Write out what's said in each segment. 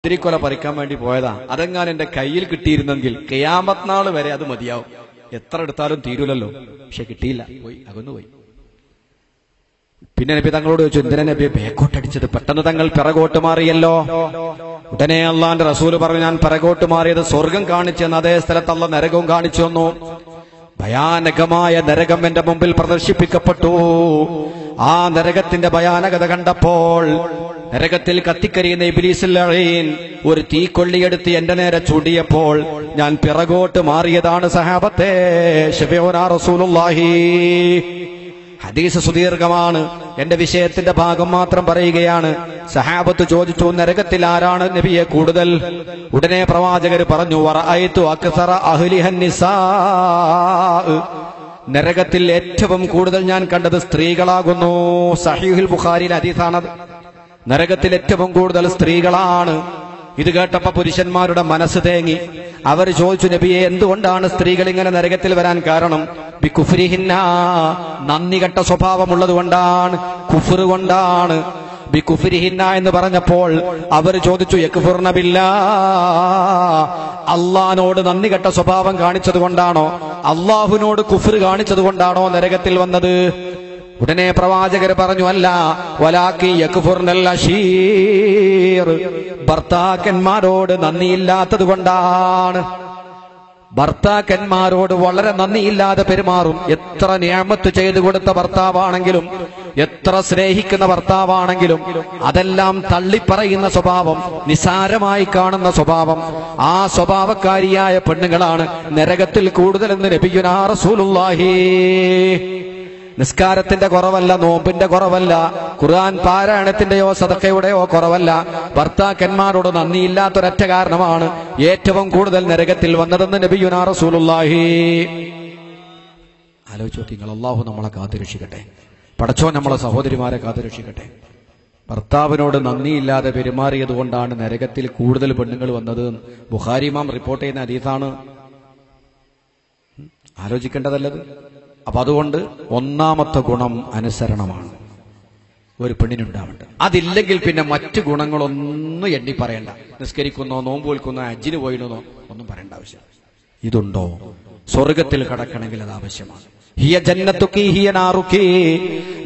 മുന്തിരിക്കൊല പറിക്കാൻ വേണ്ടി പോയതാ, അതെങ്ങാനും എന്റെ കയ്യിൽ കിട്ടിയിരുന്നെങ്കിൽ ഖിയാമത്ത് നാൾ വരെ അത് മതിയാവും. എത്ര എടുത്താലും തീരൂലല്ലോ. പക്ഷെ കിട്ടിയില്ല, പോയി, അകന്നുപോയി. പിന്നെ നബി തങ്ങളോട് ചോദിച്ചു, എന്തിനാ നബിയെ ബേക്കോട്ടടിച്ചത്? പെട്ടെന്ന് തങ്ങൾ പിറകോട്ട് മാറിയല്ലോ. ഉടനെ അള്ളാന്റെ റസൂല് പറഞ്ഞു, ഞാൻ പിറകോട്ട് മാറിയത് സ്വർഗം കാണിച്ചു തന്നു, അതേ സ്ഥലത്ത് അള്ളാഹ് നരകവും കാണിച്ചു തന്നു. ഭയാനകമായ നരകം എന്റെ മുമ്പിൽ പ്രദർശിപ്പിക്കപ്പെട്ടു. ആ നരകത്തിന്റെ ഭയാനകത കണ്ടപ്പോൾ, നരകത്തിൽ കത്തിക്കരിയുന്ന ഇബ്ലീസുൽ ലഈൻ ഒരു തീക്കൊള്ളിയെടുത്ത് എന്റെ നേരെ ചൂണ്ടിയപ്പോൾ ഞാൻ പിറകോട്ട് മാറിയതാണ് സഹാബത്തെ. ശഫീഉനാ റസൂലുള്ളാഹി. ഹദീസ് സുദീർഘമാണ്, എന്റെ വിഷയത്തിന്റെ ഭാഗം മാത്രം പറയുകയാണ്. സഹാബത്ത് ചോദിച്ചു, നരകത്തിൽ ആരാണ് നബിയെ കൂടുതൽ? ഉടനെ പ്രവാചകർ പറഞ്ഞു, വറഅയ്തു അക്സറ അഹ്ലിഹൻ നിസാ. നരകത്തിൽ ഏറ്റവും കൂടുതൽ ഞാൻ കണ്ടത് സ്ത്രീകളാകുന്നു. സഹീഹുൽ ബുഖാരിയിലെ ഹദീസാണത്. നരകത്തിൽ ഏറ്റവും കൂടുതൽ സ്ത്രീകളാണ്. ഇത് കേട്ടപ്പോ പുരുഷന്മാരുടെ മനസ്സ് തേങ്ങി. അവർ ചോദിച്ചു, നബിയെ എന്തുകൊണ്ടാണ് സ്ത്രീകൾ ഇങ്ങനെ നരകത്തിൽ വരാൻ കാരണം? ബികുഫ്രിഹിന്ന, നന്ദി കെട്ട സ്വഭാവമുള്ളത് കൊണ്ടാണ്, കുഫ്ർ കൊണ്ടാണ്. ബികുഫ്രിഹിന്ന എന്ന് പറഞ്ഞപ്പോൾ അവർ ചോദിച്ചു, യക്ഫുർന ബില്ലാ, അള്ളാഹിനോട് നന്ദി കെട്ട സ്വഭാവം കാണിച്ചത് കൊണ്ടാണോ, അള്ളാഹുവിനോട് കുഫ്ർ കാണിച്ചത് കൊണ്ടാണോ നരകത്തിൽ വന്നത്? ഉടനെ പ്രവാചകർ പറഞ്ഞു, അല്ല, വലാക്കി യക്ഫുർനൽ അശീർ, ഭർത്താക്കന്മാരോട് നന്ദിയില്ലാത്തത് കൊണ്ടാണ്. ഭർത്താക്കന്മാരോട് വളരെ നന്ദിയില്ലാതെ പെരുമാറും. എത്ര നിഅമത്ത് ചെയ്തു കൊടുത്ത ഭർത്താവാണെങ്കിലും, എത്ര സ്നേഹിക്കുന്ന ഭർത്താവാണെങ്കിലും അതെല്ലാം തള്ളിപ്പറയുന്ന സ്വഭാവം, നിസാരമായി കാണുന്ന സ്വഭാവം, ആ സ്വഭാവക്കാരിയായ പെണ്ണുങ്ങളാണ് നരകത്തിൽ കൂടുതലെന്ന് നബിയുനാ റസൂലുള്ളാഹി. നിസ്കാരത്തിന്റെ കുറവല്ല, നോമ്പിന്റെ കുറവല്ല, ഖുർആൻ പാരായണത്തിന്റെയോ സദഖയുടെയോ കുറവല്ല, ഭർത്താക്കന്മാരോട് നന്ദിയില്ലാത്തൊരൊറ്റ കാരണമാണ് ഏറ്റവും കൂടുതൽ നരകത്തിൽ വന്നതെന്ന് നബിയുനാ റസൂലുള്ളാഹി. ആലോചിച്ചു നിങ്ങൾ, അല്ലാഹു നമ്മളെ കാത്തുരക്ഷിക്കട്ടെ, പടച്ചോൻ നമ്മളെ സഹോദരിമാരെ കാത്തുരക്ഷിക്കട്ടെ. ഭർത്താവിനോട് നന്ദിയില്ലാതെ പെരുമാറിയത് കൊണ്ടാണ് നരകത്തിൽ കൂടുതൽ പെണ്ണുങ്ങൾ വന്നത്. ബുഖാരി ഇമാം റിപ്പോർട്ട് ചെയ്യുന്ന ഹദീസാണ്. ആലോചിക്കേണ്ടതല്ലത്. അപ്പൊ അതുകൊണ്ട് ഒന്നാമത്തെ ഗുണം അനുസരണമാണ് ഒരു പെണ്ണിനുണ്ടാവേണ്ടത്. അതില്ലെങ്കിൽ പിന്നെ മറ്റു ഗുണങ്ങളൊന്നും എണ്ണി പറയണ്ട. നിസ്കരിക്കുന്നോ, നോമ്പ് വിൽക്കുന്നോ, ഹജ്ജിന് പോയിടുന്നോ ഒന്നും പറയേണ്ട ആവശ്യം. ഇതുണ്ടോ? സ്വർഗത്തിൽ കടക്കണമെങ്കിൽ അത് ആവശ്യമാണ്. ഹിയ ജന്നത്തുക്കി ഹിയ നാറുക്കി,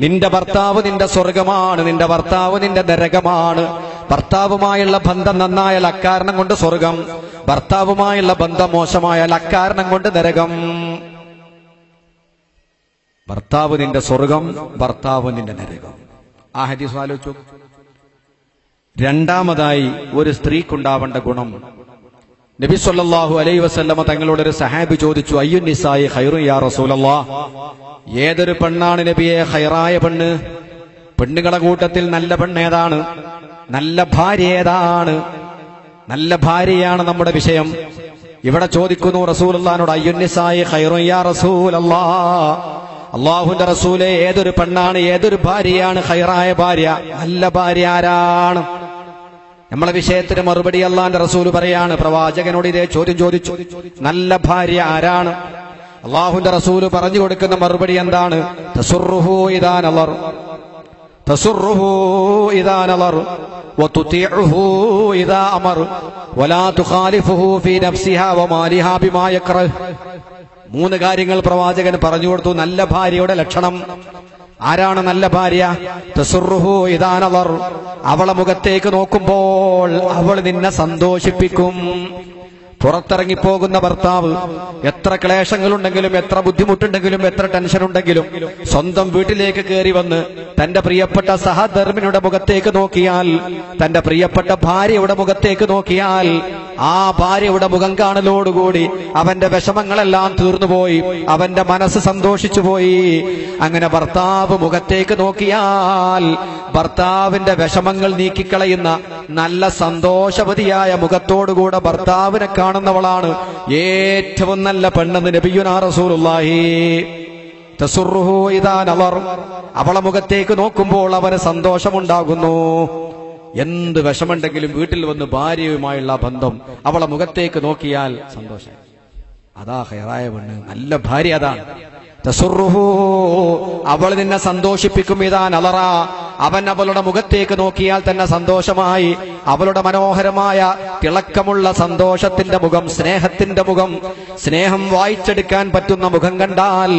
നിന്റെ ഭർത്താവ് നിന്റെ സ്വർഗമാണ്, നിന്റെ ഭർത്താവ് നിന്റെ നരകമാണ്. ഭർത്താവുമായുള്ള ബന്ധം നന്നായാൽ അക്കാരണം കൊണ്ട് സ്വർഗം, ഭർത്താവുമായുള്ള ബന്ധം മോശമായാൽ അക്കാരണം കൊണ്ട് നരകം. ഭർത്താവ് നിന്റെ സ്വർഗം, ഭർത്താവ് നിന്റെ നരകം. ആ ഹദീസ് ആലോചിച്ചു. രണ്ടാമതായി ഒരു സ്ത്രീക്കുണ്ടാവേണ്ട ഗുണം, നബി സല്ലല്ലാഹു അലൈഹി വസല്ലമ തങ്ങളോട് ഒരു സഹാബി ചോദിച്ചു, അയ്യുൻ നിസായി ഖൈറുൻ യാ റസൂലല്ലാഹ്, ഏതൊരു പെണ്ണാണ് നബിയെ ഖൈറായ പെണ്ണ്? പെണ്ണുകളെ കൂട്ടത്തിൽ നല്ല പെണ്ണ് ഏതാണ്? നല്ല ഭാര്യ ഏതാണ്? നല്ല ഭാര്യയാണ് നമ്മുടെ വിഷയം. ഇവിടെ ചോദിക്കുന്നു റസൂലുള്ളാഹിനോട്, അയ്യുൻ നിസായി ഖൈറുൻ യാ റസൂലല്ലാഹ്, അള്ളാഹുവിന്റെ റസൂലെ ഏതൊരു പെണ്ണാണ്, ഏതൊരു ഭാര്യയാണ് ഖൈറായ ഭാര്യ, നല്ല ഭാര്യ ആരാണ്? നമ്മളെ വിഷയത്തിന് മറുപടി അള്ളാന്റെ റസൂല് പറയാണ്. പ്രവാചകനോട് ഇതേ ചോദ്യം ചോദിച്ചു, നല്ല ഭാര്യ ആരാണ്? അള്ളാഹുവിന്റെ റസൂല് പറഞ്ഞു കൊടുക്കുന്ന മറുപടി എന്താണ്? തസുറുഹു ഇദാ നളർ, തസുറുഹു ഇദാ നളർ വതുതിഉഹു ഇദാ അമർ വലാ തുഖാലിഫുഹു ഫീ നഫ്സിഹാ വമാലിഹാ ബിമാ യക്റഹ്. മൂന്ന് കാര്യങ്ങൾ പ്രവാചകൻ പറഞ്ഞു കൊടുത്തു. നല്ല ഭാര്യയുടെ ലക്ഷണം ആരാണ്? നല്ല ഭാര്യ തസുറുഹു ഇദാ നളർ, അവളെ മുഖത്തേക്ക് നോക്കുമ്പോൾ അവൾ നിന്നെ സന്തോഷിപ്പിക്കും. പുറത്തിറങ്ങിപ്പോകുന്ന ഭർത്താവ് എത്ര ക്ലേശങ്ങളുണ്ടെങ്കിലും, എത്ര ബുദ്ധിമുട്ടുണ്ടെങ്കിലും, എത്ര ടെൻഷൻ ഉണ്ടെങ്കിലും സ്വന്തം വീട്ടിലേക്ക് കയറി വന്ന് തന്റെ പ്രിയപ്പെട്ട സഹധർമ്മിണിയുടെ മുഖത്തേക്ക് നോക്കിയാൽ, തന്റെ പ്രിയപ്പെട്ട ഭാര്യയുടെ മുഖത്തേക്ക് നോക്കിയാൽ, ആ ഭാര്യയുടെ മുഖം കാണലോടുകൂടി അവന്റെ വിഷമങ്ങളെല്ലാം തീർന്നുപോയി, അവന്റെ മനസ്സ് സന്തോഷിച്ചു പോയി. അങ്ങനെ ഭർത്താവ് മുഖത്തേക്ക് നോക്കിയാൽ ഭർത്താവിന്റെ വിഷമങ്ങൾ നീക്കിക്കളയുന്ന നല്ല സന്തോഷവതിയായ മുഖത്തോടുകൂടെ ഭർത്താവിനെ കാണുന്നവളാണ് ഏറ്റവും നല്ല പെണ്ണെന്ന് നബിയുനാ റസൂലുള്ളാഹി. തസുറുഹു ഇദാ നളർ, അവളെ മുഖത്തേക്ക് നോക്കുമ്പോൾ അവന് സന്തോഷമുണ്ടാകുന്നു. എന്ത് വിഷമുണ്ടെങ്കിലും വീട്ടിൽ വന്ന് ഭാര്യയുമായുള്ള ബന്ധം അവളെ മുഖത്തേക്ക് നോക്കിയാൽ സന്തോഷം. അതാ ഖൈറായ പെണ്ണ്, നല്ല ഭാര്യ അതാണ്. തസുറുഹു, അവൾ നിന്നെ സന്തോഷിപ്പിക്കും. ഇദാ നളറ, അവൻ അവളുടെ മുഖത്തേക്ക് നോക്കിയാൽ തന്നെ സന്തോഷമായി. അവളുടെ മനോഹരമായ തിളക്കമുള്ള സന്തോഷത്തിന്റെ മുഖം, സ്നേഹത്തിന്റെ മുഖം, സ്നേഹം വായിച്ചെടുക്കാൻ പറ്റുന്ന മുഖം കണ്ടാൽ,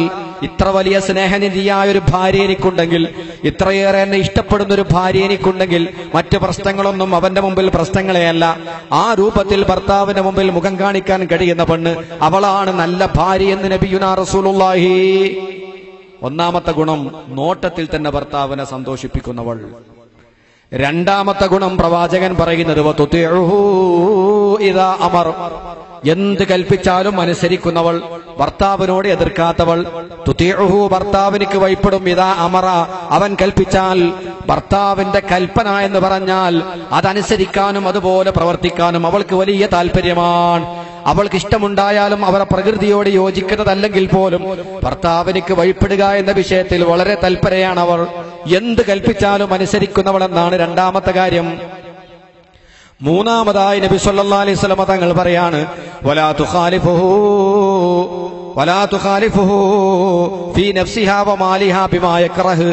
ഇത്ര വലിയ സ്നേഹനിധിയായ ഒരു ഭാര്യ എനിക്കുണ്ടെങ്കിൽ, ഇത്രയേറെ എന്നെ ഇഷ്ടപ്പെടുന്ന ഒരു ഭാര്യ എനിക്കുണ്ടെങ്കിൽ, മറ്റ് പ്രശ്നങ്ങളൊന്നും അവന്റെ മുമ്പിൽ പ്രശ്നങ്ങളെയല്ല. ആ രൂപത്തിൽ ഭർത്താവിന്റെ മുമ്പിൽ മുഖം കാണിക്കാൻ കഴിയുന്ന പെണ്ണ്, അവളാണ് നല്ല ഭാര്യ എന്ന് നബിയുനാ റസൂലുള്ളാഹി. ഒന്നാമത്തെ ഗുണം, നോട്ടത്തിൽ തന്നെ ഭർത്താവിനെ സന്തോഷിപ്പിക്കുന്നവൾ. രണ്ടാമത്തെ ഗുണം പ്രവാചകൻ പറയുന്നത് വതുതിഉഹു ഇദാ അമർ, എന്ത് കൽപ്പിച്ചാലും അനുസരിക്കുന്നവൾ, ഭർത്താവിനോട് എതിർക്കാത്തവൾ. തുതിഉഹു, ഭർത്താവിനിക്ക് വഴിപ്പെടും. ഇദാ അമറ, അവൻ കൽപ്പിച്ചാൽ, ഭർത്താവിന്റെ കൽപ്പന എന്ന് പറഞ്ഞാൽ അതനുസരിക്കാനും അതുപോലെ പ്രവർത്തിക്കാനും അവൾക്ക് വലിയ താല്പര്യമാണ്. അവൾക്ക് ഇഷ്ടമുണ്ടായാലും അവരുടെ പ്രകൃതിയോട് യോജിക്കുന്നതല്ലെങ്കിൽ പോലും ഭർത്താവിനിക്ക് വഴിപ്പെടുക എന്ന വിഷയത്തിൽ വളരെ തൽപരയാണ് അവർ. എന്ത് കൽപ്പിച്ചാലും അനുസരിക്കുന്നവളെന്നാണ് രണ്ടാമത്തെ കാര്യം. മൂന്നാമതായി നബി സല്ലല്ലാഹു അലൈഹി വസല്ലം തങ്ങൾ പറയാണ്, വലാ തുഖാലിഫുഹു ഫീ നഫ്സിഹാ വമാലിഹാ ബിമാ യക്റഹ്.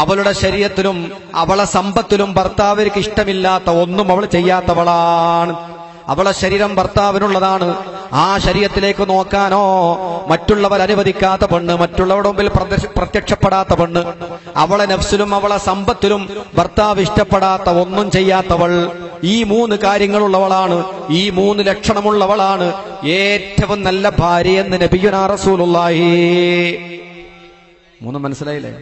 അവളുടെ ശരീരത്തിലും അവളെ സമ്പത്തിലും ഭർത്താവിற்கு ഇഷ്ടമില്ലാത്ത ഒന്നും അവൾ ചെയ്യാത്തവളാണ്. അവളെ ശരീരം ഭർത്താവിനുള്ളതാണ്. ആ ശരീരത്തിലേക്ക് നോക്കാനോ മറ്റുള്ളവർ അനുവദിക്കാത്ത പെണ്ണ്, മറ്റുള്ളവരുടെ മുമ്പിൽ പ്രത്യക്ഷപ്പെടാത്ത പെണ്ണ്, അവളെ നഫ്സിലും അവളെ സമ്പത്തിലും ഭർത്താവ് ഇഷ്ടപ്പെടാത്ത ഒന്നും ചെയ്യാത്തവൾ. ഈ മൂന്ന് കാര്യങ്ങളുള്ളവളാണ്, ഈ മൂന്ന് ലക്ഷണമുള്ളവളാണ് ഏറ്റവും നല്ല ഭാര്യ എന്ന് നബിയുനാ റസൂലുള്ളാഹി. മൂന്ന് മനസ്സിലായില്ലേ?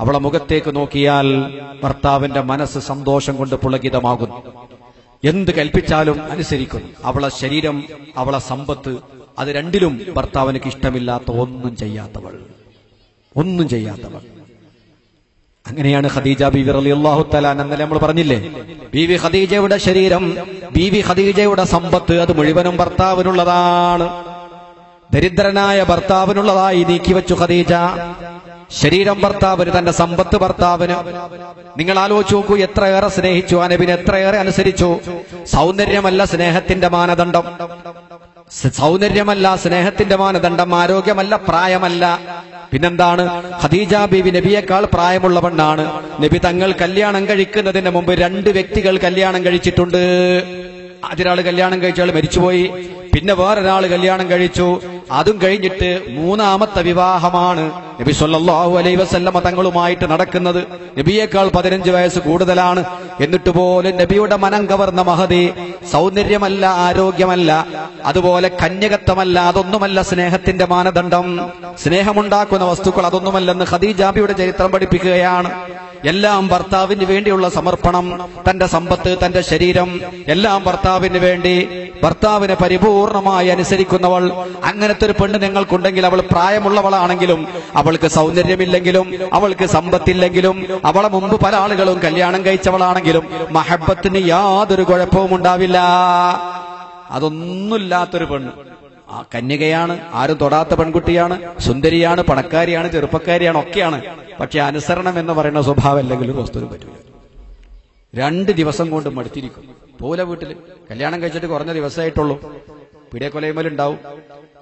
അവളെ മുഖത്തേക്ക് നോക്കിയാൽ ഭർത്താവിന്റെ മനസ്സ് സന്തോഷം കൊണ്ട് പുളകിതമാകുന്നു. എന്ത് കൽപ്പിച്ചാലും അനുസരിക്കുന്നു. അവളെ ശരീരം, അവളെ സമ്പത്ത്, അത് രണ്ടിലും ഭർത്താവിനക്ക് ഇഷ്ടമില്ലാത്ത ഒന്നും ചെയ്യാത്തവൾ. അങ്ങനെയാണ് ഖദീജ ബീവി റളിയല്ലാഹു തആല അന്നലെ നമ്മൾ പറഞ്ഞില്ലേ, ബീവി ഖദീജയുടെ ശരീരം, ബീവി ഖദീജയുടെ സമ്പത്ത്, അത് മുഴുവനും ഭർത്താവിനുള്ളതാണ്. ദരിദ്രനായ ഭർത്താവിനുള്ളതായി നീക്കിവെച്ചു ഖദീജ. ശരീരം ഭർത്താവിന്, തന്റെ സമ്പത്ത് ഭർത്താവിന്. നിങ്ങൾ ആലോചിച്ച് നോക്കൂ, എത്രയേറെ സ്നേഹിച്ചു, ആ നബിനെ എത്രയേറെ അനുസരിച്ചു. സൗന്ദര്യമല്ല സ്നേഹത്തിന്റെ മാനദണ്ഡം, സൗന്ദര്യമല്ല സ്നേഹത്തിന്റെ മാനദണ്ഡം, ആരോഗ്യമല്ല, പ്രായമല്ല. പിന്നെന്താണ്? ഖദീജ ബീവി നബിയേക്കാൾ പ്രായമുള്ള പെണ്ണാണ്. നബി തങ്ങൾ കല്യാണം കഴിക്കുന്നതിന് മുമ്പ് 2 വ്യക്തികൾ കല്യാണം കഴിച്ചിട്ടുണ്ട്. അതിലൊരാൾ കല്യാണം കഴിച്ചയാൾ മരിച്ചുപോയി, പിന്നെ വേറൊരാൾ കല്യാണം കഴിച്ചു. അതും കഴിഞ്ഞിട്ട് 3ാമത്തെ വിവാഹമാണ് നബി സല്ലല്ലാഹു അലൈഹി വസല്ലമ തങ്ങളുമായിട്ട് നടക്കുന്നത്. നബിയേക്കാൾ 15 വയസ്സ് കൂടുതലാണ്. എന്നിട്ട് പോലും നബിയുടെ മനം കവർന്ന മഹദി സൗന്ദര്യമല്ല, ആരോഗ്യമല്ല, അതുപോലെ കന്യകത്വമല്ല, അതൊന്നുമല്ല സ്നേഹത്തിന്റെ മാനദണ്ഡം. സ്നേഹമുണ്ടാക്കുന്ന വസ്തുക്കൾ അതൊന്നുമല്ലെന്ന് ഖദീജ ബിയുടെ ചരിത്രം പഠിപ്പിക്കുകയാണ്. എല്ലാം ഭർത്താവിന് വേണ്ടിയുള്ള സമർപ്പണം, തന്റെ സമ്പത്ത്, തന്റെ ശരീരം, എല്ലാം ഭർത്താവിന് വേണ്ടി, ഭർത്താവിനെ പരിപൂർണമായി അനുസരിക്കുന്നവൾ. അങ്ങനത്തെ ഒരു പെണ്ണ് നിങ്ങൾക്കുണ്ടെങ്കിൽ, അവൾ പ്രായമുള്ളവളാണെങ്കിലും, അവൾക്ക് സൗന്ദര്യമില്ലെങ്കിലും, അവൾക്ക് സമ്പത്തില്ലെങ്കിലും, അവളെ മുമ്പ് പല ആളുകളും കല്യാണം കഴിച്ചവളാണെങ്കിലും മഹബത്തിന് യാതൊരു കുഴപ്പവും ഉണ്ടാവില്ല. അതൊന്നുമില്ലാത്തൊരു പെണ്ണ്, ആ കന്യകയാണ്, ആരും തൊടാത്ത പെൺകുട്ടിയാണ്, സുന്ദരിയാണ്, പണക്കാരിയാണ്, ചെറുപ്പക്കാരിയാണ്, ഒക്കെയാണ്. പക്ഷെ അനുസരണം എന്ന് പറയുന്ന സ്വഭാവം അല്ലെങ്കിൽ വസ്തുവിന് പറ്റില്ല. 2 ദിവസം കൊണ്ട് മടുത്തിരിക്കും. പോലെ വീട്ടിൽ കല്യാണം കഴിച്ചിട്ട് കുറഞ്ഞ ദിവസമായിട്ടുള്ളൂ, പിടിയക്കൊലയുമലുണ്ടാവും,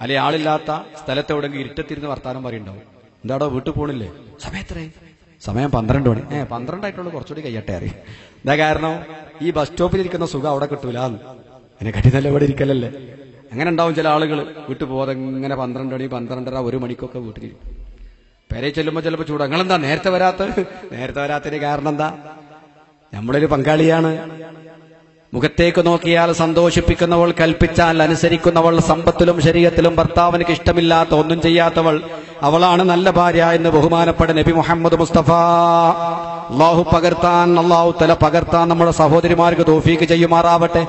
അല്ലെ ആളില്ലാത്ത സ്ഥലത്തെവിടെങ്കിൽ ഇരുട്ടത്തിരുന്ന് വർത്താനം പറയുണ്ടാവും. എന്താടോ വീട്ടിൽ പോണില്ലേ? സമയം 12 മണി. 12 ആയിട്ടുള്ളൂ, കുറച്ചുകൂടി കഴിയട്ടെ അറിയാം. എന്താ കാരണം? ഈ ബസ് സ്റ്റോപ്പിലിരിക്കുന്ന സുഖം അവിടെ കിട്ടൂല. അതിനെ കട്ടി നല്ല ഇവിടെ ഇരിക്കലല്ലേ. അങ്ങനെ ഉണ്ടാവും ചില ആളുകൾ വീട്ടിൽ പോകാതെ ഇങ്ങനെ 12 മണി, 12:30, 1 മണിക്കൊക്കെ വീട്ടിലിരിക്കും. പേരെ ചെല്ലുമ്പോൾ ചിലപ്പോൾ ചൂട്, നിങ്ങളെന്താ നേരത്തെ വരാത്തതിന് കാരണം എന്താ? നമ്മളൊരു പങ്കാളിയാണ്. മുഖത്തേക്ക് നോക്കിയാൽ സന്തോഷിപ്പിക്കുന്നവൾ, കൽപ്പിച്ചാൽ അനുസരിക്കുന്നവൾ, സമ്പത്തിലും ശരീരത്തിലും ഭർത്താവിനക്ക് ഇഷ്ടമില്ലാത്ത ഒന്നും ചെയ്യാത്തവൾ, അവളാണ് നല്ല ഭാര്യ എന്ന് ബഹുമാനപ്പെട്ട നബി മുഹമ്മദ് മുസ്തഫ. അല്ലാഹു തആല പകർത്താൻ നമ്മുടെ സഹോദരിമാർക്ക് തൗഫീക്ക് ചെയ്യുമാറാവട്ടെ.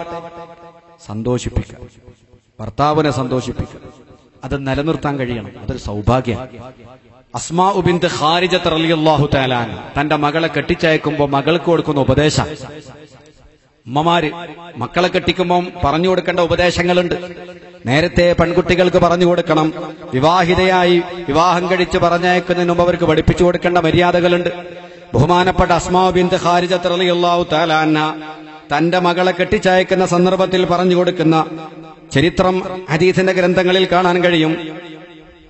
സന്തോഷിപ്പിക്കുക, ഭർത്താവിനെ സന്തോഷിപ്പിക്കുക, അത് നിലനിർത്താൻ കഴിയണം. അതൊരു സൗഭാഗ്യം. അസ്മാ ബിൻത് ഖാരിജ റളിയല്ലാഹു തആല തന്റെ മകളെ കെട്ടിച്ചയക്കുമ്പോൾ മകൾക്ക് കൊടുക്കുന്ന ഉപദേശം, ഉമ്മമാര് മക്കളെ കെട്ടിക്കുമ്പോൾ പറഞ്ഞു കൊടുക്കേണ്ട ഉപദേശങ്ങളുണ്ട്. നേരത്തെ പെൺകുട്ടികൾക്ക് പറഞ്ഞു കൊടുക്കണം. വിവാഹിതയായി വിവാഹം കഴിച്ച് പറഞ്ഞയക്കുന്നതിന് മുമ്പ് അവർക്ക് പഠിപ്പിച്ചു കൊടുക്കേണ്ട മര്യാദകളുണ്ട്. ബഹുമാനപ്പെട്ട അസ്മാ ബിൻത് ഖാരിജ റളിയല്ലാഹു തആല തന്റെ മകളെ കെട്ടിച്ചയക്കുന്ന സന്ദർഭത്തിൽ പറഞ്ഞു കൊടുക്കുന്ന ചരിത്രം ഹദീസിന്റെ ഗ്രന്ഥങ്ങളിൽ കാണാൻ കഴിയും.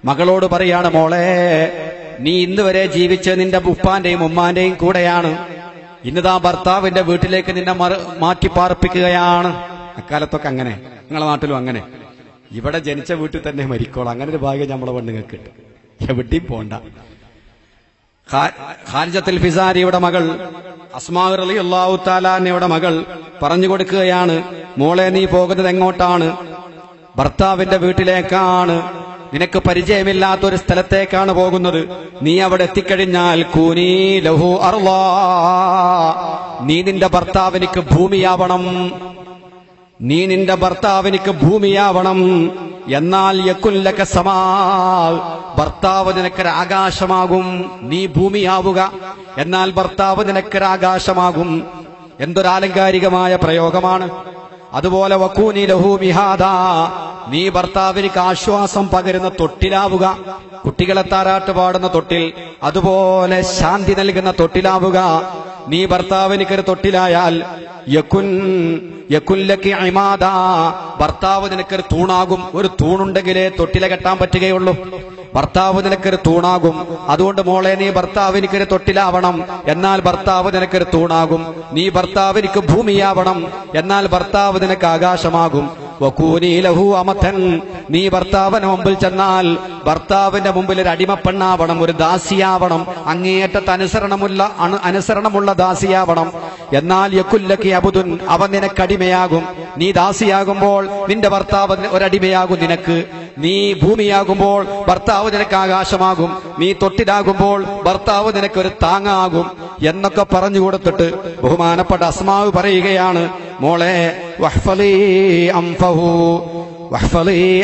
മകളോട് പറയാണ്, മോളെ, നീ ഇന്ന് വരെ ജീവിച്ച് നിന്റെ ഉപ്പാന്റെയും ഉമ്മാന്റെയും കൂടെയാണ്. ഇന്നതാ ഭർത്താവിന്റെ വീട്ടിലേക്ക് നിന്നെ മാറ്റി പാർപ്പിക്കുകയാണ്. അക്കാലത്തൊക്കെ അങ്ങനെ, നിങ്ങളെ നാട്ടിലും അങ്ങനെ. ഇവിടെ ജനിച്ച വീട്ടിൽ തന്നെ മരിക്കോളാം. അങ്ങനെ ഒരു ഭാഗ്യം നമ്മളെ പെണ്ണുങ്ങൾക്ക് ഉണ്ട്. എവിടെയും പോണ്ട. ഖാരിജത്തുൽ ഫിസാരിയുടെ മകൾ അസ്മാ റളിയല്ലാഹു തആല അൻഹയുടെ മകൾ പറഞ്ഞു കൊടുക്കുകയാണ്, മോളെ നീ പോകുന്നത് എങ്ങോട്ടാണ്? ഭർത്താവിന്റെ വീട്ടിലേക്കാണ്. നിനക്ക് പരിചയമില്ലാത്ത ഒരു സ്ഥലത്തേക്കാണ് പോകുന്നത്. നീ അവിടെ എത്തിക്കഴിഞ്ഞാൽ കൂനീ ലഹു അർളാ, നീ നിന്റെ ഭർത്താവിനിക്ക് ഭൂമിയാവണം. നീ നിന്റെ ഭർത്താവിനിക്ക് ഭൂമിയാവണം. എന്നാൽ യകുല്ലക സമാ, ഭർത്താവ് നിനക്കൊരു ആകാശമാകും. നീ ഭൂമിയാവുക, എന്നാൽ ഭർത്താവ് നിനക്കൊരു ആകാശമാകും. എന്തൊരാലങ്കാരികമായ പ്രയോഗമാണ്. അതുപോലെ വകൂനി ലഹു മിഹാദാ, നീ ഭർത്താവിനിക്ക് ആശ്വാസം പകരുന്ന തൊട്ടിലാവുക. കുട്ടികളെ താരാട്ട് പാടുന്ന തൊട്ടിൽ, അതുപോലെ ശാന്തി നൽകുന്ന തൊട്ടിലാവുക. നീ ഭർത്താവിനിക്കൊരു തൊട്ടിലായാൽ യകുല്ലകി ഇമാദാ, ഭർത്താവ് നിനക്കൊരു തൂണാകും. ഒരു തൂണുണ്ടെങ്കിലേ തൊട്ടിലെ കെട്ടാൻ പറ്റുകയുള്ളൂ. ഭർത്താവ് നിനക്കൊരു തൂണാകും. അതുകൊണ്ട് മോളെ നീ ഭർത്താവിനിക്കൊരു തൊട്ടിലാവണം, എന്നാൽ ഭർത്താവ് നിനക്കൊരു തൂണാകും. നീ ഭർത്താവിനിക്ക് ഭൂമിയാവണം, എന്നാൽ ഭർത്താവ് നിനക്ക് ആകാശമാകും. വകൂനി ലഹു അമതൻ, നീ ഭർത്താവിന് മുമ്പിൽ ചെന്നാൽ ഭർത്താവിന്റെ മുമ്പിൽ ഒരു അടിമപ്പെണ്ണാവണം, ഒരു ദാസിയാവണം. അങ്ങേയറ്റത്ത് അനുസരണമുള്ള ദാസിയാവണം. എന്നാൽ യകുല്ലകി അബ്ദുൻ, അവൻ നിനക്കടിമയാകും. നീ ദാസിയാകുമ്പോൾ നിന്റെ ഭർത്താവ് ഒരടിമയാകും നിനക്ക്. നീ ഭൂമിയാകുമ്പോൾ ഭർത്താവ് നിനക്ക് ആകാശമാകും. നീ തൊട്ടിലാകുമ്പോൾ ഭർത്താവ് നിനക്കൊരു താങ്ങാകും എന്നൊക്കെ പറഞ്ഞു കൊടുത്തിട്ട് ബഹുമാനപ്പെട്ട അസ്മാവ് പറയുകയാണ്, മോളെ വഹ്ഫലി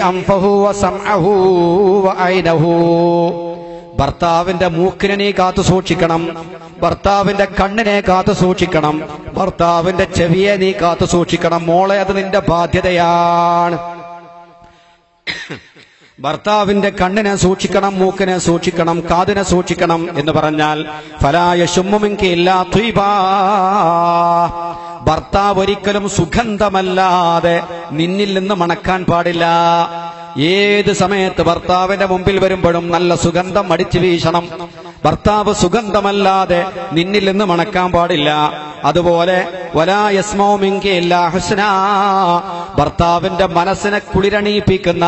അൻഫഹു വസംഅഹു വഅൈനഹു, ഭർത്താവിന്റെ മൂക്കിനെ നീ കാത്തു സൂക്ഷിക്കണം, ഭർത്താവിന്റെ കണ്ണിനെ കാത്തു സൂക്ഷിക്കണം, ഭർത്താവിന്റെ ചെവിയെ നീ കാത്തു സൂക്ഷിക്കണം. മോളെ അത് നിന്റെ ബാധ്യതയാണ്. ഭർത്താവിന്റെ കണ്ണിനെ സൂക്ഷിക്കണം, മൂക്കിനെ സൂക്ഷിക്കണം, കാതിനെ സൂക്ഷിക്കണം എന്ന് പറഞ്ഞാൽ ഫലാ യശുമ്മു മിൻകി ഇല്ലാ ത്വയ്ബാ, ഭർത്താവ് ഒരിക്കലും സുഗന്ധമല്ലാതെ നിന്നിൽ നിന്ന് മണക്കാൻ പാടില്ല. ഏത് സമയത്ത് ഭർത്താവിന്റെ മുമ്പിൽ വരുമ്പോഴും നല്ല സുഗന്ധം അടിച്ചു വീശണം. ഭർത്താവ് സുഗന്ധമല്ലാതെ നിന്നിൽ നിന്ന് മണക്കാൻ പാടില്ല. അതുപോലെ വലാ യസ്മഉ മിൻകി ഇല്ലാ ഹുസ്നാ, ഭർത്താവിന്റെ മനസ്സിനെ കുളിരണീപ്പിക്കുന്ന,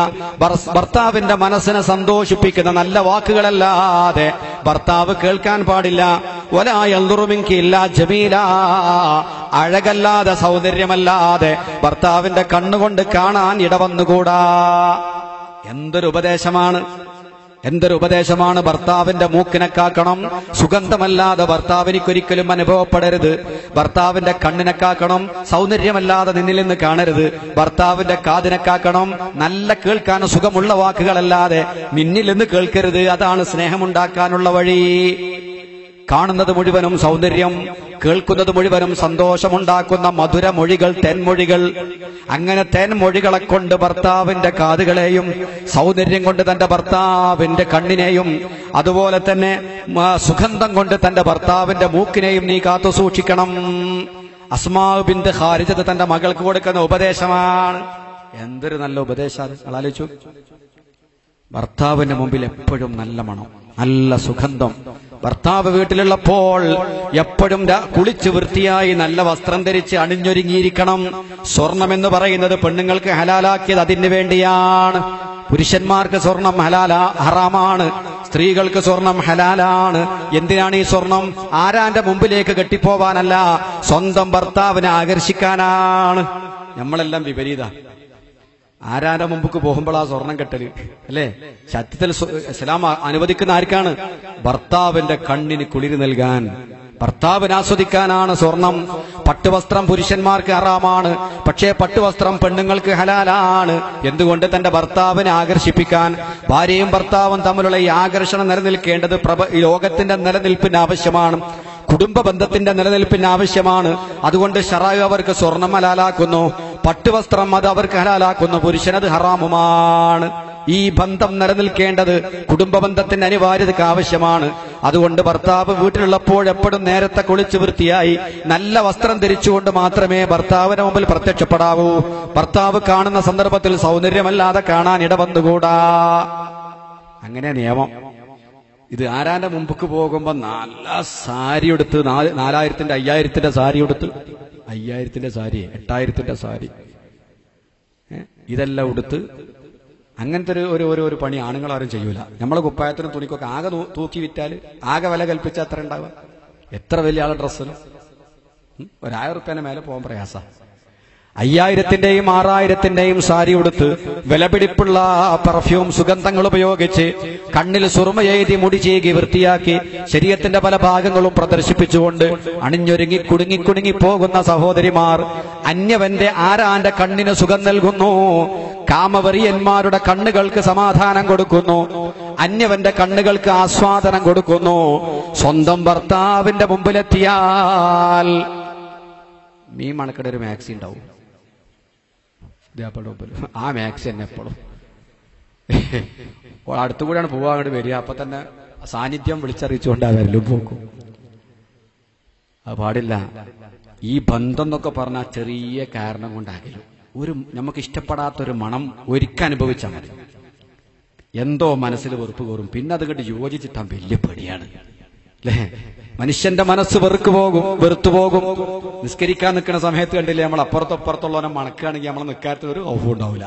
ഭർത്താവിന്റെ മനസ്സിനെ സന്തോഷിപ്പിക്കുന്ന നല്ല വാക്കുകളല്ലാതെ ഭർത്താവ് കേൾക്കാൻ പാടില്ല. വലാ യൻദുറു മിൻകി ഇല്ലാ ജമീലാ, അഴകല്ലാതെ സൗന്ദര്യമല്ലാതെ ഭർത്താവിന്റെ കണ്ണുകൊണ്ട് കാണാൻ ഇടവന്നുകൂടാ. എന്തൊരു ഉപദേശമാണ്, എന്തൊരു ഉപദേശമാണ്. ഭർത്താവിന്റെ മൂക്കിനെ കാക്കണം, സുഗന്ധമല്ലാതെ ഭർത്താവിനിക്കൊരിക്കലും അനുഭവപ്പെടരുത്. ഭർത്താവിന്റെ കണ്ണിനെ കാക്കണം, സൗന്ദര്യമല്ലാതെ നിന്നിൽ നിന്ന് കാണരുത്. ഭർത്താവിന്റെ കാതിനെ കാക്കണം, നല്ല കേൾക്കാൻ സുഖമുള്ള വാക്കുകളല്ലാതെ നിന്നിൽ നിന്ന് കേൾക്കരുത്. അതാണ് സ്നേഹമുണ്ടാക്കാനുള്ള വഴി. കാണുന്നത് മുഴുവനും സൗന്ദര്യം, കേൾക്കുന്നത് മുഴുവനും സന്തോഷമുണ്ടാക്കുന്ന മധുരമൊഴികൾ, തേൻമൊഴികൾ. അങ്ങനെ തേൻമൊഴികളെ കൊണ്ട് ഭർത്താവിന്റെ കാതുകളെയും സൗന്ദര്യം കൊണ്ട് തന്റെ ഭർത്താവിന്റെ കണ്ണിനെയും അതുപോലെ തന്നെ സുഗന്ധം കൊണ്ട് തന്റെ ഭർത്താവിന്റെ മൂക്കിനെയും നീ കാത്തു സൂക്ഷിക്കണം. അസ്മാ ബിൻത് ഖാരിജത്ത് തന്റെ മകൾക്ക് കൊടുക്കുന്ന ഉപദേശമാണ്. എന്തൊരു നല്ല ഉപദേശമാണ്. ആലോചിച്ചു, ഭർത്താവിന്റെ മുമ്പിൽ എപ്പോഴും നല്ല മണം, നല്ല സുഗന്ധം. ഭർത്താവ് വീട്ടിലുള്ളപ്പോൾ എപ്പോഴും കുളിച്ച് വൃത്തിയായി നല്ല വസ്ത്രം ധരിച്ച് അണിഞ്ഞൊരുങ്ങിയിരിക്കണം. സ്വർണം എന്ന് പറയുന്നത് പെണ്ണുങ്ങൾക്ക് ഹലാലാക്കിയത് അതിന് വേണ്ടിയാണ്. പുരുഷന്മാർക്ക് സ്വർണം ഹറാമാണ്, സ്ത്രീകൾക്ക് സ്വർണം ഹലാലാണ്. എന്തിനാണ് ഈ സ്വർണം? ആരാന്റെ മുമ്പിലേക്ക് കെട്ടിപ്പോവാനല്ല, സ്വന്തം ഭർത്താവിനെ ആകർഷിക്കാനാണ്. നമ്മളെല്ലാം വിപരീത. ആരാന്റെ മുമ്പ് പോകുമ്പോഴാ സ്വർണം കെട്ടല്, അല്ലേ? സത്യത്തിൽ ഇസ്ലാം അനുവദിക്കുന്ന ആർക്കാണ്? ഭർത്താവിന്റെ കണ്ണിന് കുളിര് നൽകാൻ, ഭർത്താവിന് ആസ്വദിക്കാനാണ് സ്വർണം. പട്ടുവസ്ത്രം പുരുഷന്മാർക്ക് ഹറാമാണ്, പക്ഷേ പട്ടുവസ്ത്രം പെണ്ണുങ്ങൾക്ക് ഹലാലാണ്. എന്തുകൊണ്ട്? തന്റെ ഭർത്താവിനെ ആകർഷിപ്പിക്കാൻ. ഭാര്യയും ഭർത്താവും തമ്മിലുള്ള ഈ ആകർഷണം നിലനിൽക്കേണ്ടത് ലോകത്തിന്റെ നിലനിൽപ്പിന് ആവശ്യമാണ്, കുടുംബ ബന്ധത്തിന്റെ നിലനിൽപ്പിന് ആവശ്യമാണ്. അതുകൊണ്ട് ശറഅ് അവർക്ക് സ്വർണം ഹലാലാക്കുന്നു, പട്ടുവസ്ത്രം അത് അവർക്ക് ഹലാലാക്കുന്നു, പുരുഷനത് ഹറാമുമാണ്. ഈ ബന്ധം നിലനിൽക്കേണ്ടത് കുടുംബ ബന്ധത്തിന്റെ അനിവാര്യതയ്ക്ക് ആവശ്യമാണ്. അതുകൊണ്ട് ഭർത്താവ് വീട്ടിലുള്ളപ്പോഴെപ്പോഴും നേരത്തെ കുളിച്ച് വൃത്തിയായി നല്ല വസ്ത്രം ധരിച്ചുകൊണ്ട് മാത്രമേ ഭർത്താവിന് മുമ്പിൽ പ്രത്യക്ഷപ്പെടാവൂ. ഭർത്താവ് കാണുന്ന സന്ദർഭത്തിൽ സൗന്ദര്യമല്ലാതെ കാണാൻ ഇടവന്നുകൂടാ. അങ്ങനെ നിയമം. ഇത് ആരാന്റെ മുമ്പക്ക് പോകുമ്പോ നല്ല സാരി എടുത്ത് 4000-ന്റെ 5000-ന്റെ സാരി എടുത്ത് 5000-ന്റെ സാരി 8000-ന്റെ സാരി ഇതെല്ലാം എടുത്ത് അങ്ങനത്തെ ഒരു പണി ആണുങ്ങളാരും ചെയ്യൂല. നമ്മളെ കുപ്പായത്തിനും തുണിക്കൊക്കെ ആകെ തൂക്കി വിറ്റാല് ആകെ വില കൽപ്പിച്ചാൽ എത്ര ഉണ്ടാവുക? എത്ര വലിയ ആളെ ഡ്രസ്സിന് 1000 റുപ്യേനെ മേലെ പോകാൻ പ്രയാസ. 5000-ന്റെയും 6000-ന്റെയും സാരി ഉടുത്ത് വിലപിടിപ്പുള്ള പെർഫ്യൂം സുഗന്ധങ്ങൾ ഉപയോഗിച്ച് കണ്ണിൽ സുറുമയെഴുതി മുടി ചീകി വൃത്തിയാക്കി ശരീരത്തിന്റെ പല ഭാഗങ്ങളും പ്രദർശിപ്പിച്ചുകൊണ്ട് അണിഞ്ഞൊരുങ്ങി കുടുങ്ങി പോകുന്ന സഹോദരിമാർ അന്യവന്റെ ആരാന്റെ കണ്ണിന് സുഖം നൽകുന്നു. കാമവെറിയന്മാരുടെ കണ്ണുകൾക്ക് സമാധാനം കൊടുക്കുന്നു. അന്യവന്റെ കണ്ണുകൾക്ക് ആസ്വാദനം കൊടുക്കുന്നു. സ്വന്തം ഭർത്താവിന്റെ മുമ്പിലെത്തിയാൽ മീൻ മണക്കടെ ഒരു മാക്സി ഉണ്ടാവും. ആ മാക്സി തന്നെ എപ്പോഴും അടുത്തുകൂടെയാണ് പോവാ അങ്ങോട്ട് വരിക. അപ്പൊ തന്നെ സാന്നിധ്യം വിളിച്ചറിയിച്ചുകൊണ്ടാ വരലും പോക്കും. അത് പാടില്ല. ഈ ബന്ധം എന്നൊക്കെ പറഞ്ഞാൽ ചെറിയ കാരണം കൊണ്ടാകില്ല. നമുക്ക് ഇഷ്ടപ്പെടാത്തൊരു മണം ഒരിക്കൽ അനുഭവിച്ചാൽ മതി, എന്തോ മനസ്സിൽ വെറുപ്പ് കയറും. പിന്നെ അത് കണ്ട് യോജിച്ചിട്ടാൻ വലിയ പേടിയാണ് അല്ലേ? മനുഷ്യന്റെ മനസ്സ് വെറുത്തു പോകും. നിസ്കരിക്കാൻ നിൽക്കുന്ന സമയത്ത് കണ്ടില്ലേ, നമ്മൾ അപ്പുറത്തപ്പുറത്തുള്ളവനെ മണക്കുകയാണെങ്കിൽ നമ്മൾ നിൽക്കാത്ത ഒരു ഒവും ഉണ്ടാവില്ല.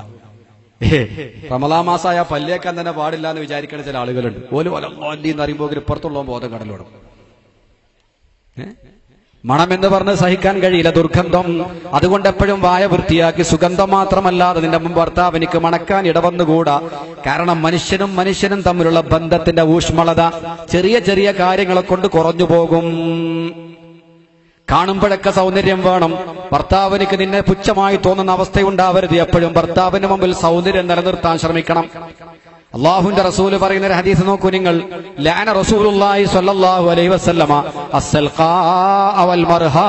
റമദാൻ മാസമായ പല്ലേക്കാൻ തന്നെ പാടില്ല എന്ന് വിചാരിക്കുന്ന ചില ആളുകളുണ്ട്. ഓല് എന്ന് അറിയുമ്പോൾ ഇപ്പുറത്തുള്ള ബോധം കടലോടും. മണമെന്ന് പറഞ്ഞ് സഹിക്കാൻ കഴിയില്ല, ദുർഗന്ധം. അതുകൊണ്ട് എപ്പോഴും വായ വൃത്തിയാക്കി സുഗന്ധം മാത്രമല്ലാതെ നിന്റെ ഭർത്താവ് എനിക്ക് മണക്കാൻ ഇടവന്നുകൂടാ. കാരണം മനുഷ്യനും തമ്മിലുള്ള ബന്ധത്തിന്റെ ഊഷ്മളത ചെറിയ ചെറിയ കാര്യങ്ങളെ കൊണ്ട് കുറഞ്ഞു പോകും. കാണുമ്പോഴൊക്കെ സൗന്ദര്യം വേണം. ഭർത്താവിനിക്ക് നിന്നെ പുച്ഛമായി തോന്നുന്ന അവസ്ഥയുണ്ടാവരുത്. എപ്പോഴും ഭർത്താവിന് മുമ്പിൽ സൗന്ദര്യം നിലനിർത്താൻ ശ്രമിക്കണം. അള്ളാഹുവിന്റെ റസൂല് പറയുന്ന ഒരു ഹദീസ് നോക്കൂ നിങ്ങൾ. ലഅന റസൂലുള്ളാഹി സ്വല്ലല്ലാഹു അലൈഹി വസല്ലമ അസ്സൽഖാ വൽ മർഹാ.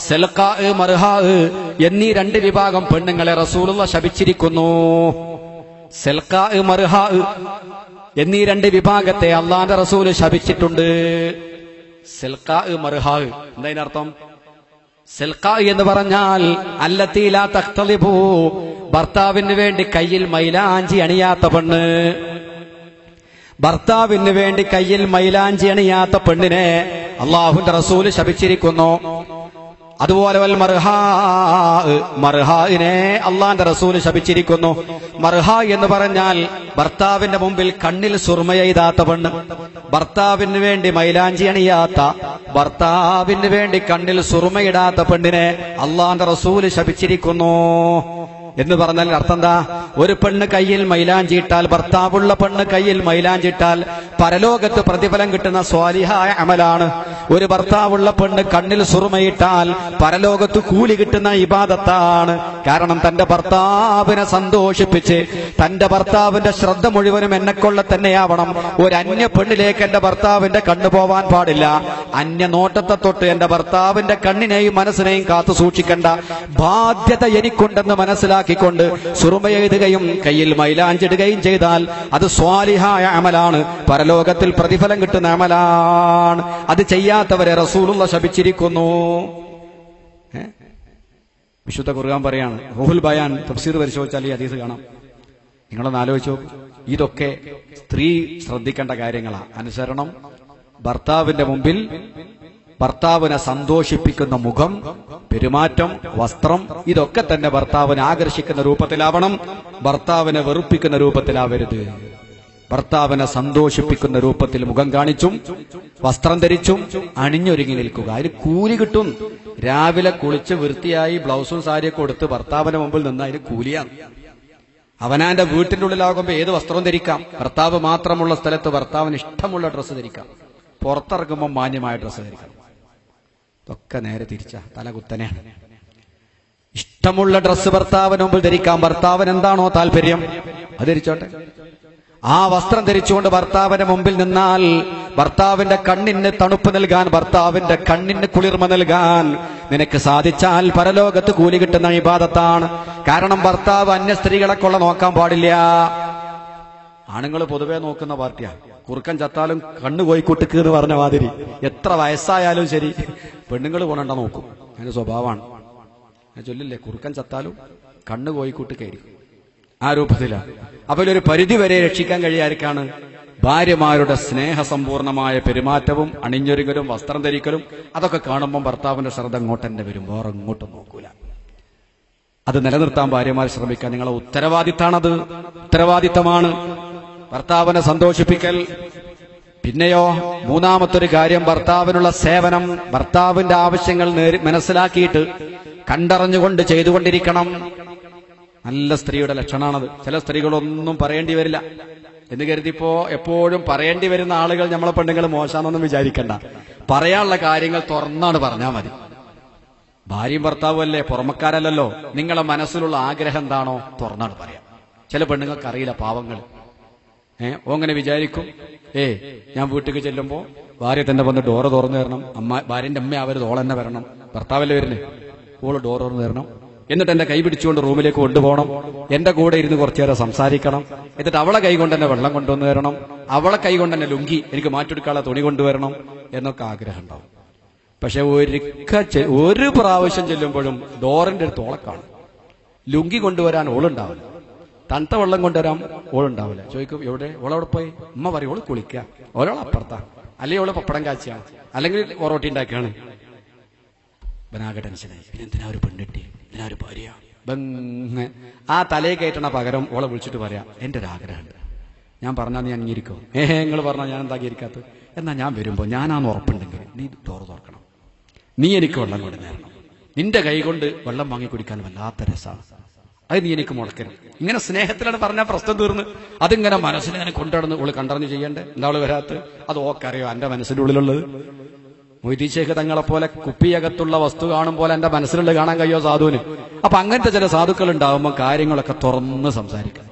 സൽഖാ മർഹാ എന്നീ രണ്ട് വിഭാഗം പെണ്ണുങ്ങളെ റസൂലുള്ളാഹി ശപിച്ചിരിക്കുന്നു. സൽഖാ മർഹാ എന്നീ രണ്ട് വിഭാഗത്തെ അള്ളാഹുവിന്റെ റസൂല് ശപിച്ചിട്ടുണ്ട്. സൽഖാ മർഹാ എന്താ ഇതിനർത്ഥം? സൽഖാ എന്ന് പറഞ്ഞാൽ അല്ലത്തി ലാ തഖ്തലിബു, ഭർത്താവിന് വേണ്ടി കയ്യിൽ മൈലാഞ്ചി അണിയാത്ത പെണ്ണ്. ഭർത്താവിന് വേണ്ടി കയ്യിൽ മൈലാഞ്ചി അണിയാത്ത പെണ്ണിനെ അള്ളാഹുവിന്റെ റസൂല് ശപിച്ചിരിക്കുന്നു. അതുപോലെ വൽ മർഹാഇനെ അള്ളാന്റെ റസൂല് ശപിച്ചിരിക്കുന്നു. മർഹ എന്ന് പറഞ്ഞാൽ ഭർത്താവിന്റെ മുമ്പിൽ കണ്ണിൽ സുർമയെയ്താത്ത പെണ്ണ്, ഭർത്താവിന് വേണ്ടി മൈലാഞ്ചി അണിയാത്ത, ഭർത്താവിന് വേണ്ടി കണ്ണിൽ സുർമയിടാത്ത പെണ്ണിനെ അള്ളാന്റെ റസൂല് ശപിച്ചിരിക്കുന്നു. എന്ന് പറഞ്ഞാൽ അർത്ഥം എന്താ? ഒരു പെണ്ണ് കയ്യിൽ മൈലാഞ്ചിയിട്ടാൽ, ഭർത്താവുള്ള പെണ്ണ് കയ്യിൽ മൈലാഞ്ചിട്ടാൽ പരലോകത്ത് പ്രതിഫലം കിട്ടുന്ന സ്വാലിഹായ അമലാണ്. ഒരു ഭർത്താവുള്ള പെണ്ണ് കണ്ണിൽ സുറുമയിട്ടാൽ പരലോകത്ത് കൂലി കിട്ടുന്ന ഇബാദത്താണ്. കാരണം തന്റെ ഭർത്താവിനെ സന്തോഷിപ്പിച്ച് തന്റെ ഭർത്താവിന്റെ ശ്രദ്ധ മുഴുവനും എന്നെക്കൊള്ള തന്നെയാവണം. ഒരു അന്യ പെണ്ണിലേക്ക് എന്റെ ഭർത്താവിന്റെ കണ്ണു പോവാൻ പാടില്ല. അന്യ നോട്ടത്തെ തൊട്ട് എന്റെ ഭർത്താവിന്റെ കണ്ണിനെയും മനസ്സിനെയും കാത്തു സൂക്ഷിക്കേണ്ട ബാധ്യത എനിക്കുണ്ടെന്ന് മനസ്സിലാക്കിക്കൊണ്ട് സുറുമയെഴുതുകയും കയ്യിൽ മൈലാഞ്ചിടുകയും ചെയ്താൽ അത് സ്വാലിഹായ അമലാണ്, പരലോകത്തിൽ പ്രതിഫലം കിട്ടുന്ന അമലാണ്. അത് ചെയ്യാത്തവരെ റസൂലുള്ളാഹി ശപിച്ചിരിക്കുന്നു. വിശുദ്ധ ഖുർആൻ പറയാണ്, റൂഹുൽ ബയാൻ തഫ്സീർ പരിശോധിച്ചാൽ ഈ ഹദീസ് കാണാം. നിങ്ങളൊന്ന് ആലോചിച്ചു. ഇതൊക്കെ സ്ത്രീ ശ്രദ്ധിക്കേണ്ട കാര്യങ്ങളാണ്. അനുസരണം, ഭർത്താവിന്റെ മുമ്പിൽ ഭർത്താവിനെ സന്തോഷിപ്പിക്കുന്ന മുഖം, പെരുമാറ്റം, വസ്ത്രം, ഇതൊക്കെ തന്നെ ഭർത്താവിനെ ആകർഷിക്കുന്ന രൂപത്തിലാവണം. ഭർത്താവിനെ വെറുപ്പിക്കുന്ന രൂപത്തിലാവരുത്. ഭർത്താവിനെ സന്തോഷിപ്പിക്കുന്ന രൂപത്തിൽ മുഖം കാണിച്ചും വസ്ത്രം ധരിച്ചും അണിഞ്ഞൊരുങ്ങി നിൽക്കുക. അതിന് കൂലി കിട്ടും. രാവിലെ കുളിച്ച് വൃത്തിയായി ബ്ലൗസും സാരിയൊക്കെ കൊടുത്ത് ഭർത്താവിന്റെ മുമ്പിൽ നിന്ന് അതിന് കൂലിയാണ്. അവനാന്റെ വീട്ടിന്റെ ഉള്ളിലാകുമ്പോൾ ഏത് വസ്ത്രവും ധരിക്കാം. ഭർത്താവ് മാത്രമുള്ള സ്ഥലത്ത് ഭർത്താവിന് ഇഷ്ടമുള്ള ഡ്രസ്സ് ധരിക്കാം. പുറത്തിറങ്ങുമ്പോൾ മാന്യമായ ഡ്രസ്സ് ധരിക്കണം. ഇതൊക്കെ നേരെ തിരിച്ചാ, തലകുത്തനെയാണ്. ഇഷ്ടമുള്ള ഡ്രസ്സ് ഭർത്താവിന് മുമ്പിൽ ധരിക്കാം. ഭർത്താവിന് എന്താണോ താല്പര്യം അത് ധരിച്ചോട്ടെ. ആ വസ്ത്രം ധരിച്ചുകൊണ്ട് ഭർത്താവിന്റെ മുമ്പിൽ നിന്നാൽ ഭർത്താവിന്റെ കണ്ണിന് തണുപ്പ് നൽകാൻ, ഭർത്താവിന്റെ കണ്ണിന് കുളിർമ നൽകാൻ നിനക്ക് സാധിച്ചാൽ പരലോകത്ത് കൂലി കിട്ടുന്ന ഇബാദത്താണ്. കാരണം ഭർത്താവ് അന്യ സ്ത്രീകളെ കൊള്ള നോക്കാൻ പാടില്ല. ആണുങ്ങൾ പൊതുവെ നോക്കുന്ന പാർട്ടിയാണ്. കുറുക്കൻ ചത്താലും കണ്ണു കോയിക്കൂട്ടിക്ക് എന്ന് പറഞ്ഞ മാതിരി എത്ര വയസ്സായാലും ശരി പെണ്ണുങ്ങൾ കൊണ്ട നോക്കും. അതിന്റെ സ്വഭാവമാണ്. ഞാൻ ചൊല്ലില്ലേ, കുറുക്കൻ ചത്താലും കണ്ണു കോയിക്കൂട്ട് കയറി. ആ രൂപത്തിലാണ്. അപ്പോൾ ഒരു പരിധി വരെ രക്ഷിക്കാൻ കഴിയാർക്കാണ് ഭാര്യമാരുടെ സ്നേഹസമ്പൂർണമായ പെരുമാറ്റവും അണിഞ്ഞൊരുങ്ങലും വസ്ത്രം ധരിക്കലും അതൊക്കെ കാണുമ്പോൾ ഭർത്താവിന്റെ ശ്രദ്ധ അങ്ങോട്ടെന്നെ വരും, വേറെ ഇങ്ങോട്ടും നോക്കൂല. അത് നിലനിർത്താൻ ഭാര്യമാർ ശ്രമിക്കാൻ നിങ്ങളെ ഉത്തരവാദിത്തമാണത്, ഉത്തരവാദിത്തമാണ് ഭർത്താവിനെ സന്തോഷിപ്പിക്കൽ. പിന്നെയോ മൂന്നാമത്തൊരു കാര്യം, ഭർത്താവിനുള്ള സേവനം, ഭർത്താവിന്റെ ആവശ്യങ്ങൾ മനസ്സിലാക്കിയിട്ട് കണ്ടറിഞ്ഞുകൊണ്ട് ചെയ്തുകൊണ്ടിരിക്കണം. നല്ല സ്ത്രീയുടെ ലക്ഷണമാണത്. ചില സ്ത്രീകളൊന്നും പറയേണ്ടി വരില്ല എന്ന് കരുതിപ്പോ എപ്പോഴും പറയേണ്ടി വരുന്ന ആളുകൾ നമ്മളെ പെണ്ണുങ്ങൾ മോശമാണെന്നൊന്നും വിചാരിക്കണ്ട. പറയാനുള്ള കാര്യങ്ങൾ തുറന്നാണ് പറഞ്ഞാൽ മതി. ഭാര്യയും ഭർത്താവും അല്ലേ, പുറമക്കാരല്ലല്ലോ. നിങ്ങളെ മനസ്സിലുള്ള ആഗ്രഹം എന്താണോ തുറന്നാണ് പറയാം. ചില പെണ്ണുങ്ങൾക്ക് അറിയില്ല, പാവങ്ങൾ. ഓങ്ങനെ വിചാരിക്കും, ഞാൻ വീട്ടിലേക്ക് ചെല്ലുമ്പോ ഭാര്യ തന്നെ വന്ന് ഡോറ് തുറന്നു തരണം, ഭാര്യന്റെ അമ്മ അവര് ഓളെന്നെ വരണം, ഭർത്താവല്ലേ വരുന്നേ, ഓള് ഡോർ തുറന്നു തരണം, എന്നിട്ട് എന്റെ കൈ പിടിച്ചുകൊണ്ട് റൂമിലേക്ക് കൊണ്ടുപോകണം, എന്റെ കൂടെ ഇരുന്ന് കുറച്ചു നേരം സംസാരിക്കണം, എന്നിട്ട് അവളെ കൈ കൊണ്ട് തന്നെ വെള്ളം കൊണ്ടുവന്ന് തരണം, അവളെ കൈ കൊണ്ട് തന്നെ ലുങ്കി എനിക്ക് മാറ്റിയെടുക്കാനുള്ള തുണി കൊണ്ടുവരണം എന്നൊക്കെ ആഗ്രഹം ഉണ്ടാവും. പക്ഷെ ഒരു പ്രാവശ്യം ചെല്ലുമ്പോഴും ഡോറിന്റെ അടുത്ത് ഓളെ കാണും. ലുങ്കി കൊണ്ടുവരാൻ ഓളുണ്ടാവില്ല, തണുത്ത വെള്ളം കൊണ്ടുവരാൻ ഓളുണ്ടാവില്ല. ചോദിക്കും എവിടെ, ഓളവിടെ പോയി? ഉമ്മ പറയും ഓള് കുളിക്കുക, ഓളോളപ്പുറത്താ, അല്ലെങ്കിൽ ഓള് പപ്പടം കാച്ചിയാണ്, അല്ലെങ്കിൽ പൊറോട്ടി ഉണ്ടാക്കിയാണ്. ബനാകെ ടെൻഷനായി. പിന്നെ എന്തിനാ ഒരു പെണ്ണിട്ടി, എന്തിനാ ഒരു ഭാര്യ? ആ തലയെ കയറ്റണ പകരം ഓളെ വിളിച്ചിട്ട് പറയാം, എന്റെ ഒരു ആഗ്രഹമുണ്ട്, ഞാൻ പറഞ്ഞാൽ നീ അംഗീകരിക്കും? നിങ്ങൾ പറഞ്ഞാൽ ഞാൻ എന്താ അംഗീകരിക്കാത്തത്? എന്നാ ഞാൻ വരുമ്പോ ഞാനാന്ന് ഉറപ്പുണ്ടെങ്കിൽ നീ ഡോറ് തുറക്കണം, നീ എനിക്ക് വെള്ളം കൊണ്ട് നേരണം, നിന്റെ കൈ കൊണ്ട് വെള്ളം വാങ്ങി കുടിക്കാൻ വല്ലാത്ത രസമാണ്, അത് നീ എനിക്ക് മുടക്കരുത്. ഇങ്ങനെ സ്നേഹത്തിലാണ് പറഞ്ഞാൽ പ്രശ്നം തീർന്ന്. അതിങ്ങനെ മനസ്സിനെ കൊണ്ടുനടന്ന് ഓള് കണ്ടറിഞ്ഞ് ചെയ്യണ്ടേ? എന്താ അവള് വരാത്ത? അത് ഓക്കറിയോ എന്റെ മനസ്സിന്റെ ഉള്ളിലുള്ളത്? മൊയ്തീൻ ശേഖ് തങ്ങളെപ്പോലെ കുപ്പിയകത്തുള്ള വസ്തു കാണുമ്പോൾ എന്റെ മനസ്സിലുള്ള കാണാൻ കഴിയോ സാധുവിന്? അപ്പൊ അങ്ങനത്തെ ചില സാധുക്കൾ ഉണ്ടാകുമ്പോൾ കാര്യങ്ങളൊക്കെ തുറന്ന് സംസാരിക്കാം.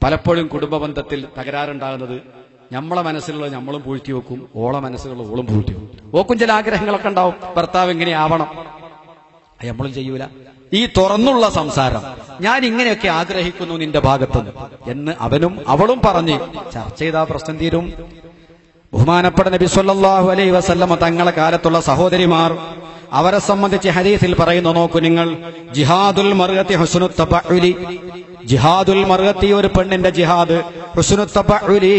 പലപ്പോഴും കുടുംബ ബന്ധത്തിൽ തകരാറുണ്ടാകുന്നത് നമ്മളെ മനസ്സിലുള്ളത് നമ്മളും പൂഴ്ത്തി വെക്കും, ഓളെ മനസ്സിലുള്ള ഓളും പൂഴ്ത്തി വെക്കും. ഓക്കും ചില ആഗ്രഹങ്ങളൊക്കെ ഉണ്ടാവും, ഭർത്താവ് എങ്ങനെ ആവണം, നമ്മളും ചെയ്യൂല. ഈ തുറന്നുള്ള സംസാരം, ഞാൻ ഇങ്ങനെയൊക്കെ ആഗ്രഹിക്കുന്നു നിന്റെ ഭാഗത്തുനിന്ന് എന്ന് അവനും അവളും പറഞ്ഞ് ചർച്ച ചെയ്താ പ്രശ്നം തീരും. ബഹുമാനപ്പെട്ട നബി സല്ലല്ലാഹു അലൈഹി വസല്ലമ തങ്ങളെ കാലത്തുള്ള സഹോദരിമാർ, അവരെ സംബന്ധിച്ച് ഹദീസിൽ പറയുന്നു, നോക്കൂ നിങ്ങൾ, ജിഹാദുൽ മർഅത്തി ഹുസ്നുത് തബഉലി, ജിഹാദുൽ മർഅത്തി ഒരു പെണ്ണിന്റെ ജിഹാദ്, ഹുസ്നുത് തബഉലി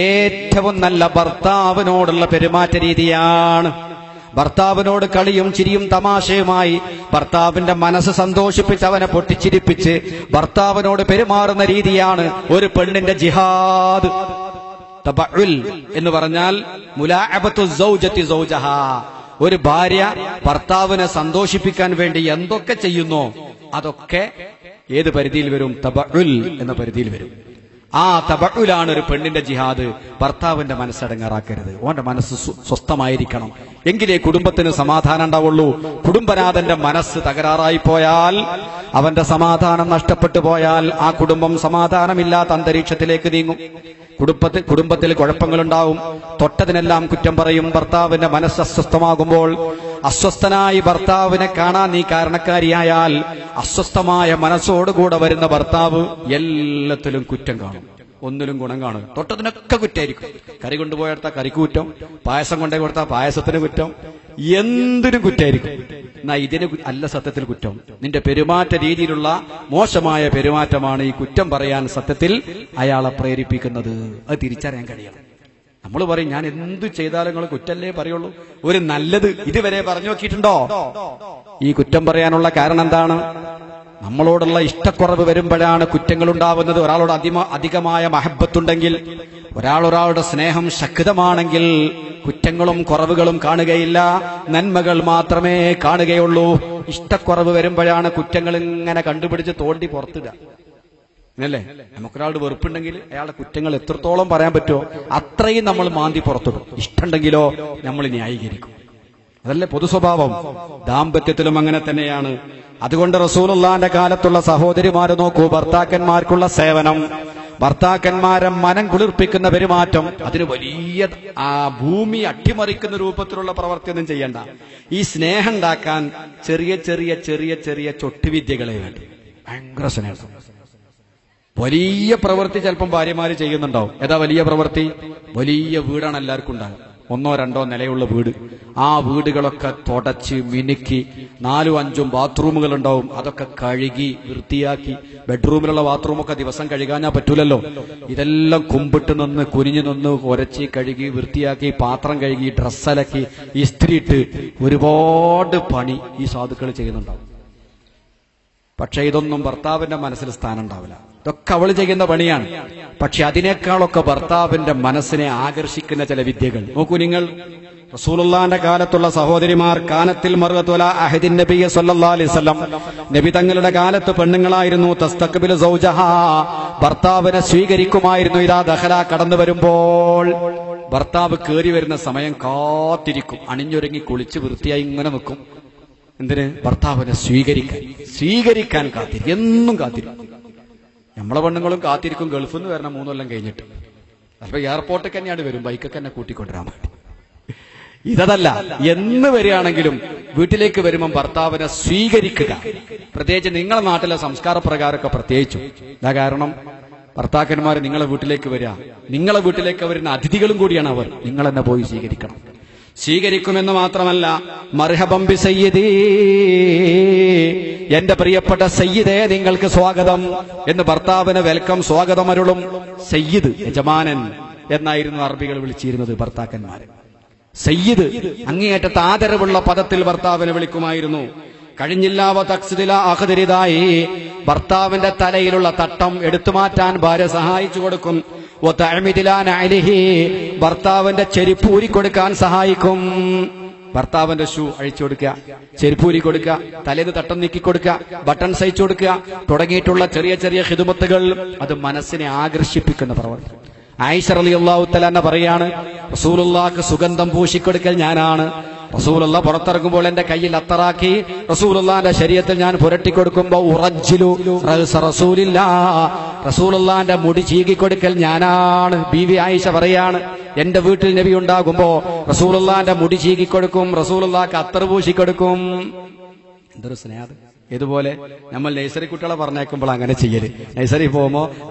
ഏറ്റവും നല്ല ഭർത്താവിനോടുള്ള പെരുമാറ്റ രീതിയാണ്. ഭർത്താവിനോട് കളിയും ചിരിയും തമാശയുമായി ഭർത്താവിന്റെ മനസ്സ് സന്തോഷിപ്പിച്ച് അവനെ പൊട്ടിച്ചിരിപ്പിച്ച് ഭർത്താവിനോട് പെരുമാറുന്ന രീതിയാണ് ഒരു പെണ്ണിന്റെ ജിഹാദ്. തബഉൽ എന്ന് പറഞ്ഞാൽ മുലാഅബത്തു സൗജത്തി സൗജഹാ, ഒരു ഭാര്യ ഭർത്താവിനെ സന്തോഷിപ്പിക്കാൻ വേണ്ടി എന്തൊക്കെ ചെയ്യുന്നോ അതൊക്കെ ഏത് പരിധിയിൽ വരും? തബഉൽ എന്ന പരിധിയിൽ വരും. ആ തബഉലാണ് ഒരു പെണ്ണിന്റെ ജിഹാദ്. ഭർത്താവിന്റെ മനസ്സടങ്ങാറാക്കരുത്, ഓന്റെ മനസ്സ് സ്വസ്ഥമായിരിക്കണം, എങ്കിലേ കുടുംബത്തിന് സമാധാനം ഉണ്ടാവുള്ളൂ. കുടുംബനാഥന്റെ മനസ്സ് തകരാറായി പോയാൽ, അവന്റെ സമാധാനം നഷ്ടപ്പെട്ടു പോയാൽ ആ കുടുംബം സമാധാനമില്ലാത്ത അന്തരീക്ഷത്തിലേക്ക് നീങ്ങും. കുടുംബത്തിൽ കുഴപ്പങ്ങളുണ്ടാവും, തൊട്ടതിനെല്ലാം കുറ്റം പറയും. ഭർത്താവിന്റെ മനസ്സ് അസ്വസ്ഥമാകുമ്പോൾ, അസ്വസ്ഥനായി ഭർത്താവിനെ കാണാൻ നീ കാരണക്കാരിയായാൽ, അസ്വസ്ഥമായ മനസ്സോടുകൂടെ വരുന്ന ഭർത്താവ് എല്ലാത്തിലും കുറ്റം കാണും, ഒന്നിലും ഗുണം കാണും. തൊട്ടതിനൊക്കെ കുറ്റമായിരിക്കും. കറി കൊണ്ടുപോയെടുത്താൽ കറിക്ക് കുറ്റം, പായസം കൊണ്ടേ കൊടുത്താൽ പായസത്തിന് കുറ്റം, എന്തിനും കുറ്റമായിരിക്കും. എന്നാ ഇതിന് അല്ല സത്യത്തിൽ കുറ്റം, നിന്റെ പെരുമാറ്റ രീതിയിലുള്ള മോശമായ പെരുമാറ്റമാണ് ഈ കുറ്റം പറയാൻ സത്യത്തിൽ അയാളെ പ്രേരിപ്പിക്കുന്നത്. അത് തിരിച്ചറിയാൻ കഴിയണം. നമ്മൾ പറയും, ഞാൻ എന്തു ചെയ്താലും നിങ്ങൾ കുറ്റല്ലേ പറയുള്ളൂ. ഒരു നല്ലത് ഇതുവരെ പറഞ്ഞു നോക്കിയിട്ടുണ്ടോ? ഈ കുറ്റം പറയാനുള്ള കാരണം എന്താണ്? നമ്മളോടുള്ള ഇഷ്ടക്കുറവ് വരുമ്പോഴാണ് കുറ്റങ്ങൾ ഉണ്ടാവുന്നത്. ഒരാളോട് അധികമായ മഹബത്തുണ്ടെങ്കിൽ, ഒരാളുടെ സ്നേഹം ശക്തമാണെങ്കിൽ കുറ്റങ്ങളും കുറവുകളും കാണുകയില്ല, നന്മകൾ മാത്രമേ കാണുകയുള്ളൂ. ഇഷ്ടക്കുറവ് വരുമ്പോഴാണ് കുറ്റങ്ങൾ ഇങ്ങനെ കണ്ടുപിടിച്ച് തോണ്ടി പുറത്തിടുക. അല്ലേ? നമുക്കൊരാളുടെ വെറുപ്പുണ്ടെങ്കിൽ അയാളുടെ കുറ്റങ്ങൾ എത്രത്തോളം പറയാൻ പറ്റുമോ അത്രയും നമ്മൾ മാന്തി പുറത്തിടും. ഇഷ്ടമുണ്ടെങ്കിലോ നമ്മൾ ന്യായീകരിക്കും. അതല്ലേ പൊതു സ്വഭാവം. ദാമ്പത്യത്തിലും അങ്ങനെ തന്നെയാണ്. അതുകൊണ്ട് റസൂലുള്ളാഹിന്റെ കാലത്തുള്ള സഹോദരിമാര് നോക്കൂ, ഭർത്താക്കന്മാർക്കുള്ള സേവനം, ഭർത്താക്കന്മാരെ മനം കുളിർപ്പിക്കുന്ന പെരുമാറ്റം, അതിന് വലിയ ഭൂമി അട്ടിമറിക്കുന്ന രൂപത്തിലുള്ള പ്രവർത്തിയൊന്നും ചെയ്യണ്ട. ഈ സ്നേഹം ഉണ്ടാക്കാൻ ചെറിയ ചെറിയ ചെറിയ ചെറിയ ചൊട്ടുവിദ്യകളെ വേണ്ടി. ഭയങ്കര സ്നേഹം. വലിയ പ്രവൃത്തി ചിലപ്പം ഭാര്യമാര് ചെയ്യുന്നുണ്ടാവും. ഏതാ വലിയ പ്രവൃത്തി? വലിയ വീടാണ് എല്ലാവർക്കും ഉണ്ടാകും. 1 or 2 നിലയുള്ള വീട്. ആ വീടുകളൊക്കെ തുടച്ച് മിനുക്കി 4 or 5 ബാത്റൂമുകൾ ഉണ്ടാവും. അതൊക്കെ കഴുകി വൃത്തിയാക്കി. ബെഡ്റൂമിലുള്ള ബാത്റൂമൊക്കെ ദിവസം കഴുകാഞ്ഞാൽ പറ്റൂലല്ലോ. ഇതെല്ലാം കുമ്പിട്ട് നിന്ന് കുനിഞ്ഞു നിന്ന് ഉരച്ച് കഴുകി വൃത്തിയാക്കി പാത്രം കഴുകി ഡ്രസ്സലക്കി ഇസ്ത്രിയിട്ട് ഒരുപാട് പണി ഈ സാധുക്കൾ ചെയ്യുന്നുണ്ടാവും. പക്ഷെ ഇതൊന്നും ഭർത്താവിന്റെ മനസ്സിൽ സ്ഥാനം ഉണ്ടാവില്ല. ഇതൊക്കെ അവൾ ചെയ്യുന്ന പണിയാണ്. പക്ഷെ അതിനേക്കാളൊക്കെ ഭർത്താവിന്റെ മനസ്സിനെ ആകർഷിക്കുന്ന ചില വിദ്യകൾ നോക്കൂ നിങ്ങൾ. റസൂലുള്ളാഹിന്റെ കാലത്തുള്ള സഹോദരിമാർ കാനത്തിൽ മർഅതു അലാ അഹദിൻ നബി സല്ലല്ലാഹു അലൈഹി വസല്ലം, നബി തങ്ങളുടെ കാലത്ത് പെണ്ണുങ്ങളായിരുന്നു തസ്തഖ്ബിലു സൗജഹാ, ഭർത്താവിനെ സ്വീകരിക്കുമായിരുന്നു. ഇദാ ദഖല, കടന്നു വരുമ്പോൾ ഭർത്താവ് കയറി വരുന്ന സമയം കാത്തിരിക്കും. അണിഞ്ഞൊരുങ്ങി കുളിച്ച് വൃത്തിയായി ഇങ്ങനെ നിൽക്കും. എന്തിന്? ഭർത്താവിനെ സ്വീകരിക്കാൻ കാത്തിരിക്കും. എന്നും കാത്തിരിക്കും. നമ്മളെ പെണ്ണുങ്ങളും കാത്തിരിക്കും. ഗൾഫിൽ നിന്ന് വരണം 3 കൊല്ലം കഴിഞ്ഞിട്ട്. അപ്പൊ എയർപോർട്ടിൽ തന്നെയാണ് വരും, ബൈക്കൊക്കെ തന്നെ കൂട്ടിക്കൊണ്ടുവരാൻ വേണ്ടി. ഇതല്ല, എന്ന് വരികയാണെങ്കിലും വീട്ടിലേക്ക് വരുമ്പം ഭർത്താവിനെ സ്വീകരിക്കുക. പ്രത്യേകിച്ച് നിങ്ങളുടെ നാട്ടിലെ സംസ്കാര പ്രകാരമൊക്കെ പ്രത്യേകിച്ചു. ഇതാ കാരണം ഭർത്താക്കന്മാർ നിങ്ങളെ വീട്ടിലേക്ക് വരിക, നിങ്ങളെ വീട്ടിലേക്ക് വരുന്ന അതിഥികളും കൂടിയാണ് അവർ. നിങ്ങൾ തന്നെ പോയി സ്വീകരിക്കണം. സ്വീകരിക്കുമെന്ന് മാത്രമല്ല, മർഹബം ബി സയ്യിദി, എന്റെ പ്രിയപ്പെട്ട സയ്യിദേ നിങ്ങൾക്ക് സ്വാഗതം എന്ന് ഭർത്താവിന് വെൽക്കം സ്വാഗതം അരുളും. സയ്യിദ്, യജമാനൻ എന്നായിരുന്നു അറബികൾ വിളിച്ചിരുന്നത് ഭർത്താക്കന്മാരെ. സയ്യിദ് അങ്ങേയറ്റത്തെ ആദരവുള്ള പദത്തിൽ ഭർത്താവിനെ വിളിക്കുമായിരുന്നു. കഴിഞ്ഞില്ലാവ തക്സിദില അഖദരിതായി, ഭർത്താവിന്റെ തലയിലുള്ള തട്ടം എടുത്തുമാറ്റാൻ ഭാര്യ സഹായിച്ചു കൊടുക്കും. ഭർത്താവിന്റെ ചെരുപ്പ് ഊരിക്കൊടുക്കാൻ സഹായിക്കും. ഭർത്താവിന്റെ ഷൂ അഴിച്ചു കൊടുക്കുക, ചെരുപ്പൂരി കൊടുക്കുക, തലേന്ന് തട്ടം നീക്കി കൊടുക്കുക, ബട്ടൺസ് അയച്ചു കൊടുക്കുക തുടങ്ങിയിട്ടുള്ള ചെറിയ ചെറിയ ഖിദ്മത്തുകൾ, അത് മനസ്സിനെ ആകർഷിപ്പിക്കുന്ന പ്രവർത്തനം. ആയിഷ റളിയല്ലാഹു തആല പറയാണ്, റസൂലുള്ളാഹിക്ക് സുഗന്ധം പൂശിക്കൊടുക്കൽ ഞാനാണ്. റസൂലുള്ള പുറത്തിറങ്ങുമ്പോൾ എന്റെ കയ്യിൽ അത്തറാക്കി റസൂലുള്ളാഹിന്റെ ശരീരത്തിൽ ഞാൻ പുരട്ടിക്കൊടുക്കുമ്പോ ഉറജ്ജിലു റസൂലില്ലാഹ്, റസൂലുള്ളാഹിന്റെ മുടി ചീകിക്കൊടുക്കൽ ഞാനാണ്. ബീവി ആയിഷ പറയാണ്, എന്റെ വീട്ടിൽ നബി ഉണ്ടാകുമ്പോ റസൂലുള്ളാഹിന്റെ മുടി ചീകിക്കൊടുക്കും, റസൂലുള്ളാഹിക്ക് അത്തർ പൂശിക്കൊടുക്കും. എന്തൊരു സ്നേഹം. ഇതുപോലെ നമ്മൾ നഴ്സറി കുട്ടികളെ പറഞ്ഞേക്കുമ്പോൾ അങ്ങനെ ചെയ്യല്. നഴ്സറി പോകുമ്പോ